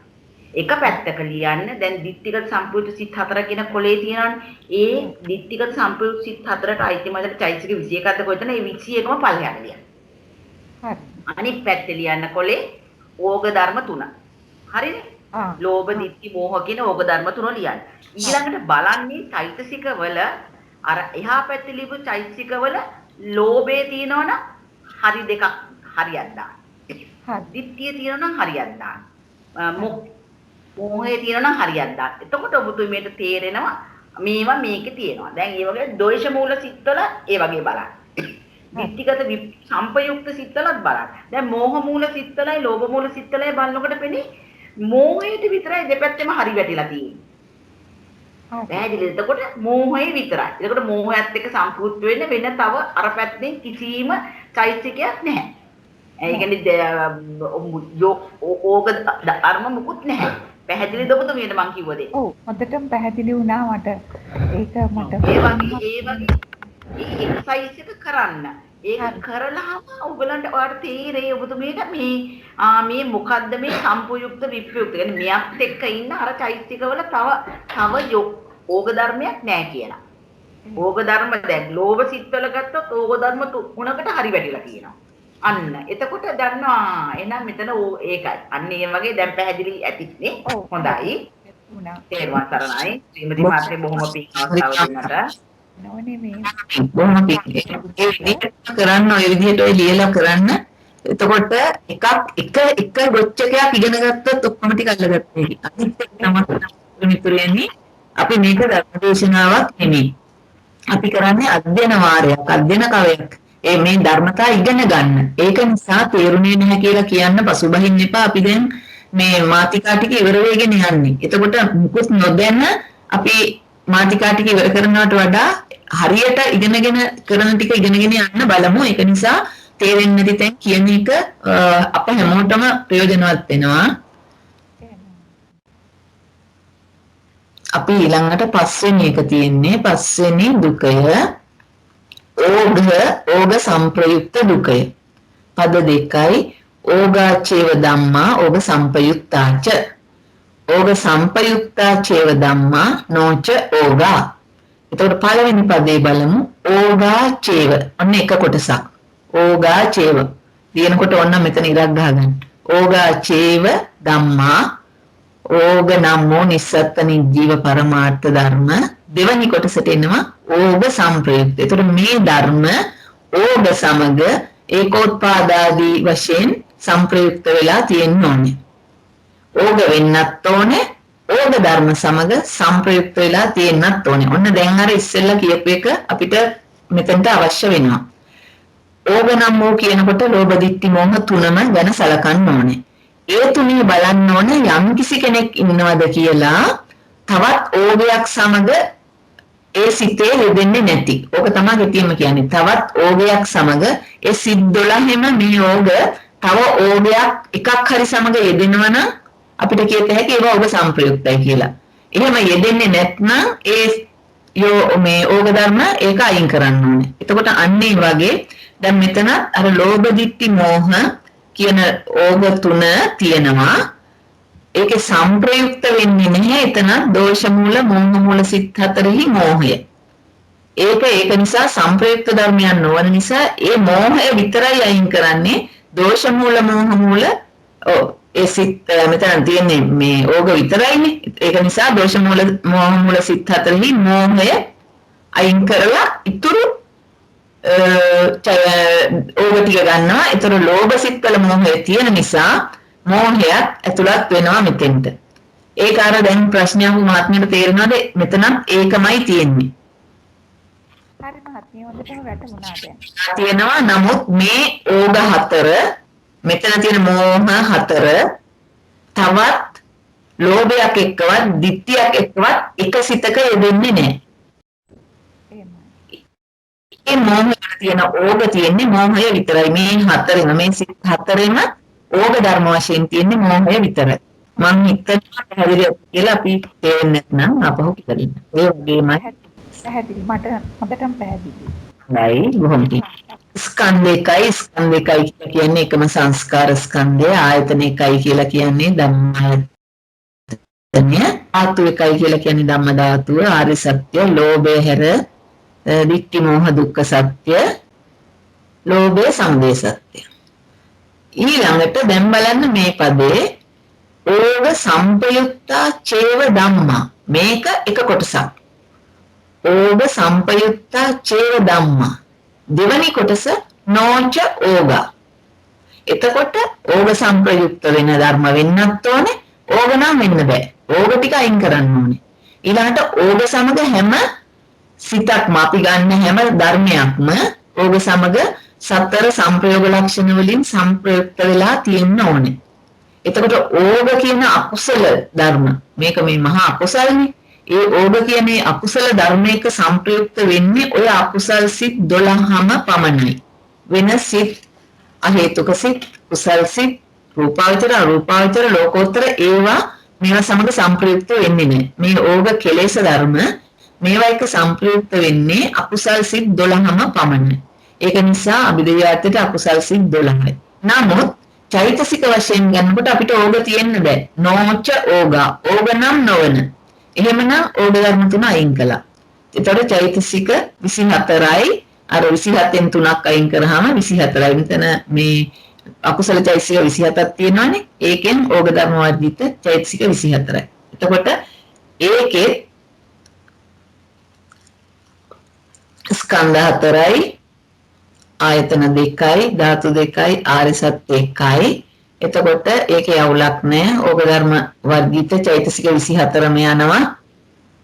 එක පැත්තක ලියන්න දැන් ditthිගත සංපයුක්ත සිත් 4 කියන කොලේ තියෙනවානේ. ඒ ditthිගත සංපයුක්ත සිත් 4ට අයිති මැදට චෛතසික 21ක් කොහෙද ඒ 21ම පල්ලෙහාට ලියන්න. හරි. අනිත් පැත්තේ ලියන්න කොලේ ඕග ධර්ම 3. හරිනේ? ලෝභ ditthi මෝහ කියන ඕග ධර්ම 3 ලියන්න. ඊළඟට බලන්නේ චෛතසික වල අර එහා පැත්තේ ලියපු චෛතසික වල ලෝභය තියෙනවනම් හරි දෙකක් හරියක් දාන්න. ditthිය තියෙනවනම් හරියක් දාන්න. මෝහය තියෙනවනම් හරියක් දාන්න. එතකොට ඔබතුමීට තේරෙනවා මේවා මේකේ තියෙනවා. දැන් මේ වගේ ද්වේෂ මූල සිත්වල ඒ වගේ බලන්න. ditthිගත සංපයුක්ත සිත්වලත් බලන්න. දැන් මෝහ මූල සිත්වලයි ලෝභ මූල සිත්වලයි බලනකොට පෙනේ මෝහයට විතරයි දෙපැත්තෙම හරි වැටිලා තියෙන්නේ. පැහැදිලිද? එතකොට මෝහය විතරයි. එතකොට මෝහයත් එක්ක සම්පූර්ණ වෙන්න වෙන තව අර පැත්තෙන් කිසිම චෛතසිකයක් නැහැ. ඒ කියන්නේ ඕක ධර්ම මුකුත් නැහැ. පැහැදිලිද ඔබතුමියට මං කිව්ව දේ? ඔව් හොඳටම පැහැදිලි වුණා මට. ඒක මට ඒ වගේ එක්සයිස් එක කරන්න. ඒක කරලාම ඔයගලන්ට තේරෙයි ඔබතුමියට මේ මොකද්ද මේ සම්පූර්ණ විප්‍රයුක්ත. කියන්නේ මෙයත් එක්ක ඉන්න අර චෛත්‍යකවල තව ඕග ධර්මයක් නැහැ කියලා. ඕග ධර්ම දැන් ලෝභ සිත්වල ගත්තොත් ඕග ධර්ම තුනකට හරි වැටිලා තියෙනවා. අන්න එතකොට දන්නවා එහෙනම් මෙතන ඒකයි. අන්න ඒ වගේ දැන් පැහැදිලි ඇතිනේ. හොඳයි. තේරුවන් සරණයි. ශ්‍රීමති මාත්‍රේ බොහොම පිං අවස්ථාව දුන්නට. නෝනේ මේ බොහොම පිං. ඒ විදිහට කරන්න ඔය විදිහට ඔය ලියලා කරන්න. එතකොට එක ගොච්චකයක් ඉගෙන ගත්තොත් ඔක්කොම ටික අල්ලගත්තා. අනිත් එක තමයි මිතුරෙනි අපි මේක ධර්මදේශනාවක් නෙමෙයි. අපි කරන්නේ අධ්‍යයන වාරයක්, අධ්‍යයන කවයක්. මේ ධර්මතා ඉගෙන ගන්න. ඒක නිසා තේරුනේ නැහැ කියලා කියන්න පසුබහින්න එපා. අපි දැන් මේ මාතිකා ටික ඉවර වෙගෙන යන්නේ. එතකොට මුකුත් නොදැන අපි මාතිකා ටික ඉවර කරනවට වඩා හරියට ඉගෙනගෙන කරන ටික ඉගෙනගෙන යන්න බලමු. ඒක නිසා තේරෙන්නේ නැති තැන් කියන එක අප හැමෝටම ප්‍රයෝජනවත් වෙනවා. අපි ඊළඟට පස්වෙනි එක තියෙන්නේ පස්වෙනි දුකය ඕග සංප්‍රයුක්ත දුකය. පද දෙකයි ඕගාචේව ධම්මා ඕග සංපයුක්තාච. ඕග සංපයුක්තාචේව ධම්මා නොච ඕගා. එතකොට පළවෙනි පදේ බලමු ඕගාචේව. ඔන්න එක කොටසක්. ඕගාචේව. ලියනකොට ඔන්න මෙතන ඉරක් ගහගන්න. ඕගා චේව ධම්මා ඕග නම්මෝ නිස්සත්ත නිජීව පරමාර්ථ ධර්ම දෙවැනි කොටසට එනවා ඕග සංප්‍රයුක්ත. ඒතකොට මේ ධර්ම ඕග සමග ඒකෝත්පාදාදී වශයෙන් සංප්‍රයුක්ත වෙලා තියෙන්න ඕනේ. ඕග වෙන්නත් ඕනේ ඕග ධර්ම සමග සංප්‍රයුක්ත වෙලා තියෙන්නත් ඕනේ. ඔන්න දැන් අර ඉස්සෙල්ලා කියපු එක අපිට මෙතනට අවශ්‍ය වෙනවා. ඕග නම් වූ කියනකොට ලෝභ දිට්ඨි මෝහ තුනම ගැන සලකන්න ඕනේ. ඒ තුනේ බලන්න ඕනේ යම් කිසි කෙනෙක් ඉන්නවද කියලා තවත් ඕගයක් සමග ඒ සිතේ යෙදෙන්නේ නැති. ඕක තමයි ගෙතියම කියන්නේ. තවත් ඕගයක් සමග ඒ සිත් 12ෙම මේ ඕග තව ඕගයක් එකක් හරි සමග යෙදෙනවා නම් අපිට කියත හැකි ඒවා ඕග සංප්‍රයුක්තයි කියලා. එහෙම යෙදෙන්නේ නැත්නම් ඒ මේ ඕග ධර්ම ඒක අයින් කරන්න ඕනේ. එතකොට අන්න ඒ වගේ දැන් මෙතන අර ලෝභ දිට්ඨි මෝහ කියන ඕග තුන තියෙනවා. ඒකේ සංප්‍රයුක්ත වෙන්නේ නැහැ. එතන දෝෂ මූල මෝහ මූල සිත් හතරෙහි මෝහය. ඒක නිසා සංප්‍රයුක්ත ධර්මයන් නොවන නිසා ඒ මෝහය විතරයි අයින් කරන්නේ. දෝෂ මූල මෝහ මූල ඒ සිත් මෙතන තියෙන්නේ මේ ඕග විතරයිනේ. ඒක නිසා දෝෂ මූල මෝහ මූල සිත් හතරෙහි මෝහය අයින් කරලා ඉතුරු ඕග ටික ගන්නවා. ඒතර ලෝභ සිත්වල මෝහය තියෙන නිසා මෝහයත් ඇතුළත් වෙනවා මෙතෙන්ට. ඒක අර දැන් ප්‍රශ්නයක් මාත්මියට තේරෙනවද? මෙතනත් ඒකමයි තියෙන්නේ. හරි මහත්මිය හොඳටම වැටුණා දැන්. තියෙනවා. නමුත් මේ ඕග හතර මෙතන තියෙන මෝහ හතර තවත් ලෝභයක් එක්කවත් ditthියක් එක්කවත් එක සිතක යෙදෙන්නේ නැහැ. මේ මෝහයට තියෙන ඕග තියෙන්නේ මෝහය විතරයි. මේ හතරෙම මේ සිත් හතරෙම ඕග ධර්ම වශයෙන් තියෙන්නේ මෝහය විතරයි. මම හිතනවා පැහැදිලි කියලා අපි තේරෙන්නේ නැත්නම් අපහු කිතලින්න. ඒ වගේමයි පැහැදිලි මට හොඳටම පැහැදිලි. නයි බොහොම ස්කන්ධ එකයි කියලා කියන්නේ එකම සංස්කාර ස්කන්ධය. ආයතන එකයි කියලා කියන්නේ ධම්මායතනය. ධාතු එකයි කියලා කියන්නේ ධම්ම ධාතුව. ආර්ය සත්‍ය, ලෝභය හැර දික්ටි මෝහ දුක්ඛ සත්‍ය, ලෝභය සමුදය සත්‍ය. ඊළඟට දැන් බලන්න මේ පදේ ඕග සම්පයුක්තා චේව ධම්මා. මේක එක කොටසක්. ඕග සම්පයුක්තා චේව ධම්මා. දෙවැනි කොටස නෝච ඕගා. එතකොට ඕග සංප්‍රයුක්ත වෙන ධර්ම වෙන්නත් ඕනේ. ඕග නම් වෙන්න බෑ. ඕග ටික අයින් කරන්න ඕනේ. ඊළඟට ඕග සමග හැම සිතක්ම අපි ගන්න හැම ධර්මයක්ම ඕග සමග සතර සංප්‍රයෝග ලක්ෂණ වලින් සංප්‍රයුක්ත වෙලා තියෙන්න ඕනේ. එතකොට ඕග කියන අකුසල ධර්ම මේක මේ මහා අකුසල්නේ. ඒ ඕග කියන්නේ අකුසල ධර්මයක සංප්‍රයුක්ත වෙන්නේ ඔය අකුසල් සිත් 12ම පමණයි. වෙන සිත් අහේතුක සිත්, කුසල් සිත්, රූපාවචර, අරූපාවචර, ලෝකෝත්තර ඒවා මේවා සමග සංප්‍රයුක්ත වෙන්නේ නැහැ. මේ ඕග කෙලෙස් ධර්ම මේවා එක සංප්‍රයුක්ත වෙන්නේ අකුසල් සිත් 12ම පමණයි. ඒක නිසා අභිධර්මයට අකුසල් සිත් 12යි. නමුත් චෛතසික වශයෙන් ගන්නකොට අපිට ඕග තියෙන්න බෑ. නෝච ඕගා. ඕග නම් නොවන. එහෙමනම් ඕග ධර්ම තුන අයින් කළා. ඒතකොට චෛතසික 24යි. අර 27න් 3ක් අයින් කරාම 24යි. මෙතන මේ අකුසල චෛතසික 27ක් තියෙනවානේ. ඒකෙන් ඕග ධර්ම වර්ගිත චෛතසික 24යි. එතකොට ඒකේ ස්කන්ධ 4යි, ආයතන 2යි, ධාතු 2යි, ආර්ය සත්‍ය 1යි. එතකොට ඒකේ අවුලක් නැහැ. ඕග ධර්ම වර්ගිත චෛතසික 24ම යනවා.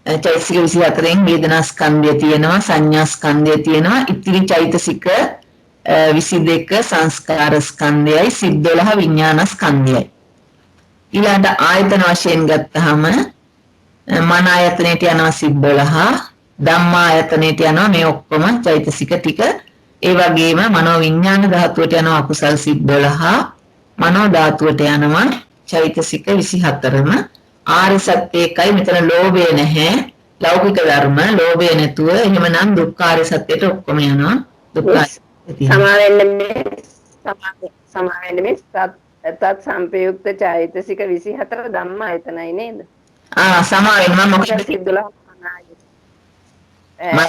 චෛතසික 24න් වේදනා ස්කන්ධය තියෙනවා, සංඥා ස්කන්ධය තියෙනවා. ඉතිරි චෛතසික 22 සංස්කාර ස්කන්ධයයි, සිත් 12 විඥාන ස්කන්ධයයි. ඊළඟ ආයතන වශයෙන් ගත්තාම මන ආයතනයට යනවා සිත් 12, ධම්මා ආයතනයට යනවා මේ ඔක්කොම චෛතසික ටික. ඒ වගේම මනෝ විඥාන ධාතුවට යනවා අකුසල් සිත් 12, මනෝ ධාතුවට යනවා චෛතසික 24ම. ආර්ය සත්‍ය එකයි. මෙතන ලෝභය නැහැ. ලෞකික ධර්ම ලෝභය නැතුව එහෙමනම් දුක්ඛාරය සත්‍යයට ඔක්කොම යනවා. දුක්ඛාරය සමාවෙන්න මේ තත් සංපයුක්ත චෛතසික 24 ධම්ම ආයතනයි නේද? සමාවෙන්න මම මොකද සිද්දලා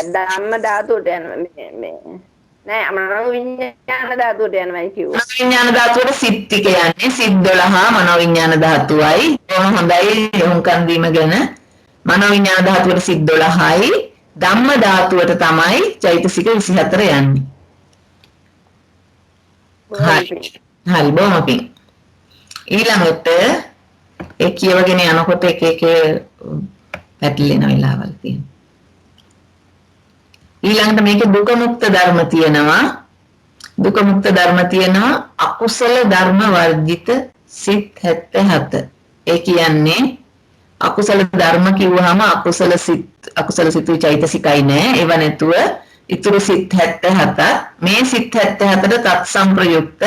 ධම්ම ධාතුවට යනවා මේ නෑ මනෝ විඤ්ඤාණ ධාතුවට යනවායි කිව්වා. විඥාන ධාතුවට සිත් ටික යන්නේ සිත් 12 මනෝ විඥාන ධාතුවයි. ඕන හොඳයි උන්කන් දීම ගැන. මනෝ විඥාන ධාතුවට සිත් 12යි. ධම්ම ධාතුවට තමයි චෛතසික 24 යන්නේ. හරි බොහොම පිං. ඊළඟට ඒ කියවගෙන යනකොට එක පැටලෙන වෙලාවල් තියෙනවා. ඊළඟට මේකේ දුක මුක්ත ධර්ම තියෙනවා. දුක මුක්ත ධර්ම තියෙනවා අකුසල ධර්ම වර්ජිත සිත් 77. ඒ කියන්නේ අකුසල ධර්ම කිව්වහම අකුසල සිතුයි චෛතසිකයි නෑ. ඒව නැතුව ඉතුරු සිත් 77ක් මේ සිත් 77ට තත් සම්ප්‍රයුක්ත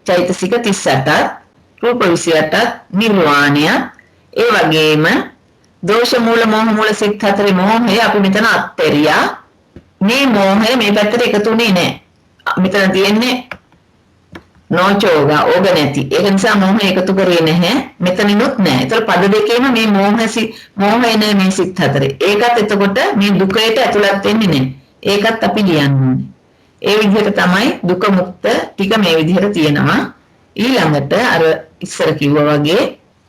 චෛතසික 38ක් රූප 28ක් නිර්වාණය ඒ වගේම දෝෂ මූල මොහ මූල සිත් 4 මොහය අපි මෙතන අත්හැරියා. මේ මොහය මේ පැත්තට එකතුනේ නෑ. මෙතන තියෙන්නේ නොචෝගා ඕග නැති. ඒක නිසා මොහය එකතු කරේ නැහැ. මෙතනිනුත් නැහැ. ඒතර පද දෙකේම මේ මොහය නේ මේ සිත් 4. ඒකත් එතකොට මේ දුකයට ඇතුළත් වෙන්නේ නැහැ. ඒකත් අපි ලියන්න ඕනේ. ඒ විදිහට තමයි දුක මුක්ත ටික මේ විදිහට තියෙනවා. ඊළඟට අර ඉස්සර කිව්වා වගේ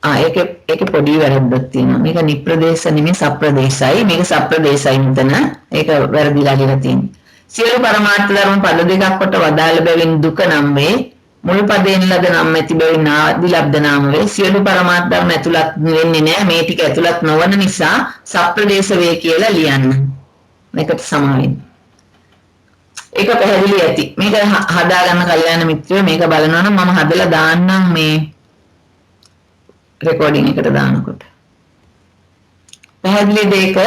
ඒකේ පොඩි වැරද්දක් තියෙනවා. මේක නිප්‍රදේශ නෙමෙයි සප්‍රදේශයි. මේක සප්‍රදේශයි මෙතන. ඒක වැරදිලා කියලා තියෙනවා. සියලු පරමාර්ථ ධර්ම පද දෙකක් කොට වදාළ බැවින් දුක නම් වේ. මුල් පදයෙන් ලද නම් ඇති බැවින් ආදි ලබ්ධ නාම වේ. සියලු පරමාර්ථ ධර්ම ඇතුළත් වෙන්නේ නැහැ. මේ ටික ඇතුළත් නොවන නිසා සප්‍රදේශ වේ කියලා ලියන්න. මේකට සමාන වෙන්න. ඒක පැහැදිලි ඇති. මේක හදාගන්න කල්යාණ මිත්‍රයෝ මේක බලනවා නම් මම හදලා දාන්නම් මේ රෙකෝඩින් එකට දානකොට. පැහැදිලි දෙයක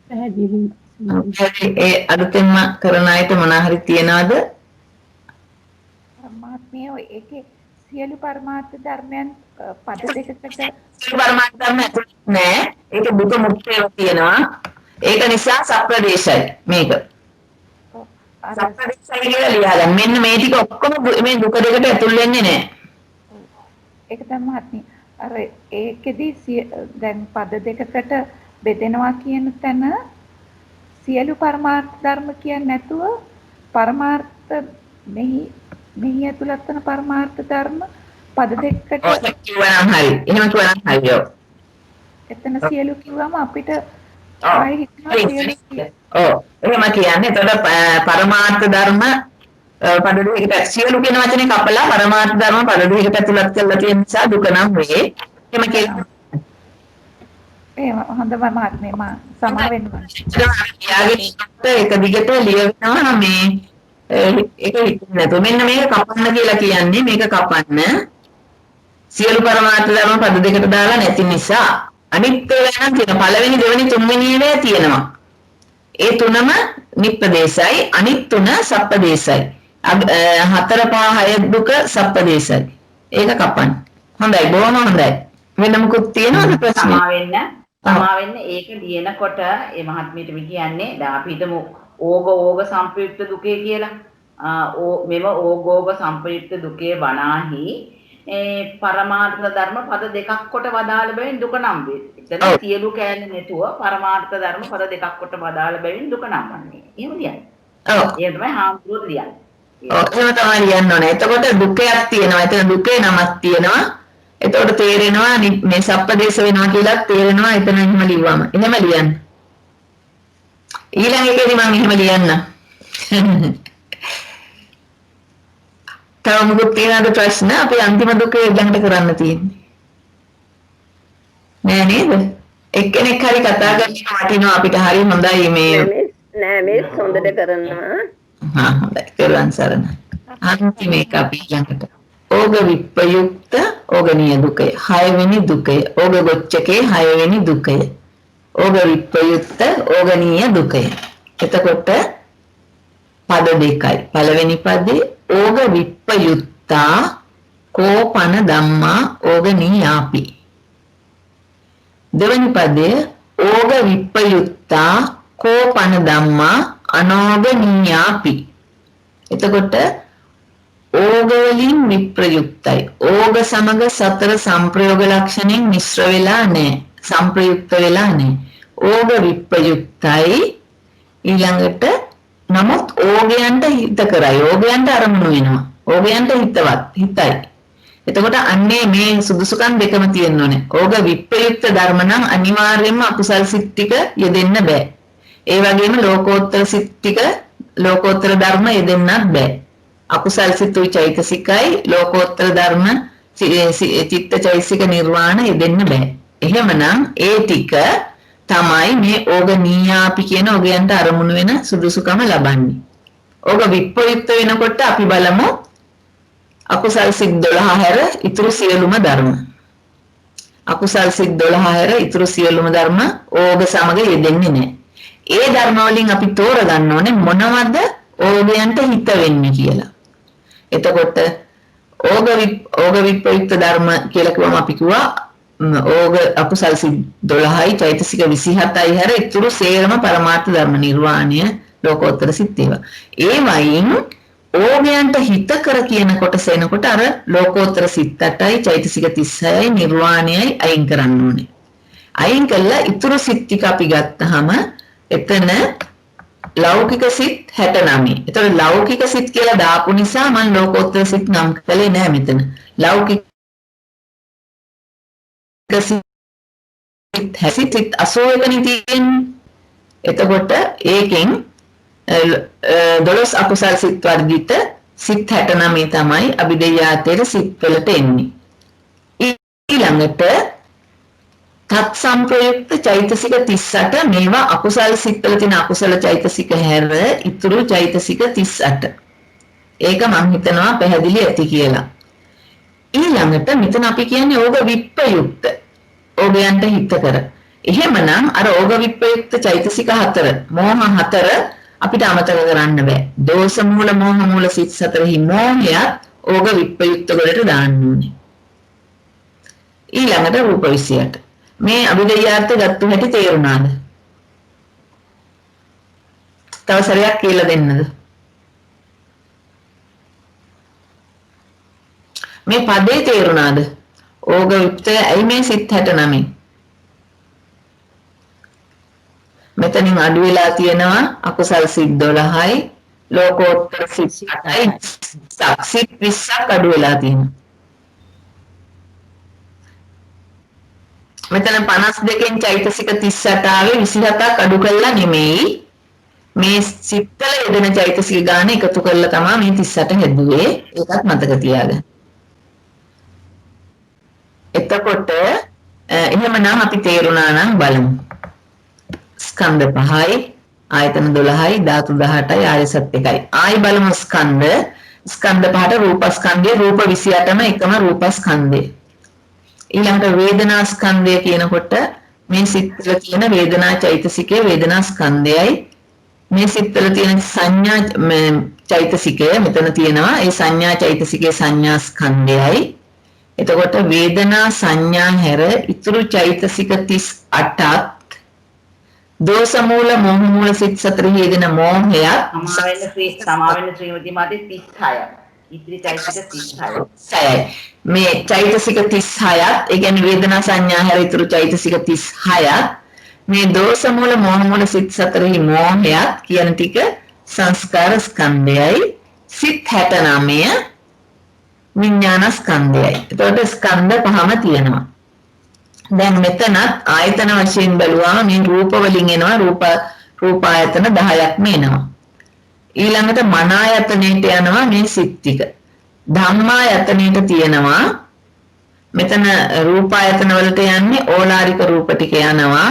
පැහැදිලි. ඒ අලුතෙන්ම කරන අයට මොනවා හරි තියනවද? පරමාත්මය ඒකේ සියලු පරමාර්ථ ධර්මයන් පද දෙකකට සියලු පරමාර්ථ ධර්ම ඇතුළත් නෑ. ඒක දුක මුක්තේව තියෙනවා. ඒක නිසා සප්‍රදේශයි මේක. සප්‍රදේශයි කියලා ලියලා මෙන්න මේ ටික ඔක්කොම මේ දුක දෙකට ඇතුල් වෙන්නේ නෑ. ඒක තමයි මහත්මිය. අර ඒකෙදි දැන් පද දෙකකට බෙදෙනවා කියන තැන සියලු පරමාර්ථ ධර්ම කියන්නේ නැතුව පරමාර්ථ මෙහි ඇතුළත් වෙන පරමාර්ථ ධර්ම පද දෙකකට කිව්වනම් හරි. එහෙම කිව්වනම් හරියෝ. එතන සියලු කිව්වම අපිට ආයෙ හිතනවා සියලු එහෙම කියන්නේ එතකොට පරමාර්ථ ධර්ම පද දෙකකට සියලු කියන වචනේ කපලා පරමාර්ථ ධර්ම පද දෙකකට ඇතුළත් කරලා තියෙන නිසා දුක නම් වේ. එහෙම කියනවා. ඒ හොඳම මහත්මිය මම සමා වෙනවා. ඒක දිගට ලියවෙනවා මේ ඒක හිතන්නේ නැතුව මෙන්න මේක කපන්න කියලා කියන්නේ මේක කපන්න සියලු පරමාර්ථ ධර්ම පද දෙකට දාලා නැති නිසා අනිත් ඒවා නම් තියෙන පළවෙනි දෙවෙනි තුන්වෙනි ඒවා තියෙනවා. ඒ තුනම නිප්පදේශයි අනිත් තුන සප්පදේශයි. 4 5 6 දුක සප්පදේශයි. ඒක කපන්න. හොඳයි බොහොම හොඳයි. වෙන මොකුත් තියෙනවද ප්‍රශ්න? සමා වෙන්න ඒක ලියනකොට ඒ මහත්මියට කියන්නේ දැන් අපි හිතමු ඕග සම්ප්‍රයුක්ත දුකේ කියලා. මෙව ඕග සම්ප්‍රයුක්ත දුකේ වනාහි පරමාර්ථ ධර්ම පද දෙකක් කොට වදාළ බැවින් දුක නම් වේ. එතන සියලු කෑල්ල නැතුව පරමාර්ථ ධර්ම පද දෙකක් කොට වදාළ බැවින් දුක නම් වන්නේ. එහෙම ලියන්න. ඔව්. ඒක තමයි හාමුදුරුවෝ ලියන්නේ. ඔව් එහෙම තමයි ලියන්න ඕනේ. එතකොට දුකයක් තියෙනවා. එතන දුකේ නමක් තියෙනවා. එතකොට තේරෙනවා මේ සප්පදේශ වෙනවා කියලා තේරෙනවා එතන එහෙම ලිව්වම. එහෙම ලියන්න. ඊළඟ එකේදී මම එහෙම ලියන්න. තව මොකද තියෙනවද ප්‍රශ්න? අපි අන්තිම දුකේ ඊළඟට කරන්න තියෙන්නේ. නෑ නේද? එක්කෙනෙක් හරි කතා කරන්න වටිනවා අපිට හරි හොඳයි මේ නෑ මේ හොඳට කරනවා. හොඳයි. පෙරවන් සරණ. අන්තිම එක අපි ඊළඟට ඕග විප්‍රයුක්ත ඕගනීය දුකය 6 වෙනි දුකය ඕග ගොච්චකේ 6 වෙනි දුකය ඕග විප්‍රයුක්ත ඕගනීය දුකය. එතකොට පද දෙකයි. පළවෙනි පදේ ඕග විප්‍රයුක්තා කෝපන ධම්මා ඕගනීයාපි. දෙවෙනි පදේ ඕග විප්‍රයුක්තා කෝපන ධම්මා අනෝගනීයාපි. එතකොට ඕග වලින් විප්‍රයුක්තයි. ඕග සමග සතර සංප්‍රයෝග ලක්ෂණෙන් මිශ්‍ර වෙලා නැහැ. සංප්‍රයුක්ත වෙලා නැහැ. ඕග විප්‍රයුක්තයි. ඊළඟට නමුත් ඕගයන්ට හිත කරයි. ඕගයන්ට අරමුණු වෙනවා. ඕගයන්ට හිතයි. එතකොට අන්නේ මේ සුදුසුකම් දෙකම තියෙන්න ඕනේ. ඕග විප්‍රයුක්ත ධර්ම නම් අනිවාර්යයෙන්ම අකුසල් සිත් ටික යෙදෙන්න බෑ. ඒ වගේම ලෝකෝත්තර සිත් ටික ලෝකෝත්තර ධර්ම යෙදෙන්නත් බෑ. අකුසල් සිතුයි චෛතසිකයි ලෝකෝත්තර ධර්ම චිත්ත චෛතසික නිර්වාණ යෙදෙන්න බෑ. එහෙමනම් ඒ ටික තමයි මේ ඕග නීයාපි කියන ඕගයන්ට අරමුණු වෙන සුදුසුකම ලබන්නේ. ඕග විප්‍රයුක්ත වෙනකොට අපි බලමු අකුසල් සිත් 12 හැර ඉතුරු සියලුම ධර්ම. අකුසල් සිත් 12 හැර ඉතුරු සියලුම ධර්ම ඕග සමග යෙදෙන්නේ නැහැ. ඒ ධර්ම වලින් අපි තෝරගන්න ඕනේ මොනවද ඕගයන්ට හිත වෙන්නේ කියලා. එතකොට ඕග විප්‍රයුක්ත ධර්ම කියලා කිව්වම අපි කිව්වා ඕග අකුසල් සිත් 12යි චෛතසික 27යි හැර ඉතුරු සේරම පරමාර්ථ ධර්ම නිර්වාණය ලෝකෝත්තර සිත් ඒවා. ඒ වයින් ඕගයන්ට හිත කර කියන කොටස එනකොට අර ලෝකෝත්තර සිත් 8යි චෛතසික 36යි නිර්වාණයයි අයින් කරන්න ඕනේ. අයින් කළා ඉතුරු සිත් ටික අපි ගත්තාම එතන ලෞකික සිත් 69. ඒතකොට ලෞකික සිත් කියලා දාපු නිසා මම ලෝකෝත්තර සිත් නම් කළේ නැහැ මෙතන. ලෞකික සිත් 81 නේ තියෙන්නේ. එතකොට ඒකෙන් 12 අකුසල් සිත් වර්ගිත සිත් 69 තමයි අභිදේයාතේර සිත් වලට එන්නේ. ඊළඟට තත් සම්ප්‍රයුක්ත චෛතසික 38 මේවා අකුසල් සිත් වල තියෙන අකුසල චෛතසික හැර ඉතුරු චෛතසික 38. ඒක මම හිතනවා පැහැදිලි ඇති කියලා. ඊළඟට මෙතන අපි කියන්නේ ඕග විප්‍රයුක්ත. ඕගයන්ට හිත කර. එහෙමනම් අර ඕග විප්‍රයුක්ත චෛතසික 4 මෝහ 4 අපිට අමතක කරන්න බෑ. දෝෂ මූල මෝහ මූල සිත් 4හි මෝහයත් ඕග විප්‍රයුක්ත වලට දාන්න ඕනේ. ඊළඟට රූප 28. මේ අභිදේයාර්ථ ගත්ත හැටි තේරුණාද? තව සැරයක් කියලා දෙන්නද? මේ පදේ තේරුණාද? ඕග විප්‍රයුක්තය ඇයි මේ සිත් 69? මෙතනින් අඩු වෙලා තියෙනවා අකුසල් සිත් 12යි ලෝකෝත්තර සිත් 8යි සිත් 20ක් අඩු වෙලා තියෙනවා. මෙතන 52න් චෛතසික 38 ආවේ 27ක් අඩු කළා නෙමෙයි. මේ සිත්වල යෙදෙන චෛතසික ගාන එකතු කරලා තමයි මේ 38 හැදුවේ. ඒකත් මතක තියාගන්න. එතකොට එහෙමනම් අපි තේරුණා නම් බලමු. ස්කන්ධ 5යි ආයතන 12යි ධාතු 18යි ආයසත් 1යි. ආයි බලමු ස්කන්ධ 5ට රූපස්කන්ධය රූප 28ම එකම රූපස්කන්ධය. ඊළඟට වේදනා ස්කන්ධය කියනකොට මේ සිත්වල තියෙන වේදනා චෛතසිකයේ වේදනා ස්කන්ධයයි මේ සිත්වල තියෙන සංඥා චෛතසිකය මෙතන තියෙනවා. ඒ සංඥා චෛතසිකයේ සංඥා ස්කන්ධයයි. එතකොට වේදනා සංඥා හැර ඉතුරු චෛතසික 38ක් දෝෂ මූල මෝහ මූල සිත් 4 යෙදෙන මොහයත් සමාවෙන්න ශ්‍රීමති මාතේ 36ක්. ඉතිරි චෛතසික 36යි. මේ චෛතසික 36ත් ඒ කියන්නේ වේදනා සංඥා හැර ඉතුරු චෛතසික 36ත් මේ දෝෂ මූල මෝහ මූල සිත් 4හි මොහයත් කියන ටික සංස්කාර ස්කන්ධයයි සිත් 69 විඥාන ස්කන්ධයයි. එතකොට ස්කන්ධ පහම තියෙනවා. දැන් මෙතනත් ආයතන වශයෙන් බැලුවාම මේ රූප වලින් එනවා රූප ආයතන 10ක්ම එනවා. ඊළඟට මන ආයතනයට යනවා මේ සිත් ටික. ධම්මායතනයට තියෙනවා මෙතන රූප ආයතන වලට යන්නේ ඕලාරික රූප ටික යනවා.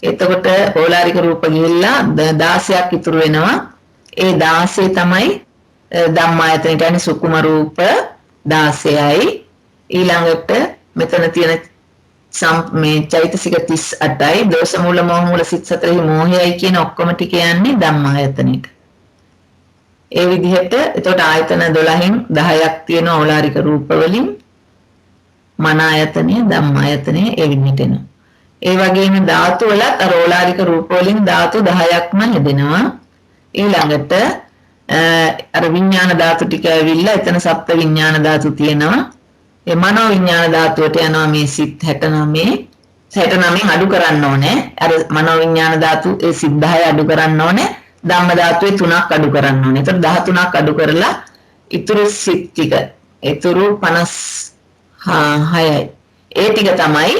එතකොට ඕලාරික රූප ගිහිල්ලා 16ක් ඉතුරු වෙනවා. ඒ 16 තමයි ධම්මායතනයට යන්නේ සුකුම රූප 16යි. ඊළඟට මෙතන තියෙන මේ චෛතසික 38යි දෝෂ මූල මෝහ මූල සිත් 4හි මෝහයයි කියන ඔක්කොම ටික යන්නේ ධම්මායතනෙට. ඒ විදිහට එතකොට ආයතන 12න් 10ක් තියෙන ඕලාරික රූප වලින් මන ආයතනය ධම්මායතනය ඒ විදිහට එනවා. ඒ වගේම ධාතු වලත් අර ඕලාරික රූප වලින් ධාතු 10ක්ම හැදෙනවා. ඊළඟට අර විඥාන ධාතු ටික ඇවිල්ලා එතන සප්ත විඥාන ධාතු තියෙනවා. ඒ මනෝ විඥාන ධාතුවට යනවා මේ සිත් 69න් අඩු කරන්න ඕනේ. අර මනෝ විඥාන ධාතු ඒ සිත් 10 අඩු කරන්න ඕනේ. ධම්ම ධාතුවේ 3ක් අඩු කරන්න ඕනේ. ඒතර 13ක් අඩු කරලා ඉතුරු සිත් ටික ඉතුරු 56යි. ඒ ටික තමයි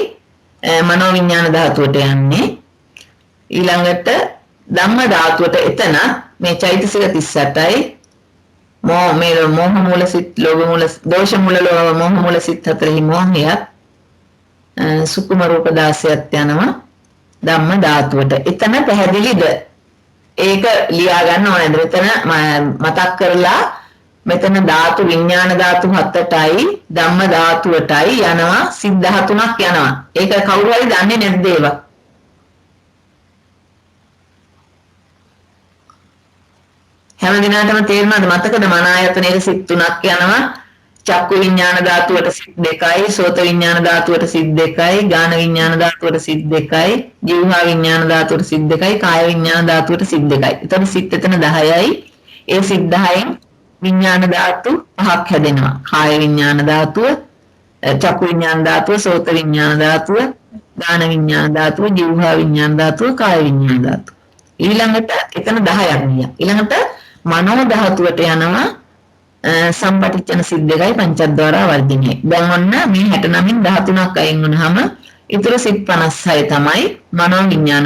මනෝ විඥාන ධාතුවට යන්නේ. ඊළඟට ධම්ම ධාතුවට එතන මේ චෛතසික 38යි මෝහ මූල සිත් ලෝභ මූල දෝෂ මූල මෝහ මූල සිත් හතරෙහි මෝහයත් සුකුම රූප 16ක් යනවා ධම්ම ධාතුවට. එතන පැහැදිලිද? ඒක ලියා ගන්න ඕනේද? මෙතන මතක් කරලා මෙතන ධාතු විඥාන ධාතු 7ටයි ධම්ම ධාතුවටයි යනවා සිත් 13ක් යනවා. ඒක කවුරු හරි දන්නේ නැද්ද ඒවා? හැම දිනකටම තේරෙනවද? මතකද මන ආයතනයේ සිත් 3ක් යනවා. චක්කු විඥාන ධාතුවට සිත් 2යි, සෝත විඥාන ධාතුවට සිත් 2යි, ගාන විඥාන ධාතුවට සිත් 2යි, ජීවහා විඥාන ධාතුවට සිත් 2යි, කාය විඥාන ධාතුවට සිත් 2යි. එතන සිත් එතන 10යි. ඒ සිත් 10න් විඥාන ධාතු 5ක් හැදෙනවා. කාය විඥාන ධාතුව, චක්කු විඥාන ධාතුව, සෝත විඥාන ධාතුව, ගාන විඥාන ධාතුව, ජීවහා විඥාන ධාතුව, කාය විඥාන ධාතුව. ඊළඟට එතන 10ක් ගියා. ඊළඟට මනෝ ධාතුවට යනවා සම්පටිච්ඡන සිත් 2යි පංචද්වාර වර්ධිනිය. දැන් ඔන්න මේ 69න් 13ක් අයින් වුණාම ඉතුරු සිත් 56 තමයි මනෝ විඥාන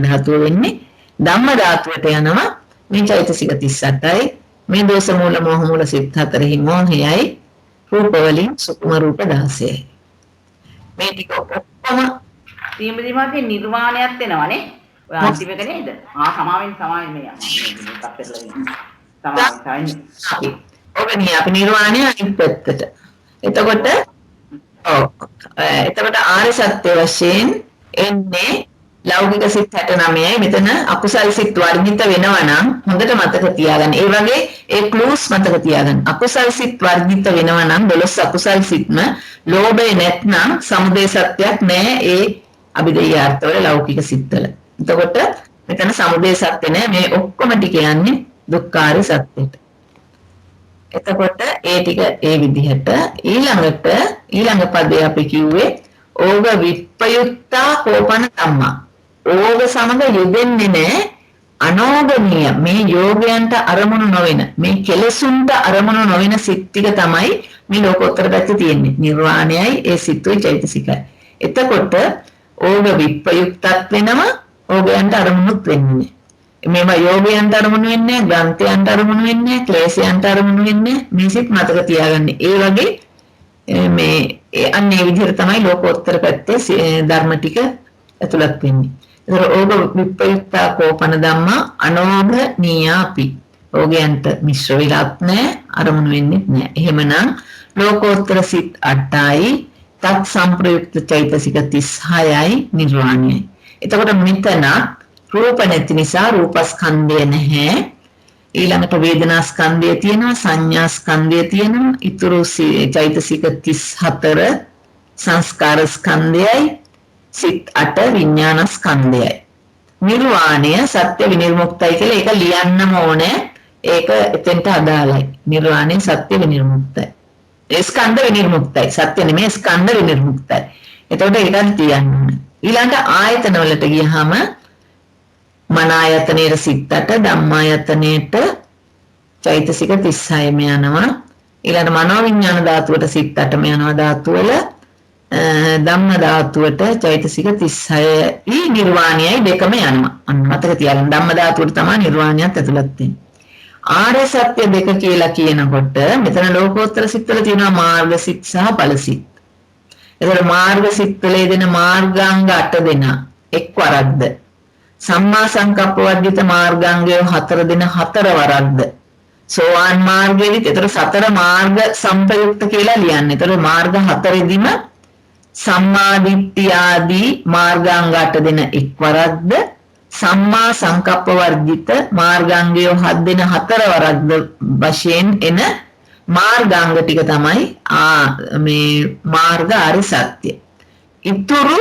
ධාතුව වෙන්නේ. ධම්ම ධාතුවට යනවා මේ චෛතසික 38යි මේ දෝෂ මූල මෝහ මූල සිත් හතරෙහි මෝහයයි රූප වලින් සුකුම රූප 16යි. මේ ටික ඔක්කොම සීමදී මාතේ නිර්වාණයක් එනවනේ. ඔය අන්තිම එක නේද? සමාවෙන් මේ සමාවෙන්. ඔබනේ අපි නිර්වාණය අනිත් පැත්තට. එතකොට ආර්ය සත්‍ය වශයෙන් එන්නේ ලෞකික සිත් 69යි. මෙතන අකුසල් සිත් වර්ධිත වෙනවා නම් හොඳට මතක තියාගන්න. ඒ වගේ ඒ ක්ලූස් මතක තියාගන්න. අකුසල් සිත් වර්ධිත වෙනවා නම් 12 අකුසල් සිත්ම ලෝභය නැත්නම් සමුදය සත්‍යයක් නෑ ඒ අභිධේයාර්ථවල ලෞකික සිත්වල. එතකොට මෙතන සමුදය සත්‍ය නෑ. මේ ඔක්කොම ටික යන්නේ දුක්ඛාරය සත්‍යෙට. එතකොට ඒ ටික ඒ විදිහට ඊළඟ පදේ අපි කිව්වේ ඕග විප්පයුක්තා කෝපන ධම්මා. ඕග සමග යෙදෙන්නේ නැහැ අනෝගනීය මේ යෝගයන්ට අරමුණු නොවන මේ කෙලසුන්ට අරමුණු නොවන සිත් ටික තමයි මේ ලෝකෝත්තර පැත්තේ තියෙන්නේ. නිර්වාණයයි ඒ සිත්තුයි චෛතසිකයි. එතකොට ඕග විප්පයුක්තත් වෙනවා ඕගයන්ට අරමුණුත් වෙන්නේ. මේවා යෝගයන්ට අරමුණු වෙන්නේ, ග්‍රන්ථයන්ට අරමුණු වෙන්නේ, ක්ලේශයන්ට අරමුණු වෙන්නේ. මේ සිත් මතක තියාගන්න. ඒ වගේ මේ අන්නේ විදිහට තමයි ලෝකෝත්තර පැත්තේ ධර්ම ටික ඇතුළත් වෙන්නේ. ඒතර ඕග විප්පයුක්තා කෝපන ධම්මා අනෝභනීයාපි. ඕගයන්ට මිශ්‍ර වෙලත් නැහැ, අරමුණු වෙන්නේ නැහැ. එහෙමනම් ලෝකෝත්තර සිත් 8යි, තත් සම්ප්‍රයුක්ත චෛතසික 36යි නිර්වාණයයි. එතකොට මෙතන රූප නැති නිසා රූපස්කන්ධය නැහැ. ඊළඟට වේදනා ස්කන්ධය තියෙනවා, සංඥා ස්කන්ධය තියෙනවා, ඊතුරු චෛතසික 34 සංස්කාර ස්කන්ධයයි, සිත් 8 විඥාන ස්කන්ධයයි. නිර්වාණය සත්‍ය විනිර්මුක්තයි කියලා ඒක ලියන්නම ඕනේ. ඒක එතෙන්ට අදාළයි. නිර්වාණය සත්‍ය විනිර්මුක්තයි. ඒ ස්කන්ධ විනිර්මුක්තයි. සත්‍ය නෙමෙයි ස්කන්ධ විනිර්මුක්තයි. එතකොට ඒකත් තියන්න. ඊළඟ ආයතන වලට ගියහම මන ආයතනයේ සිත් 8 ධම්මායතනයේට චෛතසික 36ම යනවා. ඊළඟ මනෝ විඥාන ධාතුවට සිත් 8ම යනවා ධාතු වල. ධම්ම ධාතුවට චෛතසික 36යි නිර්වාණයයි දෙකම යනවා. අන්න මතක තියාගන්න. ධම්ම ධාතුවට තමයි නිර්වාණයත් ඇතුළත් වෙන්නේ. ආර්ය සත්‍ය දෙක කියලා කියනකොට මෙතන ලෝකෝත්තර සිත්වල තියෙනවා මාර්ග සිත් සහ ඵල සිත්. ඒතර මාර්ග සිත්වල දෙන මාර්ගාංග 8 දෙනා එක්වරක්ද. සම්මා සංකප්ප වර්ධිත මාර්ගාංගය 4 දෙන 4 වරක්ද. සෝවාන් මාර්ගයේදී ඒතර 4 මාර්ග සම්පයුක්ත කියලා ලියන්නේ. ඒතර මාර්ග 4ෙදිම සම්මා දිට්ඨිය ආදී මාර්ගාංග 8 දෙන එක්වරක්ද. සම්මා සංකප්ප වර්ධිත මාර්ගාංගය 7 දෙන 4 වරක්ද වශයෙන් එන මාර්ගාංග ටික තමයි මේ මාර්ග ආර්ය සත්‍ය. ඊතුරු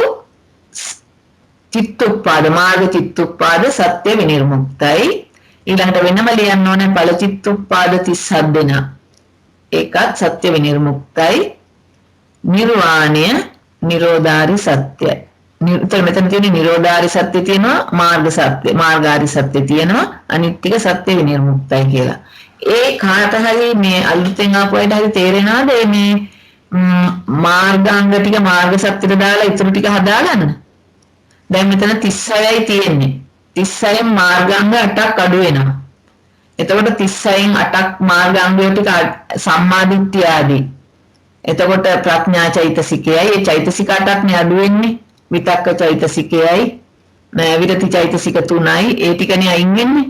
චිත්තෝපාද මාර්ග චිත්තෝපාද සත්‍ය විනිර්මුක්තයි. ඊළඟට වෙනම ලියන්න ඕනේ ඵල චිත්තෝපාද 37 දෙනා. ඒකත් සත්‍ය විනිර්මුක්තයි. නිර්වාණය නිරෝධාරි සත්‍යයි. මෙතන තියෙන නිරෝධාරි සත්‍ය තියෙනවා, මාර්ගාරි සත්‍ය තියෙනවා, අනිත් ටික සත්‍ය විනිර්මුක්තයි කියලා. ඒ කාට හරි මේ අලුතෙන් ආපු අයට හරි තේරෙනවද මේ මාර්ගාංග ටික මාර්ග සත්‍යෙට දාලා ඉතුරු ටික හදාගන්න? දැන් මෙතන 36යි තියෙන්නේ. 36න් මාර්ගාංග 8ක් අඩු වෙනවා. එතකොට 36න් 8ක් මාර්ගාංග ටික සම්මාදිට්ඨිය ආදී. එතකොට ප්‍රඥා චෛතසිකයයි ඒ චෛතසික 8ක් නේ අඩු වෙන්නේ. විතක්ක චෛතසිකයයි විරති චෛතසික 3යි ඒ ටිකනේ අයින් වෙන්නේ.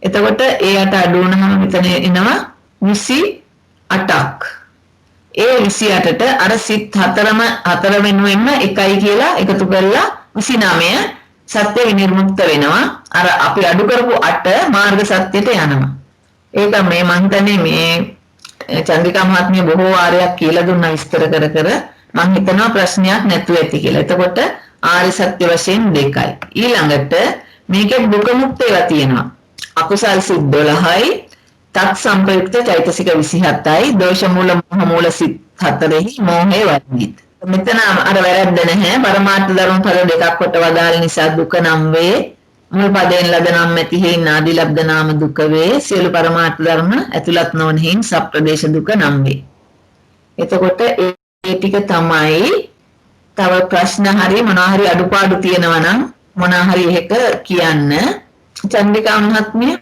එතකොට ඒ 8 අඩු වුණාම මෙතන එනවා 28ක්. ඒ 28ට අර සිත් 4 වෙනුවෙන්ම එකයි කියලා එකතු කරලා 29 සත්‍ය විනිර්මුක්ත වෙනවා. අර අපි අඩු කරපු 8 මාර්ග සත්‍යයට යනවා. ඒක මේ මං හිතන්නේ මේ චන්ද්‍රිකා මහත්මිය බොහෝ වාරයක් කියලා දුන්නා විස්තර කර මං හිතනවා ප්‍රශ්නයක් නැතුව ඇති කියලා. එතකොට ආර්ය සත්‍ය වශයෙන් 2යි. ඊළඟට මේකේ දුක මුක්ත ඒවා තියෙනවා. අකුසල් සිත් 12යි, තත් සම්පයුක්ත චෛතසික 27යි, දෝෂ මූල මොහ මූල සිත් 4ෙහි මෝහය වර්ධිත. මෙතන අර වැරද්ද නැහැ. පරමාර්ථ ධර්ම පද දෙකක් කොට වදාළ නිසා දුක නම් වේ. මුල් පදයෙන් ලද නම් ඇති හේන් ආදී ලබ්ධ නාම දුක වේ. සියලු පරමාර්ථ ධර්ම ඇතුළත් නොවන හේන් සප්‍රදේශ දුක නම් වේ. එතකොට ඒ ටික තමයි. තව ප්‍රශ්න හරි මොනවා හරි අඩුපාඩු තියෙනවා නම් මොනවා හරි එක කියන්න. චන්ද්‍රිකා මහත්මිය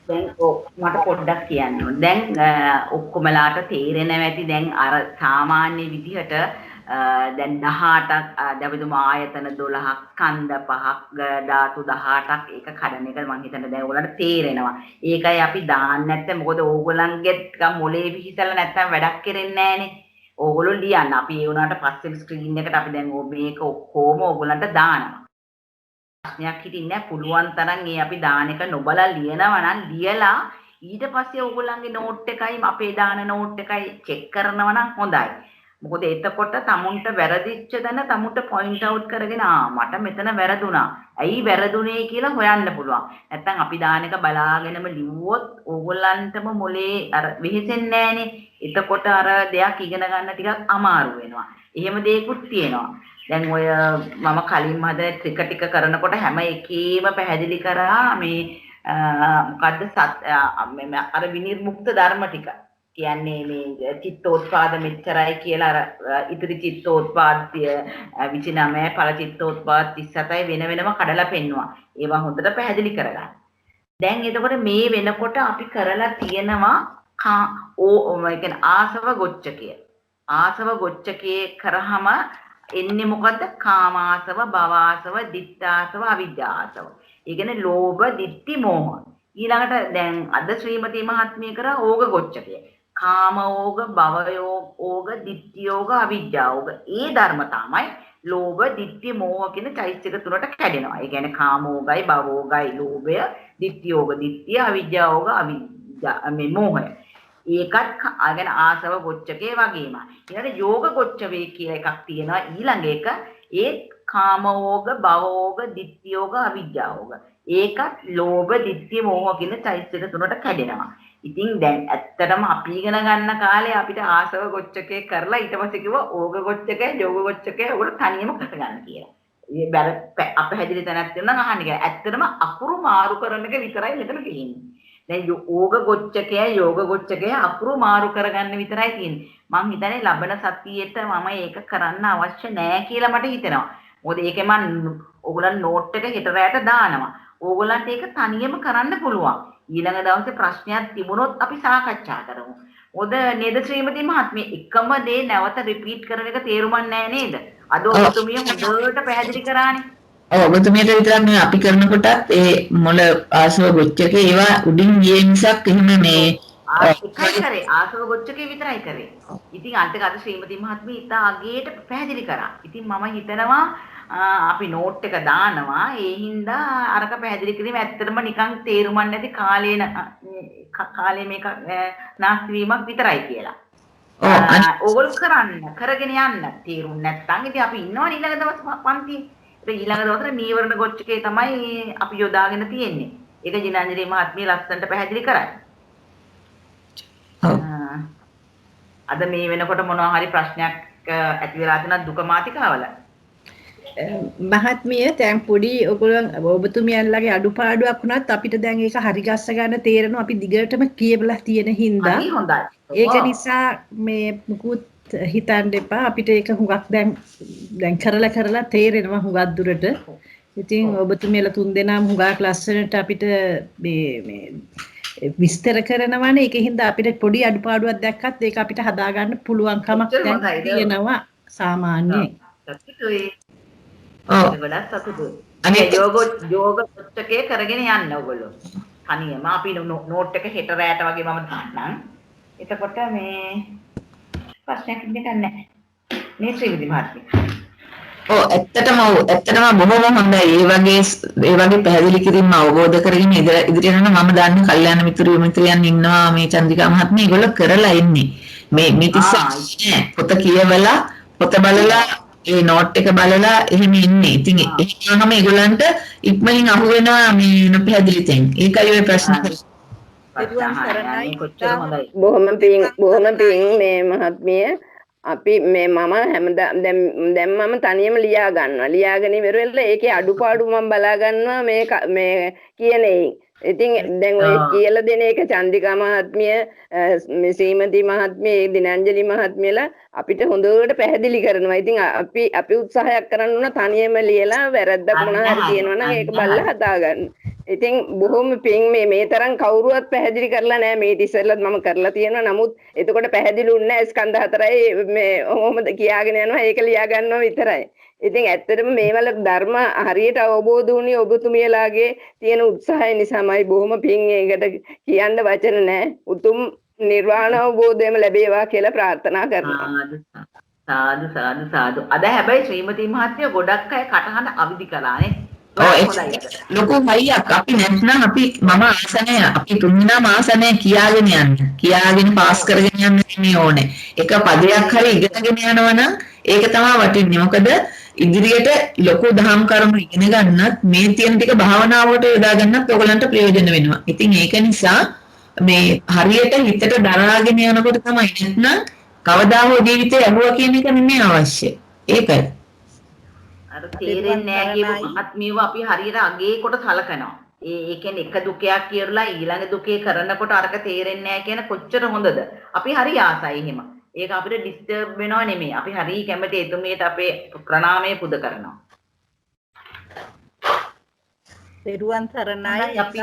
මට පොඩ්ඩක් කියන්න ඕන. දැන් ඔක්කොමලාට තේරෙනවා ඇති දැන් අර සාමාන්‍ය විදිහට දැන් 18ක් දවිදුම ආයතන 12ක් ස්කන්ධ 5ක් ධාතු 18ක් ඒක කඩන එක මම හිතන්නේ දැන් ඔයාලට තේරෙනවා. ඒකයි අපි දාන්න නැත්නම් මොකද ඕගොල්ලන්ගේ ටිකක් මොලේ විහිසලා නැත්නම් වැඩක් කරෙන්නේ නැහනේ. ඕගොල්ලෝ ලියන්න. අපි ඒ වුණාට පස්සේ ස්ක්‍රීන් එකට අපි දැන් මේක ඔක්කොම ඕගොල්ලන්ට දානවා. ප්‍රශ්නයක් හිටින්නේ පුළුවන් තරම් ඒ අපි දාන එක නොබලා ලියනවා නම් ලියලා ඊට පස්සේ ඕගොල්ලන්ගේ නෝට් එකයි අපේ දාන නෝට් එකයි චෙක් කරනවා නම් හොඳයි. මොකද එතකොට තමුන්ට වැරදිච්ච දන තමුන්ට පොයින්ට් අවුට් කරගෙන මට මෙතන වැරදුනා. ඇයි වැරදුනේ කියලා හොයන්න පුළුවන්. නැත්තම් අපි දාන එක බලාගෙනම ලිව්වොත් ඕගොල්ලන්ටම මොලේ අර වෙහෙසෙන්නේ නැහනේ. එතකොට අර දෙයක් ඉගෙන ගන්න ටිකක් අමාරු වෙනවා. එහෙම දෙයක්ත් තියෙනවා. දැන් ඔය මම කලින් හදන ට්‍රික ටික කරනකොට හැම එකේම පැහැදිලි කරා මේ මොකද්ද අර විනිර්මුක්ත ධර්ම ටික. කියන්නේ මේ චිත්තෝත්පාද මෙච්චරයි කියලා අර ඉතිරි චිත්තෝත්පාද 29 ඵල චිත්තෝත්පාද 37යි වෙන වෙනම කඩලා පෙන්නවා. ඒවා හොඳට පැහැදිලි කරගන්න. දැන් එතකොට මේ වෙනකොට අපි කරලා තියෙනවා කියන්නේ ආසව ගොච්චකය. ආසව ගොච්චකයේ කරාම එන්නේ මොකද්ද? කාමාසව, භවආසව, ditthාසව, අවිජ්ජාසව. ඒ කියන්නේ ලෝභ, ditthi, මෝහ. ඊළඟට දැන් අද ශ්‍රීමති මහත්මිය කරා ඕග ගොච්චකය. කාම ඕග, භව ඕග, ditthi යෝග, අවිජ්ජා ඕග. ඒ ධර්ම තමයි ලෝභ, ditthi, මෝහ කියන චෛතසික තුනට කැඩෙනවා. ඒ කියන්නේ කාම ඕගයි, භව ඕගයි ලෝභය, ditthi යෝග, ditthi, අවිජ්ජා ඕග, අවිජ්ජා මේ මෝහය. ඒකත් අගෙන ආසව ගොච්චකේ වගේම. ඊළඟට යෝග ගොච්චවේ කියලා එකක් තියෙනවා. ඊළඟ එක ඒ කාමෝග, භවෝග, ditthියෝග, අවිජ්ජාෝග. ඒකත් ලෝභ, ditthි, මෝහ කියන චෛතසික තුනට කැඩෙනවා. ඉතින් දැන් ඇත්තටම අපි ඉගෙන ගන්න කාලේ අපිට ආසව ගොච්චකේ කරලා ඊට පස්සේ කිව්වා ඕග ගොච්චකේ, යෝග ගොච්චකේ උගල තනියම කරගන්න කියලා. මේ බැල අපහැදිලි තැනක් තියෙනවා නම් අහන්න කියලා. ඇත්තටම අකුරු මාරු කරන එක විතරයි මෙතන තියෙන්නේ. දැන් ඕග ගොච්චකය යෝග ගොච්චකය අකුරු මාරු කරගන්න විතරයි තියෙන්නේ. මම හිතන්නේ ලබන සතියේට මම ඒක කරන්න අවශ්‍ය නෑ කියලා මට හිතෙනවා. මොකද ඒකේ මම ඕගොල්ලන් නෝට් එක හෙට රැයට දානවා. ඕගොල්ලන්ට ඒක තනියම කරන්න පුළුවන්. ඊළඟ දවසේ ප්‍රශ්නයක් තිබුණොත් අපි සාකච්ඡා කරමු. මොකද නේද ශ්‍රීමති මහත්මිය එකම දේ නැවත රිපීට් කරන එක තේරුමක් නෑ නේද? අද ඔබතුමිය හොඳට පැහැදිලි කරානේ. ඔව් ඔබතුමියට විතරක් නෙවෙයි අපි කරනකොටත් ඒ මොළ ආසව ගොච්චකේ ඒවා උඩින් ගියේ මිසක් එහෙම මේ එකයි කරේ ආසව ගොච්චකේ විතරයි කරේ. ඉතින් අන්තික අද ශ්‍රීමති මහත්මිය ඉතා අගේට පැහැදිලි කරා. ඉතින් මම හිතනවා අපි නෝට් එක දානවා. ඒ හින්දා අරක පැහැදිලි කිරීම ඇත්තටම නිකන් තේරුමක් නැති කාලේ මේක නාස්ති වීමක් විතරයි කියලා. ඕගොල්ලෝ කරගෙන යන්න තේරුම් නැත්නම් ඉතින් අපි ඉන්නවනේ ඊළඟ දවස් පන්තියේ. ඊළඟ දවසට නීවරණ ගොච්චකේ තමයි අපි යොදාගෙන තියෙන්නේ. ඒක ජිනාංජලි මහත්මිය ලස්සනට පැහැදිලි කරා. අද මේ වෙනකොට මොනවා හරි ප්‍රශ්නයක් ඇති වෙලා තියෙනවද දුක මාතිකාවල? මහත්මිය දැන් පොඩි ඔයගොල්ලන් ඔබතුමියන්ලගේ අඩුපාඩුවක් වුණත් අපිට දැන් ඒක හරි ගස්ස ගන්න තේරෙනවා අපි දිගටම කියවලා තියෙන හින්දා හරි හොඳයි. ඒක නිසා මේ මුකුත් හිතන්න එපා අපිට ඒක හුඟක් දැන් කරලා තේරෙනවා හුඟක් දුරට. ඉතින් ඔබතුමියලා තුන් දෙනාම හුඟක් ලස්සනට අපිට මේ විස්තර කරනවානේ ඒකින්ද අපිට පොඩි අඩුපාඩුවක් දැක්කත් ඒක අපිට හදාගන්න පුළුවන්කමක් දැන් තියෙනවා සාමාන්‍යයෙන්. ගොඩක් සතුටුයි. අනේ යෝග පුස්තකයේ කරගෙන යන්න ඕගොල්ලෝ. තනියම අපි නෝට් එක හෙට රැට වගේ මම දාන්නම්. එතකොට මේ ප්‍රශ්නයක් ඉන්නේ නැහැ. මේ ශ්‍රීවිදි මහත්මිය. ඇත්තටම බොහොම හොඳයි. ඒ වගේ පැහැදිලි කිරීම අවබෝධ කරගෙන ඉදිරියට යන මම දන්න කල්යාණ මිත්‍රයන් ඉන්නවා මේ චන්ද්‍රිකා මහත්මිය. ඒගොල්ලෝ කරලා ඉන්නේ. මේ තිස්සේ පොත කියවලා පොත බලලා ඒ නෝට් එක බලලා එහෙම ඉන්නේ. ඉතින් එහෙනම් ඒගොල්ලන්ට ඉක්මනින් අහු වෙනවා මේ නොපැහැදිලි තැන්. ඒකයි ඔය ප්‍රශ්න බොහොම පිං මේ මහත්මිය අපි මේ මම හැමදාම දැන් මම තනියම ලියා ගන්නවා. ලියාගෙන ඉවර වෙලා ඒකේ අඩුපාඩු මම බලා ගන්නවා මේ කියන එක. ඉතින් දැන් ඔය කියලා දෙන එක චන්ද්‍රිකා මහත්මිය මේ ශ්‍රීමති මහත්මිය දිනංජලි මහත්මියලා අපිට හොඳට පැහැදිලි කරනවා. ඉතින් අපි උත්සාහයක් කරන්න ඕන තනියම ලියලා වැරද්දක් මොනවා හරි තියෙනවා නම් ඒක බලලා හදා ගන්න. ඉතින් බොහොම පිං මේ තරම් කවුරුවත් පැහැදිලි කරලා නැහැ. මේ ඉතිසරලත් මම කරලා තියෙනවා. නමුත් එතකොට පැහැදිලිුන්නේ නැහැ. ස්කන්ධ හතරයි මේ කොහොමද කියාගෙන යනවා. ඒක ලියා ගන්නවා විතරයි. ඉතින් ඇත්තටම මේවල ධර්ම හරියට අවබෝධ වුණේ ඔබතුමියලාගේ තියෙන උත්සාහය නිසාමයි. බොහොම පිං ඒකට කියන්න වචන නැහැ. උතුම් නිර්වාණ අවබෝධයම ලැබේවා කියලා ප්‍රාර්ථනා කරනවා. සාදු. අද හැබැයි ශ්‍රීමති මහත්මිය ගොඩක් අය කටහඬ අවදි කළානේ. ලොකු හයියක් අපි නැත්නම් මම ආසනය අපි තුන්දෙනාම ආසනය කියාගෙන පාස් කරගෙන යන්න මේ ඕනේ. එක පදයක් හරි ඉගෙනගෙන යනවනම් ඒක තමයි වටින්නේ. මොකද ඉදිරියට ලොකු දහම් කරුණු ඉගෙන ගන්නත් මේ තියෙන ටික භාවනාවට යොදා ගන්නත් ඔයගලන්ට ප්‍රයෝජන වෙනවා. ඉතින් ඒක නිසා මේ හරියට හිතට දරාගෙන යනකොට තමයි නැත්නම් කවදා හෝ ජීවිතේ ඇහුවා කියන එක නෙමෙයි අවශ්‍ය. ඒකයි. අර තේරෙන්නේ නැහැ කියපු මහත්මියව අපි හරියට අගේ කොට සලකනවා. ඒ කියන්නේ එක දුකයක් කියලා ඊළඟ දුකේ කරනකොට අරක තේරෙන්නේ නැහැ කියන කොච්චර හොඳද? අපි හරි ආසයි එහෙම. ඒක අපිට ඩිස්ටර්බ් වෙනව නෙමෙයි. අපි හරි කැමති එතුමියට අපේ ප්‍රණාමය පුද කරනවා. පෙරුවන් සරණයි අපි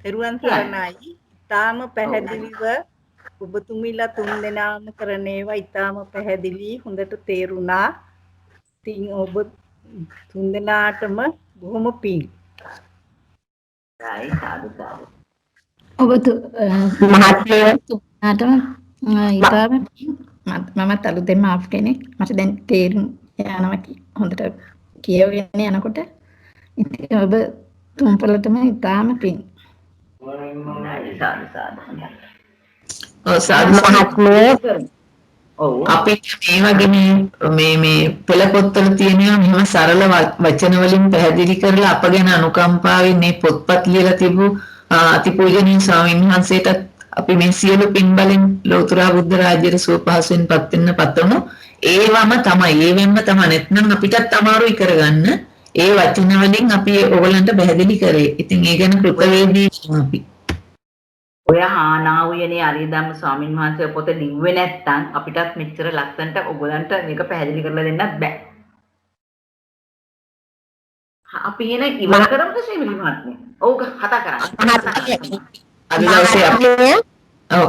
පෙරුවන් සරණයි. තාම පැහැදිලිව ඔබතුමිලා තුන් දෙනාම කරන ඒවා ඊටාම පැහැදිලි හොඳට තේරුණා. ඉතින් ඔබ තුන් දෙනාටම බොහොම පිං. සාදු. මහත්මයාටම ඊටාම මමත් අලුතෙන්ම ආප් කෙනෙක්. මට දැන් තේරුම් යනවා හොඳට කියවගෙන යනකොට. ඉතින් ඔබ තුන්පලටම ඊටාම පිං. සාදු. අපි මේ වගේ මේ පෙළ පොත්වල තියෙනවා මෙහෙම සරල වචන වලින් පැහැදිලි කරලා අප ගැන අනුකම්පාවෙන් මේ පොත්පත් ලියලා තිබු අතිපූජනීය ස්වාමීන් වහන්සේට අපි මේ සියලු පින් බලෙන් ලෝතර බුද්ධ රාජ්‍යයට සුව පහසුවෙන් පත් වෙන්න පතමු. ඒවම තමයි නැත්නම් අපිටත් අමාරුයි කරගන්න. ඒ වචන වලින් අපි ඕගලන්ට පැහැදිලි කරේ. ඉතින් ඒ ගැන කෘතවේදී අපි ඔය හානා උයනේ අරියදම්ම ස්වාමීන් වහන්සේ පොත ලිව්වේ නැත්නම් අපිටත් මෙච්චර ලස්සනට ඔයගලන්ට මේක පැහැදිලි කරලා දෙන්නත් බෑ. අපි එන ඉවර කරමුද ශ්‍රීමති මහත්මිය? ඔව් කතා කරන්න. අද දවසේ අපි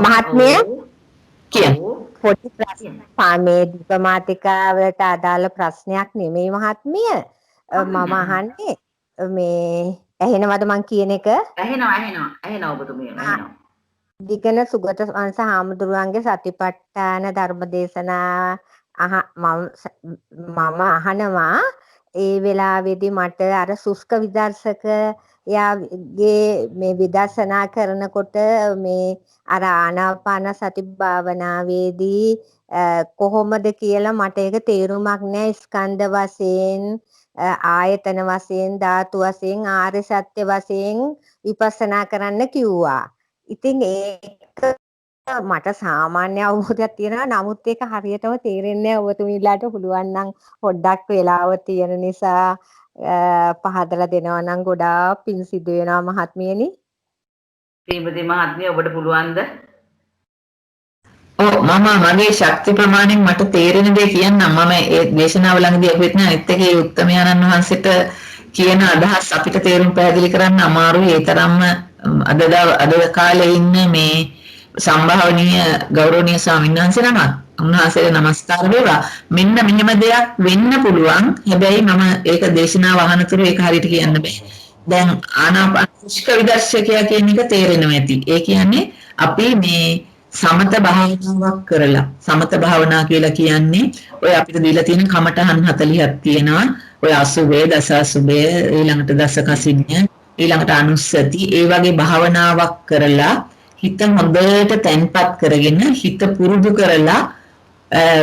මහත්මිය කියන්න පොඩි ප්‍රශ්නයක් මේ දීපමාතිකාවට අදාළ ප්‍රශ්නයක් නෙමෙයි මහත්මිය. මම අහන්නේ මේ ඇහෙනවද මං කියන එක? ඇහෙනවා ඔබතුමිය ඇහෙනවා. දිගන සුගත වංශ හාමුදුරුවන්ගේ සතිපට්ඨාන ධර්ම දේශනා මම අහනවා. ඒ වෙලාවේදී මට අර සුස්ක විදර්ශක යාගේ මේ විදර්ශනා කරනකොට මේ අර ආනාපාන සති භාවනාවේදී කොහොමද කියලා මට ඒක තේරුමක් නැහැ. ස්කන්ධ වශයෙන් ආයතන වශයෙන් ධාතු වශයෙන් ආර්ය සත්‍ය වශයෙන් විපස්සනා කරන්න කිව්වා. ඉතින් ඒක මට සාමාන්‍ය අවබෝධයක් තියෙනවා. නමුත් ඒක හරියටම තේරෙන්නේ නැහැ. ඔබතුමීලාට පුළුවන් නම් පොඩ්ඩක් වෙලාව තියෙන නිසා පහදලා දෙනවා නම් ගොඩාක් පිං සිදු වෙනවා මහත්මියනි. ශ්‍රීමති මහත්මිය ඔබට පුළුවන්ද? ඔව් මගේ ශක්ති ප්‍රමාණයෙන් මට තේරෙන දේ කියන්නම්. මම ඒ දේශනාව ළඟදී අපිට අනිත් එකේ උත්තමයන්න් වහන්සේට කියන අදහස් අපිට තේරුම් පැහැදිලි කරන්න අමාරුයි. ඒ තරම්ම අද කාලේ ඉන්න මේ සම්භාවනීය ගෞරවනීය ස්වාමීන් වහන්සේ නමක්. උන්වහන්සේට නමස්කාර වේවා. මෙන්න මෙහෙම දෙයක් වෙන්න පුළුවන්. හැබැයි මම ඒක දේශනාව අහනතුරු ඒක හරියට කියන්න බෑ. දැන් ආනාපාන සුෂ්ක විදර්ශකයා කියන එක තේරෙනවා ඇති. ඒ කියන්නේ අපි මේ සමත භාවනාවක් කරලා සමත භාවනා කියලා කියන්නේ ඔය අපිට දීලා තියෙන කමඨහන් 40ක් තියෙනවා. ඔය අසුබේ දස අසුබේ ඊළඟට දස කසිනිය ඊළඟට අනුස්සති ඒ වගේ භාවනාවක් කරලා හිත හොඳට තැන්පත් කරගෙන හිත පුරුදු කරලා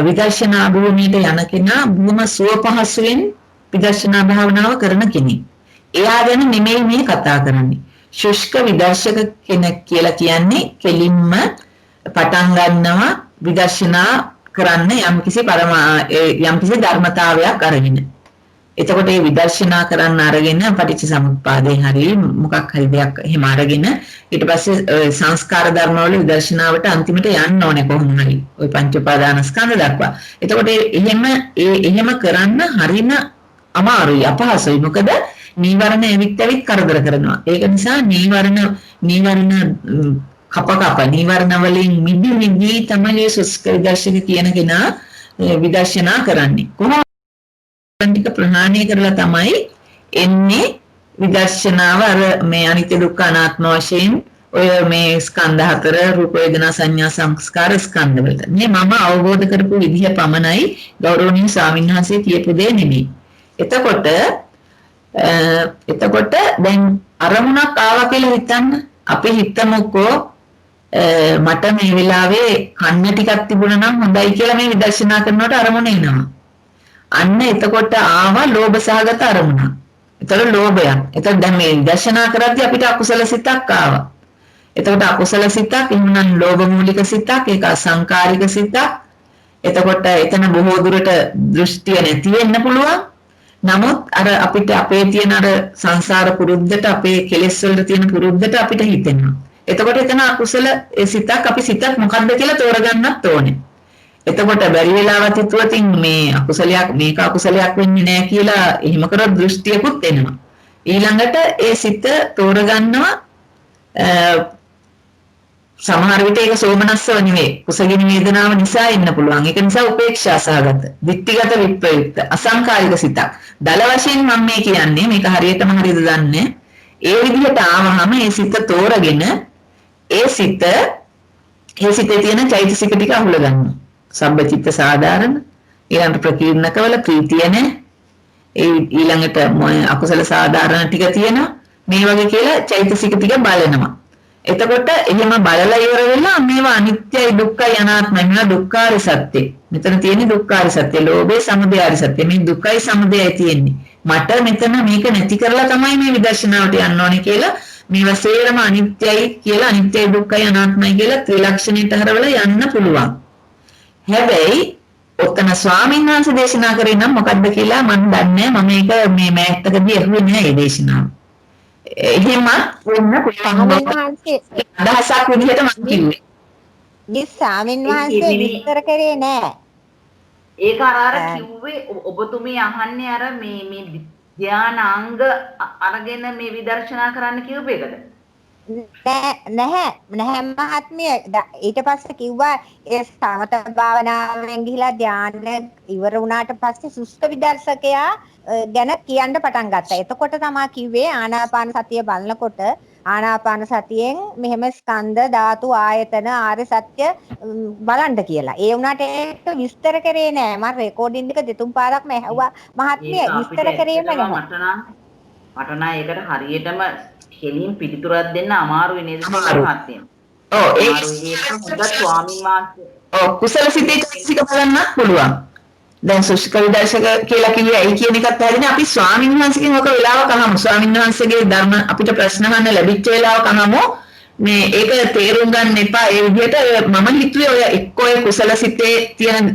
විදර්ශනා භූමියට යන කෙනා බොහොම සුව පහසුවෙන් විදර්ශනා භාවනාව කරන කෙනෙක්. එයා ගැන නෙමෙයි මේ කතා කරන්නේ. ශුෂ්ක විදර්ශක කෙනෙක් කියලා කියන්නේ කෙලින්ම පටන් ගන්නවා විදර්ශනා කරන්න යම්කිසි ධර්මතාවයක් අරගෙන. එතකොට මේ විදර්ශනා කරන්න අරගෙන පටිච්චසමුප්පාදේ හරි මොකක් හරි දෙයක් එහෙම අරගෙන ඊට පස්සේ සංස්කාර ධර්ම වල විදර්ශනාවට අන්තිමට යන්න ඕනේ කොහොම හරි. ওই පංච උපාදානස්කන්ධ දක්වා. එතකොට එහෙම කරන්න හරින අමාරුයි අපහසුයි. මොකද නීවරණ ඇවිත් කරදර කරනවා. ඒක නිසා නීවරණ කප නීවරණ වලින් මිදි තමයි සුස්ක විදර්ශක කියන කෙනා විදර්ශනා කරන්නේ. කොහොමද ටික ප්‍රහාණය කරලා තමයි එන්නේ විදර්ශනාව අර මේ අනිත්‍ය දුක්ඛ අනාත්ම වශයෙන් ඔය මේ ස්කන්ධ හතර රූප වේදනා සංඥා සංස්කාර ස්කන්ධ වලට. මේ මම අවබෝධ කරපු විදිහ පමණයි ගෞරවනීය ස්වාමීන් වහන්සේ කියපු දේ නෙමෙයි. එතකොට දැන් අරමුණක් ආවා කියලා හිතන්න. අපි හිතමුකෝ මට මේ වෙලාවේ කන්න ටිකක් තිබුණා නම් හොඳයි කියලා මේ විදර්ශනා කරනකොට අරමුණ එනවා. අන්න එතකොට ආවා ලෝභ සහගත අරමුණ. එතකොට ලෝභයක්. එතකොට දැන් මේ විදර්ශනා කරද්දී අපිට අකුසල සිතක් ආවා. එතකොට අකුසල සිතක් එහෙනම් ලෝභ මූලික සිතක් ඒක අසංකාරික සිතක්. එතකොට එතන බොහෝ දුරට දෘෂ්ටිය නැති වෙන්න පුළුවන්. නමුත් අර අපිට අපේ තියෙන අර සංසාර පුරුද්දට අපේ කෙලෙස් වලට තියෙන පුරුද්දට අපිට හිතෙනවා. එතකොට එතන අකුසල සිතක් අපි සිතක් මොකද්ද කියලා තෝරගන්නත් ඕනේ. එතකොට බැරි වෙලාවත් හිතුවතින් මේ අකුසලයක් මේක අකුසලයක් වෙන්නේ නැහැ කියලා එහෙම කරොත් දෘෂ්ටියකුත් එනවා. ඊළඟට ඒ සිත තෝරගන්නවා සමහර විට ඒක සෝමනස්සව නෙවෙයි කුසගිනි වේදනාව නිසා එන්න පුළුවන්. ඒක නිසා උපේක්ෂා සහගත, ditthිගත විප්‍රයුක්ත, අසංකාරික සිතක්. දල වශයෙන් මම මේ කියන්නේ මේක හරියටම හරියද දන්නේ. ඒ විදිහට ආවහම ඒ සිත තෝරගෙන ඒ සිතේ තියෙන චෛතසික ටික අහුල ගන්නවා. සබ්බචිත්ත සාධාරණ ඊළඟට ප්‍රකීර්ණකවල ප්‍රීතිය නැහැ. ඊළඟට අකුසල සාධාරණ ටික තියෙනවා. මේ වගේ කියලා චෛතසික ටික බලනවා. එතකොට එහෙම බලලා ඉවර වෙලා මේවා අනිත්‍යයි දුක්ඛයි අනාත්මයි මේවා දුක්ඛාරි සත්‍ය. මෙතන තියෙන්නේ දුක්ඛාරි සත්‍ය. ලෝභේ සමුදයාරි සත්‍ය. මේ දුක්ඛයි සමුදයයි තියෙන්නේ. මට මෙතන මේක නැති කරලා තමයි මේ විදර්ශනාවට යන්න ඕනේ කියලා මේවා සේරම අනිත්‍යයි කියලා අනිත්‍යයි දුක්ඛයි අනාත්මයි කියලා ත්‍රිලක්ෂණයට හරවලා යන්න පුළුවන්. හැබැයි ඔතන ස්වාමීන් වහන්සේ දේශනා කරේ නම් මොකද්ද කියලා මම දන්නේ නැහැ. මම ඒක මේ මෑතකදී අහුවේ නෑ මේ දේශනාව. එහෙම වෙන්න පුළුවන් අදහසක් විදිහට මම කිව්වේ. මේ ස්වාමීන් වහන්සේ විස්තර කරේ නෑ. ඒක අර කිව්වේ ඔබතුමී අහන්නේ අර මේ ධානාංග අරගෙන මේ විදර්ශනා කරන්න කියූප එකද? නැහැ මහත්මිය. ඊට පස්සේ කිව්වා ඒ සමත භාවනාවෙන් ගිහිලා ධානය ඉවර වුණාට පස්සේ සුස්ත විදර්ශකයා ගැන කියන්න පටන් ගත්තා. එතකොට තමයි කිව්වේ ආනාපාන සතිය බලනකොට ආනාපාන සතියෙන් මෙහෙම ස්කන්ධ ධාතු ආයතන ආර්ය සත්‍ය බලන්න කියලා. ඒ වුණාට ඒක විස්තර කරේ නෑ. මම රෙකෝඩින් එක දෙතුන් පාරක්ම ඇහුවා මහත්මිය විස්තර කරේම නැහැ. මට නම් ඒකට හරියටම කෙලින් පිළිතුරක් දෙන්න අමාරුයි නේද මහත්මිය? ඔව් ඒක හොඳ ස්වාමීන් වහන්සේ. ඔව් කුසල සිතේ චෛතසික බලන්නත් පුළුවන්. දැන් සුෂ්ක විදර්ශක කියලා කිව්වේ ඇයි කියන එකත් හරිනේ. අපි ස්වාමීන් වහන්සේගෙන් ඔක වෙලාවක අහමු. ස්වාමීන් වහන්සේගේ ධර්ම අපිට ප්‍රශ්න අහන්න ලැබිච්ච වෙලාවක අහමු. මේ ඒක තේරුම් ගන්න එපා. ඒ විදිහට මම හිතුවේ ඔය එක්ක ඔය කුසල සිතේ තියෙන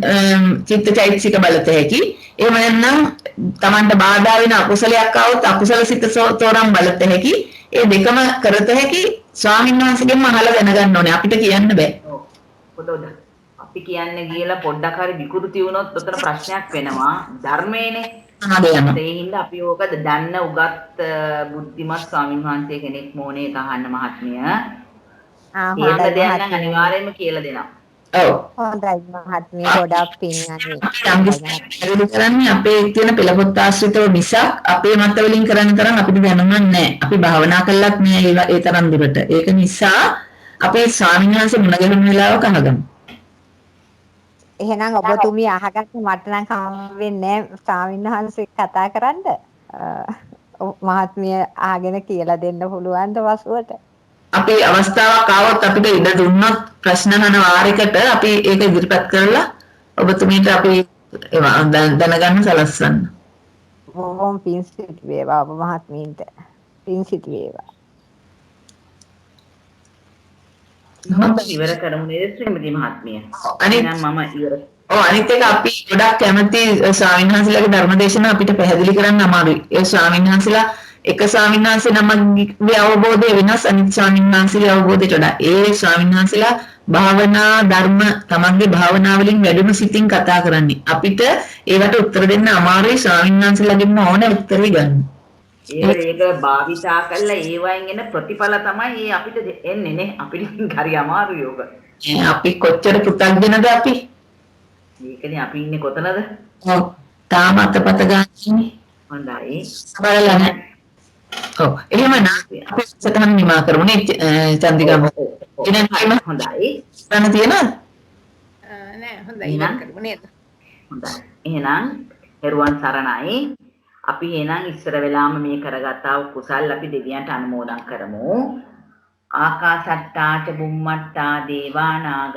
චිත්තචෛතසික බලත හැකි. එහෙම නැත්නම් Tamanට බාධා වෙන අකුසලයක් ආවොත් අකුසල සිත තෝරන් බලත හැකි. ඒ දෙකම කරත හැකි ස්වාමීන් වහන්සේගෙන්ම අහලා දැනගන්න ඕනේ. අපිට කියන්න බෑ. ඔව්. අපි කියන්නේ කියලා පොඩ්ඩක් හරි විකෘති වුණොත් උතන ප්‍රශ්නයක් වෙනවා. ධර්මයේනේ. ඒ හින්දා අපි ඕක දන්න උගත් බුද්ධිමත් ස්වාමීන් වහන්සේ කෙනෙක් මොනේ කහන්න මහත්මිය. ඒක දෙයක් නම් අනිවාර්යයෙන්ම කියලා දෙනවා. ඔව්. හොඳයි මහත්මිය ගොඩක් පින් කරන්නේ අපේ තියෙන පෙළපොත් ආශ්‍රිතව මිසක් අපේ මත වලින් කරන්න තරම් අපිට දැනුමක් නැහැ. අපි භාවනා කළත් නෑ ඒ තරම් දුරට. ඒක නිසා අපේ ස්වාමීන් වහන්සේ මුණ ගැහුණු වෙලාවක අහගමු. එහෙනම් ඔබතුමිය අහගත්ත මට නම් කම් වෙන්නේ ස්වාමීන් වහන්සේ කතා කරන්න. මහත්මිය අහගෙන කියලා දෙන්න පුළුවන්ද වසුවට? අපි අවස්ථාවක් ආවොත් අපිට ඉඩ දුන්නොත් ප්‍රශ්න අහන වාරයකට අපි ඒක ඉදිරිපත් කරලා ඔබතුමීට අපි දැනගන්න සලස්වන්න. බොහොම පින් සිත් වේවා ඔබ මහත්මීන්ට. පින් සිත් වේවා. ඉවර කරමු නේද ශ්‍රීමති මහත්මිය? අනිත් මම ඉවර. අනිත් එක අපි ගොඩක් කැමති ස්වාමීන් වහන්සේලාගේ ධර්මදේශන අපිට පැහැදිලි කරන්න අමාරුයි. ඒ ස්වාමීන් වහන්සේලා එක ස්වාමීන් වහන්සේ නමගේ අවබෝධය වෙනස් අනිත් ස්වාමීන් වහන්සේගේ අවබෝධයට වඩා. ඒ ස්වාමීන් වහන්සේලා භාවනා ධර්ම තමන්ගේ භාවනා වලින් වැඩිම සිතින් කතා කරන්නේ. අපිට ඒවට උත්තර දෙන්න අමාරුයි ස්වාමීන් වහන්සේලාගෙන් ඕනේ උත්තර ගන්න. ඒක භාවිතා කළා ඒ වයින් එන ප්‍රතිඵල තමයි අපිට එන්නේ නේ. අපිට හරි අමාරුයි ඕක. අපි කොච්චර පුතග්ජනද අපි? ඒකනේ අපි ඉන්නේ කොතනද? ඔව්. තාම අතපත ගන්නනේ. හොඳයි. බලලා නැහැ. ඔව්. එහෙමනම් අපි සතහන් නිමා කරමු නේ චන්දිකා මොකද? හොඳයි. ගන්න තියනවද? නෑ හොඳයි ඉවර කරමු නේද? හොඳයි. එහෙනම් පෙරුවන් සරණයි. අපි එහෙනම් ඉස්සර වෙලාම මේ කරගත්තා වූ කුසල් අපි දෙවියන්ට අනුමෝදන් කරමු. ආකාසට්ටා ච බුම්මට්ටා දේවා නාග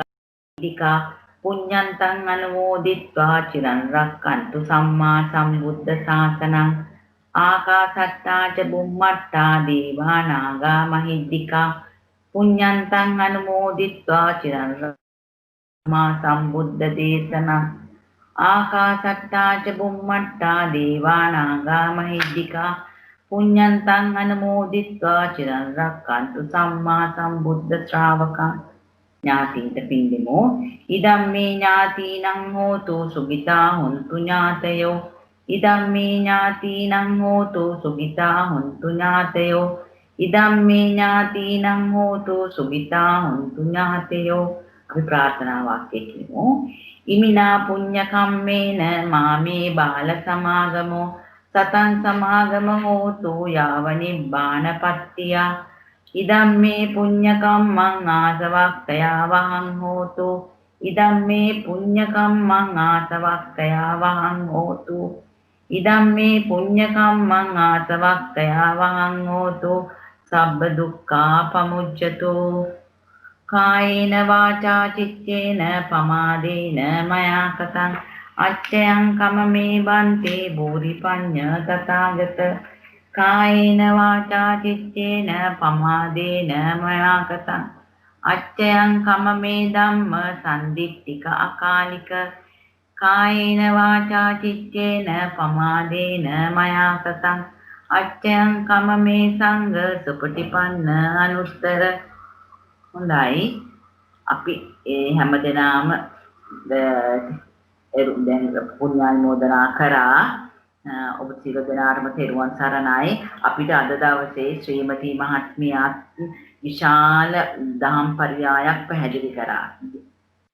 දිකා පුඤ්ඤන්තං අනුමෝදිත්වා චිරන් රක්칸තු සම්මා සම්බුද්ධ ශාසනං. ආකාසට්ටා ච බුම්මට්ටා දේවා නාග මහිද්దికා පුඤ්ඤන්තං අනුමෝදිත්වා චිරන් සම්මා සම්බුද්ධ දේශනං. ආකාසට්ටා ච බුම්මට්ටා දේවා නාග මහිද්దికා පුඤ්ඤන්තං අනුමෝදිත්වා චිරන් රක්칸තු සම්මා සම්බුද්ධ ශ්‍රාවකං. ඥාතින්ට පින්දෙමු. ඉදම්මේ ඥාතිනං හෝතු සුඛිතා හොන්තු ඥාතයෝ. ඉදම්මේ ඥාතිනං හෝතු සුඛිතා හොන්තු ඥාතයෝ. ඉදම්මේ ඥාතිනං හෝතු සුඛිතා හොන්තු ඥාතයෝ. අපි ප්‍රාර්ථනා වාක්‍ය කියමු. ඉමිනා පුඤ්ඤ කම්මේන මාමේ බාල සමාගමෝ සතං සමාගම හෝතු යාව නිබ්බානපත්තිය. ඉදම්මේ පුඤ්ඤ කම්මං ආසවක්ඛයා වහං හෝතු. ඉදම්මේ පුඤ්ඤ කම්මං ආසවක්ඛයා වහං හෝතු. ඉදම්මේ පුඤ්ඤ කම්මං ආසවක්ඛයා වහං හෝතු. සබ්බ දුක්ඛා පමුච්ඡතු. කායේන වාචා චිත්තේන පමාදේන මයා කතං අච්ඡයං කමමේ බන්තේ භූරි පඤ්ඤ තථාගත. කායේන වාචා චිත්තේන පමාදේන මයා කතං අච්ඡයං කමමේ ධම්ම සම්දිත්තික අකාලික. කායේන වාචා චිත්තේන පමාදේන මයා කතං අච්ඡයං කමමේ සංඝ සුපටිපන්න අනුත්තර. හොඳයි. අපි හැමදෙනාම දැන් පුණ්‍යානුමෝදනා කරා. ඔබ සියලු දෙනාටම තෙරුවන් සරණයි. අපිට අද දවසේ ශ්‍රීමති මහත්මියත් විශාල දහම් පරියායක් පැහැදිලි කරා.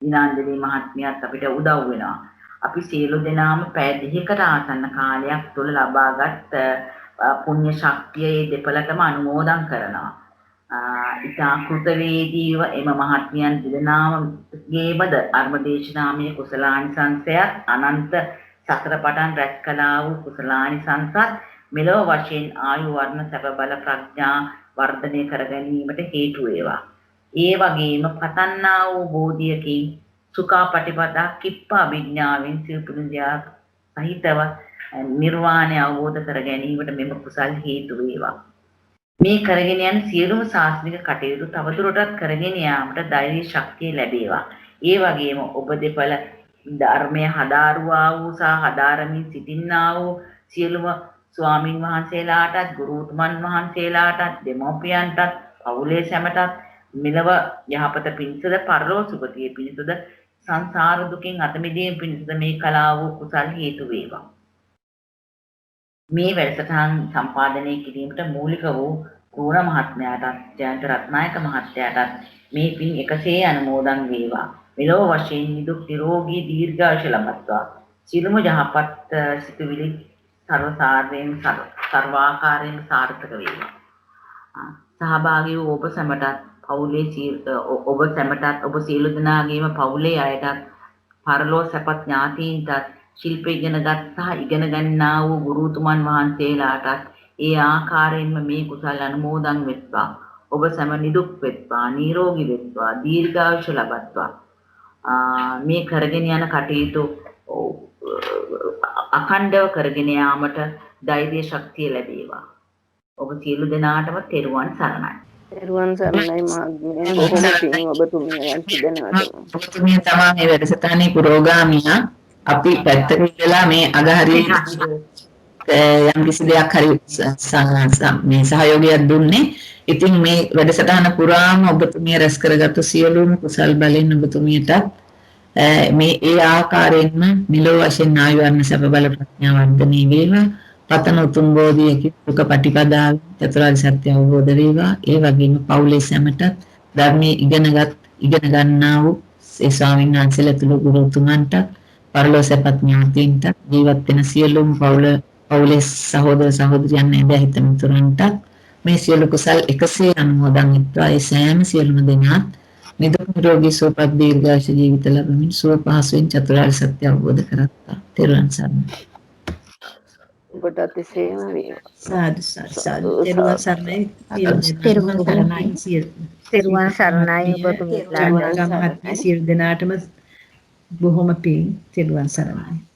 දිනාංජලි මහත්මියත් අපිට උදව් වෙනවා. අපි සියලු දෙනාම පැය 2කට ආසන්න කාලයක් තුල ලබාගත් පුණ්‍ය ශක්තිය දෙපළටම අනුමෝදන් කරනවා. ඉතා කෘතවේදීව එම මහත්මියන් දෙදෙනාමගේම ධර්මදේශනාමය කුසලානිසංසයත් අනන්ත සතර පටන් රැස් කළා වූ කුසලානිසංසත් මෙලොව වශයෙන් ආයු වර්ණ සැප බල ප්‍රඥා වර්ධනය කර ගැනීමට හේතු වේවා. ඒ වගේම පතන්නා වූ බෝධියකින් සුඛාපටිපදා කිප්ප අභිඥාවෙන් සිව්පුරුෂයා සහිතව නිර්වාණය අවබෝධ කර ගැනීමට මෙම කුසල් හේතු වේවා. මේ කරගෙන යන සියලුම ශාස්ත්‍රීය කටයුතු තවදුරටත් කරගෙන යාමට ධෛර්ය ශක්තිය ලැබේවා. ඒ වගේම ඔබ දෙපළ ධර්මය හදාරුවා වූ සහ හදාරමින් සිටින්නා වූ සියලුම ස්වාමින් වහන්සේලාටත් ගුරුතුමන් වහන්සේලාටත් දෙමව්පියන්ටත් පවුලේ සැමටත් මෙලව යහපත පිණිසද පරලෝ සුගතිය පිණිසද සංසාර දුකින් අත මිදීම පිණිසද මේ කලාව වූ කුසල් හේතු වේවා. මේ වැඩසටහන් සම්පාදනය කිරීමට මූලික වූ කූර මහත්මයාටත් ජයන්ත රත්නායක මහත්තයාටත් මේ පින් එකසේ අනුමෝදන් වේවා. මෙලොව වශයෙන් නිදුක් නිරෝගී දීර්ඝායුෂ ලබත්වා. සියලුම යහපත් සිතුවිලි සර්වසාරයෙන් සර්වාකාරයෙන් සාර්ථක වේවා. සහභාගී වූ ඔබ සැමටත් පවුලේ ඔබ සැමටත් ඔබ සියලු දෙනාගේම පවුලේ අයටත් පරලෝ සැපත් ඥාතීන්ටත් ශිල්ප ඉගෙනගත් සහ ඉගෙන ගන්නා වූ ගුරුතුමන් වහන්සේලාටත් ඒ ආකාරයෙන්ම මේ කුසල් අනුමෝදන් වෙත්වා. ඔබ සැම නිදුක් වෙත්වා, නිරෝගී වෙත්වා, දීර්ඝායුෂ ලබත්වා. මේ කරගෙන යන කටයුතු අඛණ්ඩව කරගෙන යාමට ධෛර්ය ශක්තිය ලැබේවා. ඔබ සියලු දෙනාටම තෙරුවන් සරණයි. තෙරුවන් සරණයි මහත්මිය. බොහොම පිං ඔබතුමියට දෙනවට. ඔබතුමිය තමයි මේ වැඩසටහනේ පුරෝගාමියා. අපි පැත්තකට වෙලා මේ අගහරියේ යම් කිසි දෙයක් හරි මේ සහයෝගයක් දුන්නේ. ඉතින් මේ වැඩසටහන පුරාම ඔබතුමිය රැස් කරගත්තු සියලුම කුසල් බලෙන් ඔබතුමියට මේ ඒ ආකාරයෙන්ම නිලෝ වශයෙන් ආයුර්ණ සැප බල ප්‍රඥා වර්ධනය වේවා. පතන උතුම් බෝධියකින් දුක පටිපදාව චතුරාර්ය සත්‍ය අවබෝධ වේවා. ඒ වගේම පවුලේ සැමට ධර්මයේ ඉගෙන ගන්නා වූ ඒ ස්වාමීන් වහන්සේලා තුළු ගුරුතුමන්ට පරලෝ සැපත් ඥාතීන්ට ජීවත් වෙන සියලුම පවුලේ සහෝදර සහෝදරියන් එදහිත මිතුරන්ට මේ සියලු කුසල් එකසේ අනුමෝදන් වෙත්වා. ඒ සෑම සියලුම දෙනාත් නිදුක් නිරෝගී සුවපත් දීර්ඝායුෂ ජීවිත ලැබමින් සුව පහසුවෙන් චතුරාර්ය සත්‍ය අවබෝධ කරගත්තා. තෙරුවන් සරණයි. ඔබට එසේම වේවා. සාදු සාදු. තෙරුවන් සරණයි. තෙරුවන් සරණයි. තෙරුවන් සරණයි ඔබතුමීලා. සියලු දෙනාටම බොහොම පිං. තෙරුවන් සරණයි.